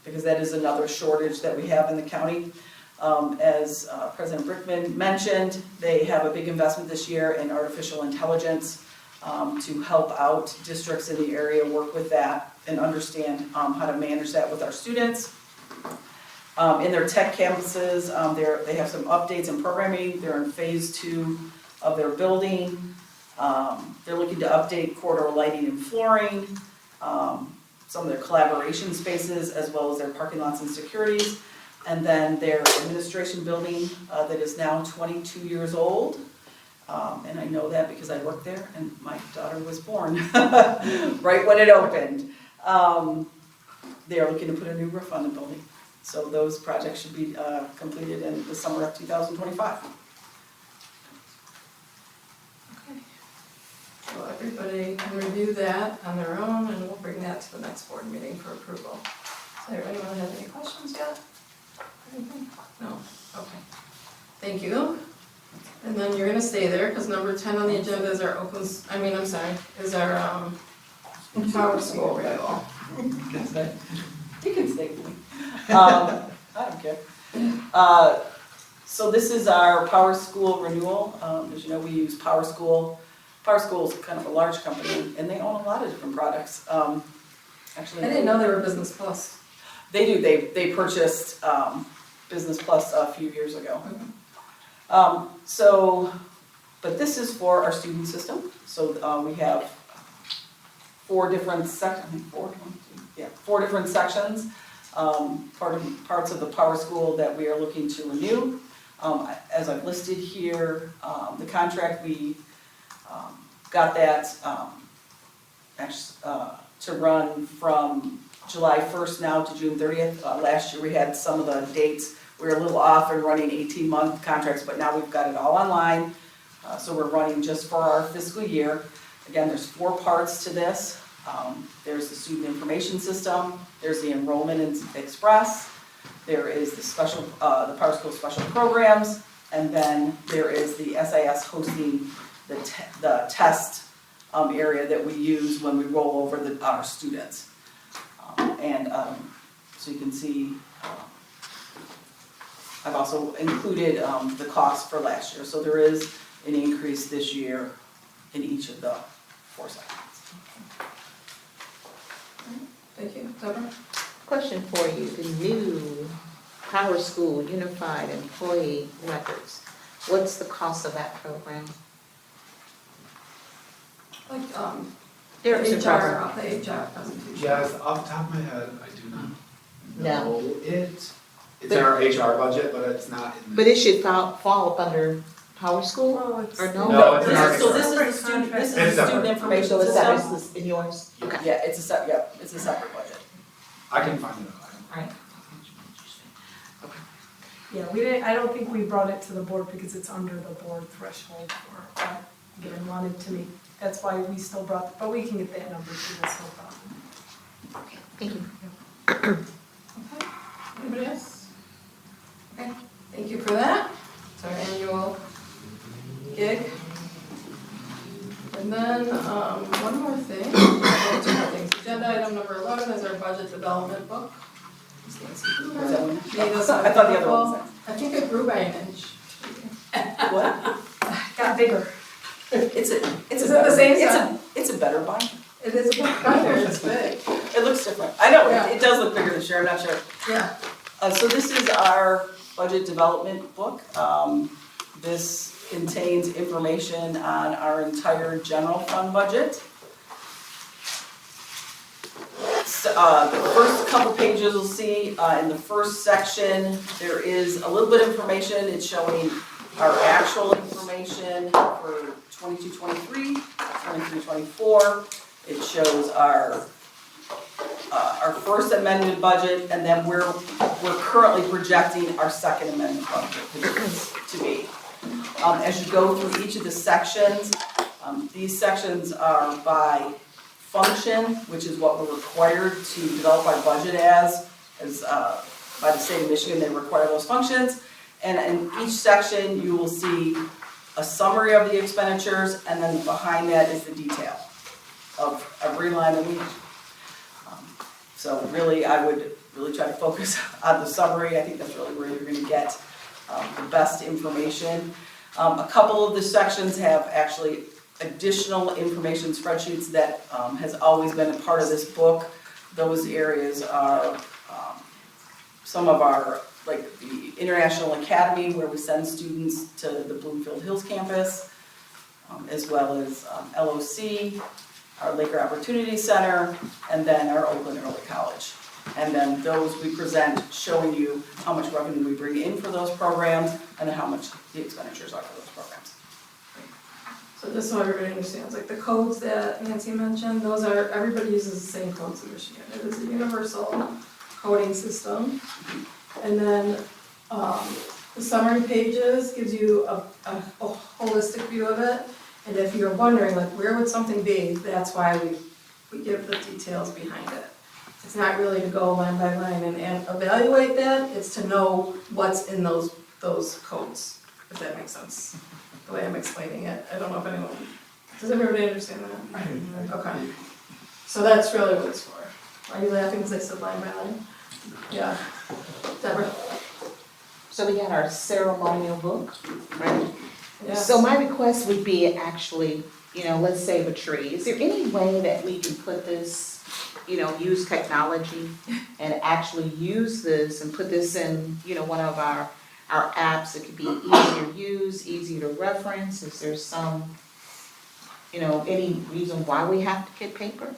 because that is another shortage that we have in the county. As President Brickman mentioned, they have a big investment this year in artificial intelligence to help out districts in the area work with that and understand how to manage that with our students. In their tech campuses, they have some updates in programming. They're in phase 2 of their building. They're looking to update corridor lighting and flooring, some of their collaboration spaces, as well as their parking lots and securities. And then their administration building that is now 22 years old. And I know that because I worked there and my daughter was born right when it opened. They are looking to put a new roof on the building. So those projects should be completed in the summer of 2025. So everybody can review that on their own, and we'll bring that to the next board meeting for approval. Does anyone have any questions yet? Anything? No? Okay. Thank you. And then you're gonna stay there, because number 10 on the agenda is our is our power school renewal. You can stay. You can stay with me. I don't care. So this is our Power School renewal. As you know, we use Power School. Power School is kind of a large company, and they own a lot of different products. Actually, I didn't know they were Business Plus. They do. They purchased Business Plus a few years ago. But this is for our student system. So we have 4 different sections. 4 different sections. Parts of the Power School that we are looking to renew. As I've listed here, the contract we got that to run from July 1st now to June 30th. Last year we had some of the dates. We were a little off and running 18-month contracts, but now we've got it all online. So we're running just for our fiscal year. Again, there's 4 parts to this. There's the student information system, there's the enrollment in Express, there is the Power School special programs, and then there is the SIS hosting the test area that we use when we roll over our students. So you can see, I've also included the cost for last year. So there is an increase this year in each of the 4 sections. Thank you. Deborah? Question for you, the new Power School Unified Employee Records. What's the cost of that program? Like, There is a program. the HR presentation. Yes, off the top of my head, I do not No. know it. It's in our HR budget, but it's not in the. But it should fall up under Power School, or no? No, it's in our So this HR. is the student, this is It's the separate. student information So it's system. that in yours? Okay. Yeah, it's a separate budget. I can find it out. Alright. Yeah, I don't think we brought it to the board because it's under the board threshold for, again, wanted to make, that's why we still brought, but we can get that number too, that's no problem. Okay, thank you. Okay. Anybody else? Okay, thank you for that. It's our annual gig. And then, one more thing, well, 2 more things. Agenda item number 11 is our budget development book. Is that one? I I thought the other one was I think it grew by an inch. What? Got bigger. It's a Is it the same it's size? it's a better binder. It is a book binder, it's big. It looks different. I know, Yeah. it does look bigger this year, I'm not sure. Yeah. So this is our budget development book. This contains information on our entire general fund budget. So, the first couple pages you'll see, in the first section, there is a little bit of information. It's showing our actual information for 22-23, 23-24. It shows our first amended budget, and then where we're currently projecting our second amendment budget to be. As you go through each of the sections, these sections are by function, which is what we're required to develop our budget as by the state of Michigan, they require those functions. And in each section, you will see a summary of the expenditures, and then behind that is the detail of every line of each. So really, I would really try to focus on the summary. I think that's really where you're gonna get the best information. A couple of the sections have actually additional information spreadsheets that has always been a part of this book. Those areas are some of our, like the International Academy, where we send students to the Bloomfield Hills campus, as well as LOC, our Laker Opportunity Center, and then our Oakland Early College. And then those we present showing you how much revenue we bring in for those programs and how much the expenditures are for those programs. So just so everybody understands, like the codes that Nancy mentioned, those are, everybody uses the same codes in Michigan. It is a universal coding system. And then the summary pages gives you a holistic view of it. And if you're wondering, like, where would something be, that's why we give the details behind it. It's not really to go line by line and evaluate that, it's to know what's in those codes, if that makes sense, the way I'm explaining it. I don't know if anyone, does everybody understand that? Okay. So that's really what it's for. Are you laughing because I said line by line? Yeah. Deborah? So we got our ceremonial book, right? Yes. So my request would be actually, let's save a tree. Is there any way that we can put this, use technology and actually use this and put this in, one of our apps? It could be easier to use, easier to reference. Is there some, any reason why we have to get paper?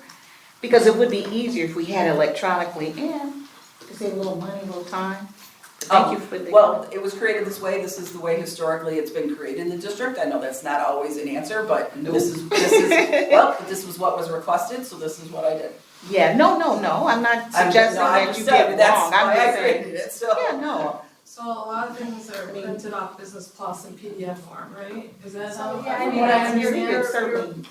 Because it would be easier if we had it electronically and to save a little money, a little time. Thank you for the. Well, it was created this way. This is the way historically it's been created in the district. I know that's not always an answer, but this is well, this was what was requested, so this is what I did. Yeah, no, I'm not suggesting that you did wrong. I'm just saying. It, so. Yeah, no. So a lot of things are printed off Business Plus in PDF form, right? Is that how? Yeah, I mean, what I you're understand?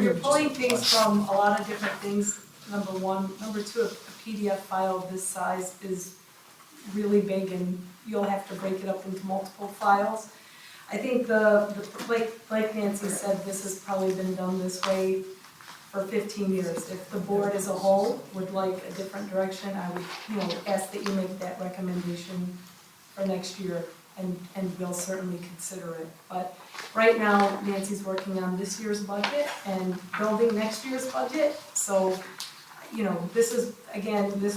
You're pulling things from a lot of different things, number one. Number two, a PDF file of this size is really big and you'll have to break it up into multiple files. I think like Nancy said, this has probably been done this way for 15 years. If the board as a whole would like a different direction, I would, ask that you make that recommendation for next year and we'll certainly consider it. But right now, Nancy's working on this year's budget and building next year's budget. So, this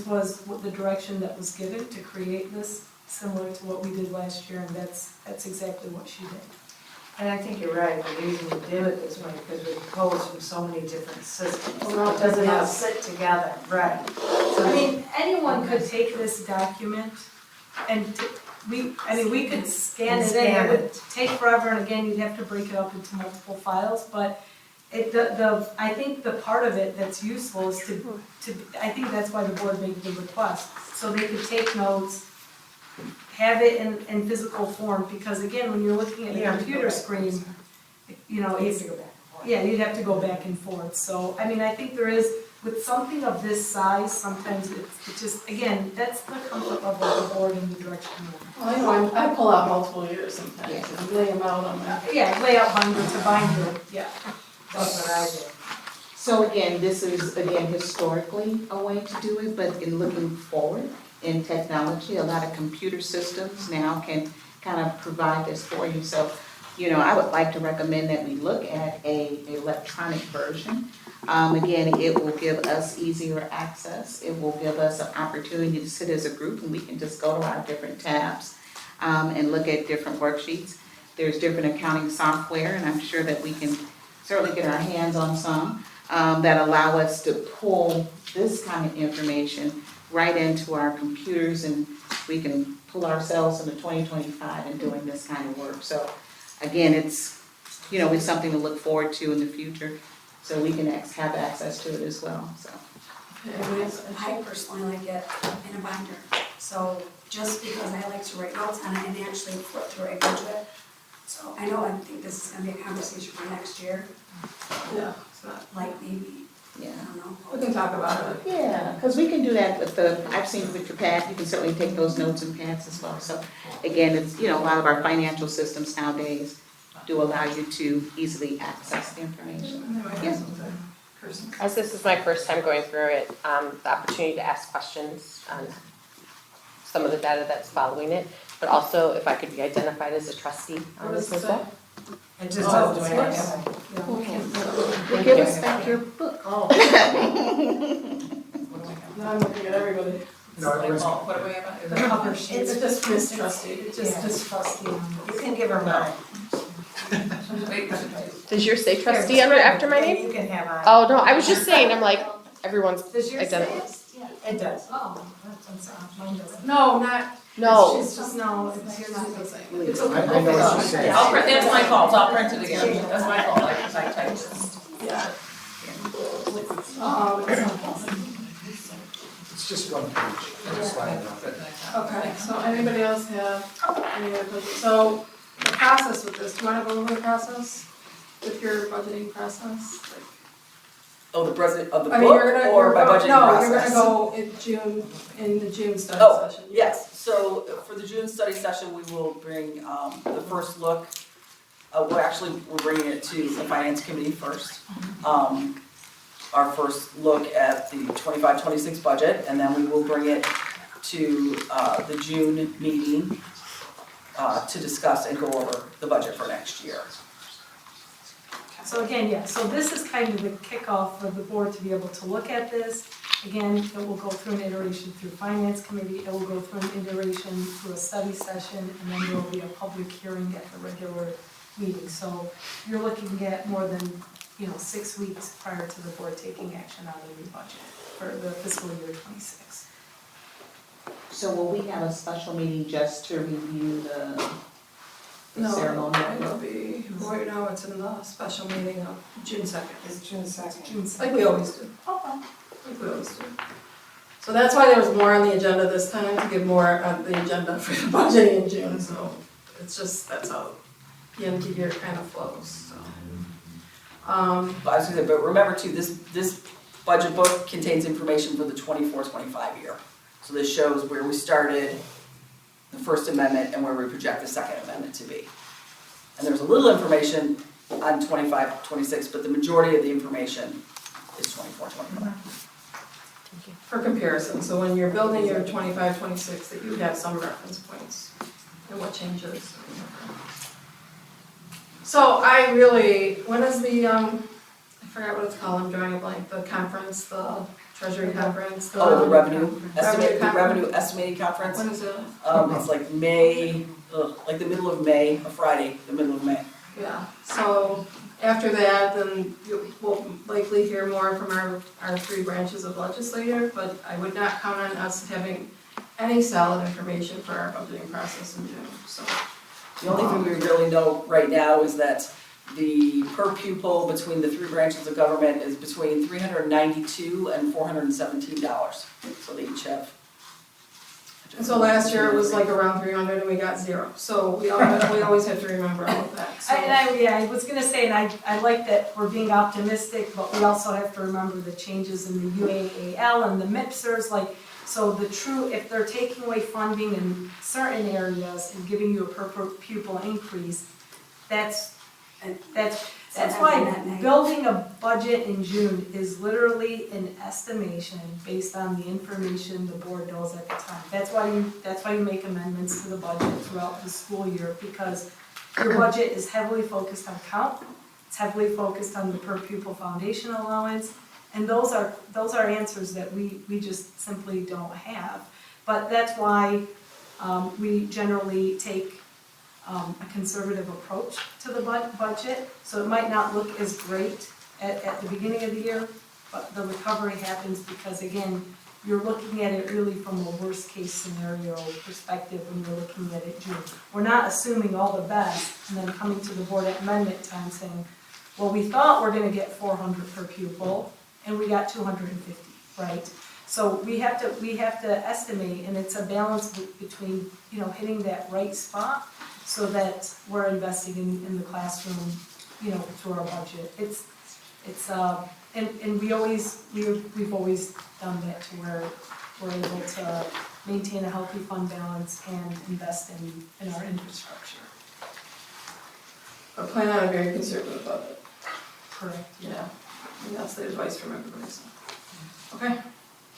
was what the direction that was given to create this, similar to what we did last year, and that's exactly what she did. And I think you're right, the reason we do it this way, because we pulls from so many different systems. Well, It doesn't all sit together. Right. So, anyone could take this document and we could scan it in, it would take forever, and again, you'd have to break it up into multiple files, but I think the part of it that's useful is I think that's why the board made the request, so they could take notes, have it in physical form, because again, when you're looking at a computer screen, you'd have to go back and forth, so, I think there is, with something of this size, sometimes it just, again, that's the comfort level of the board and the direction. Well, I pull out multiple years sometimes, and lay them out on that. Yeah, lay out binder to binder, yeah. That's what I do. So again, this is, historically a way to do it, but in looking forward in technology, a lot of computer systems now can kind of provide this for you. So, I would like to recommend that we look at an electronic version. Again, it will give us easier access. It will give us an opportunity to sit as a group and we can just go to our different tabs and look at different worksheets. There's different accounting software, and I'm sure that we can certainly get our hands on some that allow us to pull this kind of information right into our computers, and we can pull ourselves into 2025 and doing this kind of work. So again, it's something to look forward to in the future, so we can have access to it as well. So Anybody else? I personally like it in a binder, so just because I like to write notes on it and actually flip through a budget. So I know, I think this is gonna be a conversation for next year, Yeah, it's not, like maybe, I Yeah. don't know. we can talk about it. Yeah, because we can do that with I've seen with your pad, you can certainly take those notes in pads as well. So again, it's, a lot of our financial systems nowadays do allow you to easily access the information. Yeah. As this is my first time going through it, the opportunity to ask questions on some of the data that's following it, but also if I could be identified as a trustee on this as well. It just doesn't do anything. Well, give us back your book. Oh. Now I'm looking at everybody. No, it was- What do we have? The cover sheet, it's just Miss Trustee, it's just trustee. You can give her mine. Does yours say trustee under after my Yeah, name? you can have mine. Oh, no, I was just saying, I'm like, everyone's Does yours say identified. it? It does. Oh, that's, mine doesn't. No, not, No. it's just, no, it's not the same. It's I okay. know what she's saying. I'll print, that's my fault, I'll print it again, that's my fault, I typed it. Yeah. It's just one page. It's fine. Okay, so anybody else have any other questions? So the process with this, do you wanna go over the process with your budgeting process? Like, Oh, the president of the I mean, book you're gonna, or by budgeting process? No, you're gonna go in June, in the June study Oh, session. yes, so for the June study session, we will bring the first look. We're bringing it to the finance committee first. Our first look at the 25-26 budget, and then we will bring it to the June meeting to discuss and go over the budget for next year. So again, so this is kind of the kickoff for the board to be able to look at this. Again, it will go through an iteration through finance committee, it will go through an iteration through a study session, and then there will be a public hearing at the regular meeting. So you're looking at more than, 6 weeks prior to the board taking action on the new budget for the fiscal year 26. So will we have a special meeting just to review the ceremony? It'll be, right now it's in the special meeting of June 2nd. It's June 2nd. June 2nd. Like we always do. Like we always do. So that's why there was more on the agenda this time, to get more on the agenda for the budgeting in June, so it's just, that's how the end of the year kind of flows, so. But I was gonna say, but remember too, this budget book contains information for the 24-25 year. So this shows where we started, the First Amendment, and where we project the Second Amendment to be. And there's a little information on 25-26, but the majority of the information is 24-25. For comparison, so when you're building your 25-26, that you have some reference points and what changes. So I really, when is the, I forgot what it's called, I'm drawing a blank, the conference, the treasury conference? The revenue conference. estimating conference. When is it? It's like May, like the middle of May, a Friday, the middle of May. Yeah, so after that, then we'll likely hear more from our three branches of legislature, but I would not count on us having any solid information for our budgeting process in June, so. The only thing we really know right now is that the per pupil between the three branches of government is between $392 and $417. So they each have. And so last year it was like around 300 and we got 0, so we always have to remember all of that, so. I was gonna say, and I like that we're being optimistic, but we also have to remember the changes in the UAAL and the MIPSers, so if they're taking away funding in certain areas and giving you a per pupil increase, that's why building a budget in June is literally an estimation based on the information the board knows at the time. That's why you make amendments to the budget throughout the school year, because your budget is heavily focused on count, it's heavily focused on the per pupil foundation allowance, and those are answers that we just simply don't have. But that's why we generally take a conservative approach to the budget. So it might not look as great at the beginning of the year, but the recovery happens because, again, you're looking at it really from a worst case scenario perspective when you're looking at it June. We're not assuming all the best and then coming to the board at amendment time saying, well, we thought we're gonna get 400 per pupil and we got 250. right? So we have to estimate, and it's a balance between, hitting that right spot so that we're investing in the classroom, through our budget. And we've always done that to where we're able to maintain a healthy fund balance and invest in our infrastructure. But plan on a very conservative budget. Correct. Yeah, and that's the advice from everybody, so. Okay,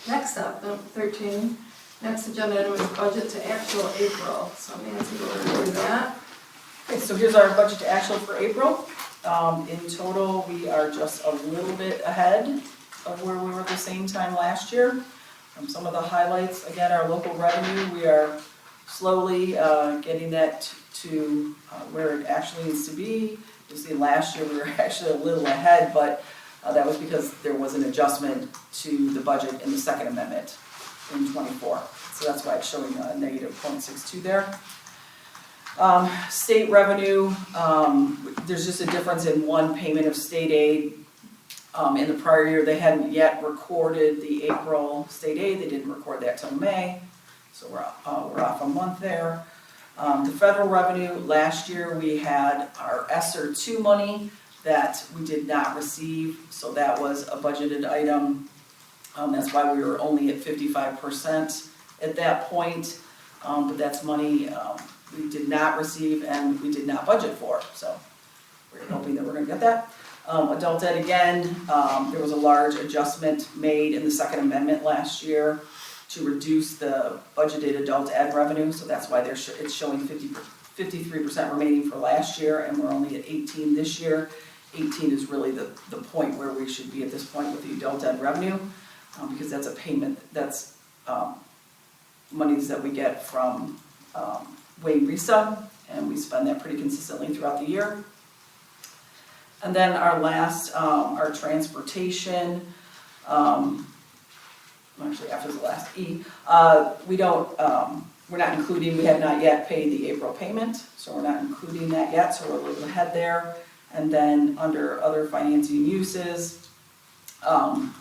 next up, number 13, next agenda item is budget to actual April, so Nancy will review that. Okay, so here's our budget to actual for April. In total, we are just a little bit ahead of where we were at the same time last year. Some of the highlights, again, our local revenue, we are slowly getting that to where it actually needs to be. You see, last year we were actually a little ahead, but that was because there was an adjustment to the budget in the second amendment in '24. So that's why it's showing a negative 0.62 there. State revenue, there's just a difference in one payment of state aid. In the prior year, they hadn't yet recorded the April state aid. They didn't record that till May, so we're off a month there. The federal revenue, last year we had our ESSER 2 money that we did not receive, so that was a budgeted item. That's why we were only at 55% at that point, but that's money we did not receive and we did not budget for, so we're hoping that we're gonna get that. Adult ed again, there was a large adjustment made in the second amendment last year to reduce the budgeted adult ed revenue, so that's why it's showing 53% remaining for last year, and we're only at 18 this year. 18 is really the point where we should be at this point with the adult ed revenue, because that's a payment, that's monies that we get from Wayne RESA, and we spend that pretty consistently throughout the year. And then our last, our transportation, actually after the last E, we're not including, we have not yet paid the April payment, so we're not including that yet, so we're a little ahead there. And then under other financing uses,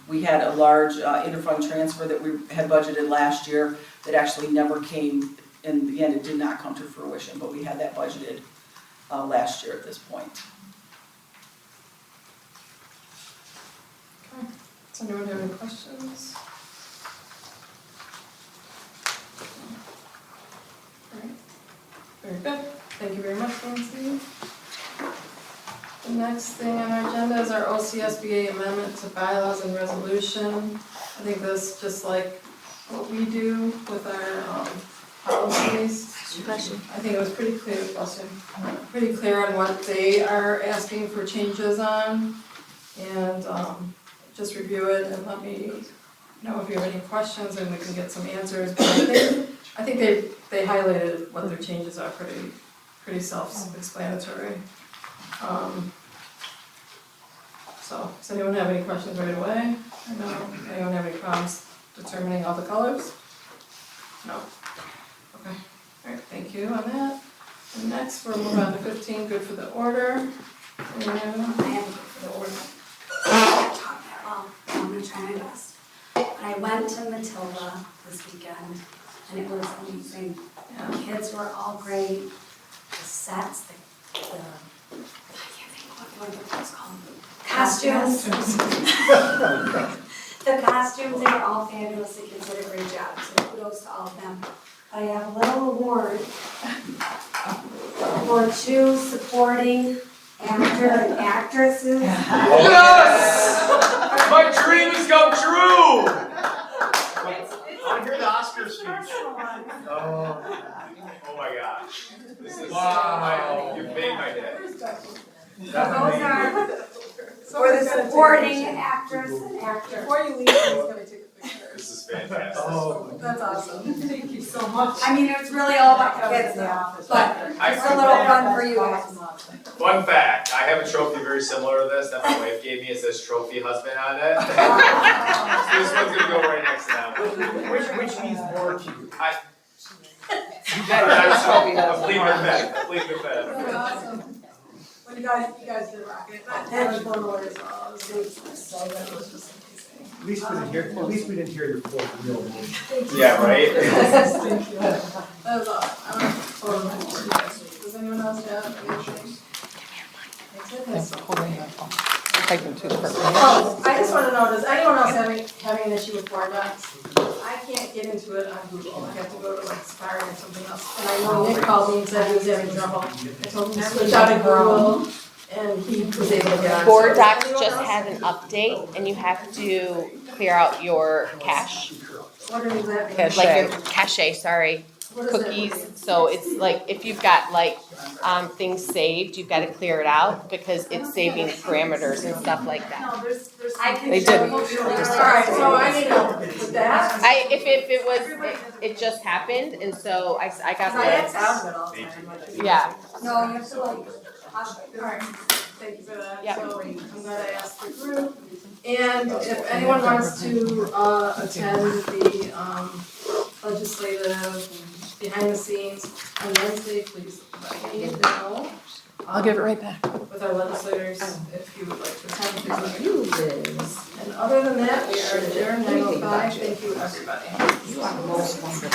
we had a large interfund transfer that we had budgeted last year that actually never came, in the end it did not come to fruition, but we had that budgeted last year at this point. Okay, does anyone have any questions? All right, very good, thank you very much, Nancy. The next thing on our agenda is our OCSBA amendment to bylaws and resolution. I think this, just like what we do with our policies. I think it was pretty clear on what they are asking for changes on. And just review it and let me know if you have any questions and we can get some answers. But I think they highlighted what their changes are pretty self-explanatory. So, does anyone have any questions right away? I know, anyone have any problems determining all the colors? No? Okay, all right, thank you on that. And next, we'll move on to 15, good for the order. I am good for the order. I talk that long, I'm gonna try my best. But I went to Matilda this weekend, and it was amazing. The kids were all great. The sets, I can't think what it's called. Costumes. The costumes, they were all fabulous. The kids did a great job, so kudos to all of them. I have a little award for 2 supporting actor and actresses. Yes! My dream has come true! I hear the Oscar speech. Oh my gosh. This is, wow, you made my day. Those are for the supporting actress and actor. Before you leave, he's gonna take a picture. This is fantastic. Oh, that's awesome. Thank you so much. I mean, it's really all about the kids now, but it's a little fun for you guys. Fun fact, I have a trophy very similar to this that my wife gave me. It says trophy husband on it. So this one's gonna go right next to that one. Which means more to you? I'm pleading the fifth. I'm pleading the fifth. That's awesome. Well, you guys did rock it. That was one word as well. It was so that was just amazing. At least we didn't hear your full real name. Yeah, right? Thank you. That was all. Does anyone else have anything? Oh, I just wanna know, does anyone else having an issue with board docs? I can't get into it on Google, I have to go to like Safari or something else. And I know Nick called me and said he was having trouble. I told him to switch out to Google, and he was able to get on. Board docs Anyone just else? had an update and you have to clear out your cache, What does that mean? like your cache, sorry, What does that cookies. mean? So it's like, if you've got like, things saved, you've gotta clear it out because it's saving parameters and stuff like that. No, there's. I can They show did. you. Alright, so I need help with that. If it was, it just happened and so I got I ask the, out of it all the time. like- yeah. No, you have to like, alright, thank you for that. Yep. So I'm glad I asked the group. And if anyone wants to, attend the, legislative behind the scenes on Wednesday, please let me know. I'll give it right back. With our legislators, if you would like to attend, please let me know. And other than that, we are adjourned 9:05. Thank you, everybody. You are the most wonderful.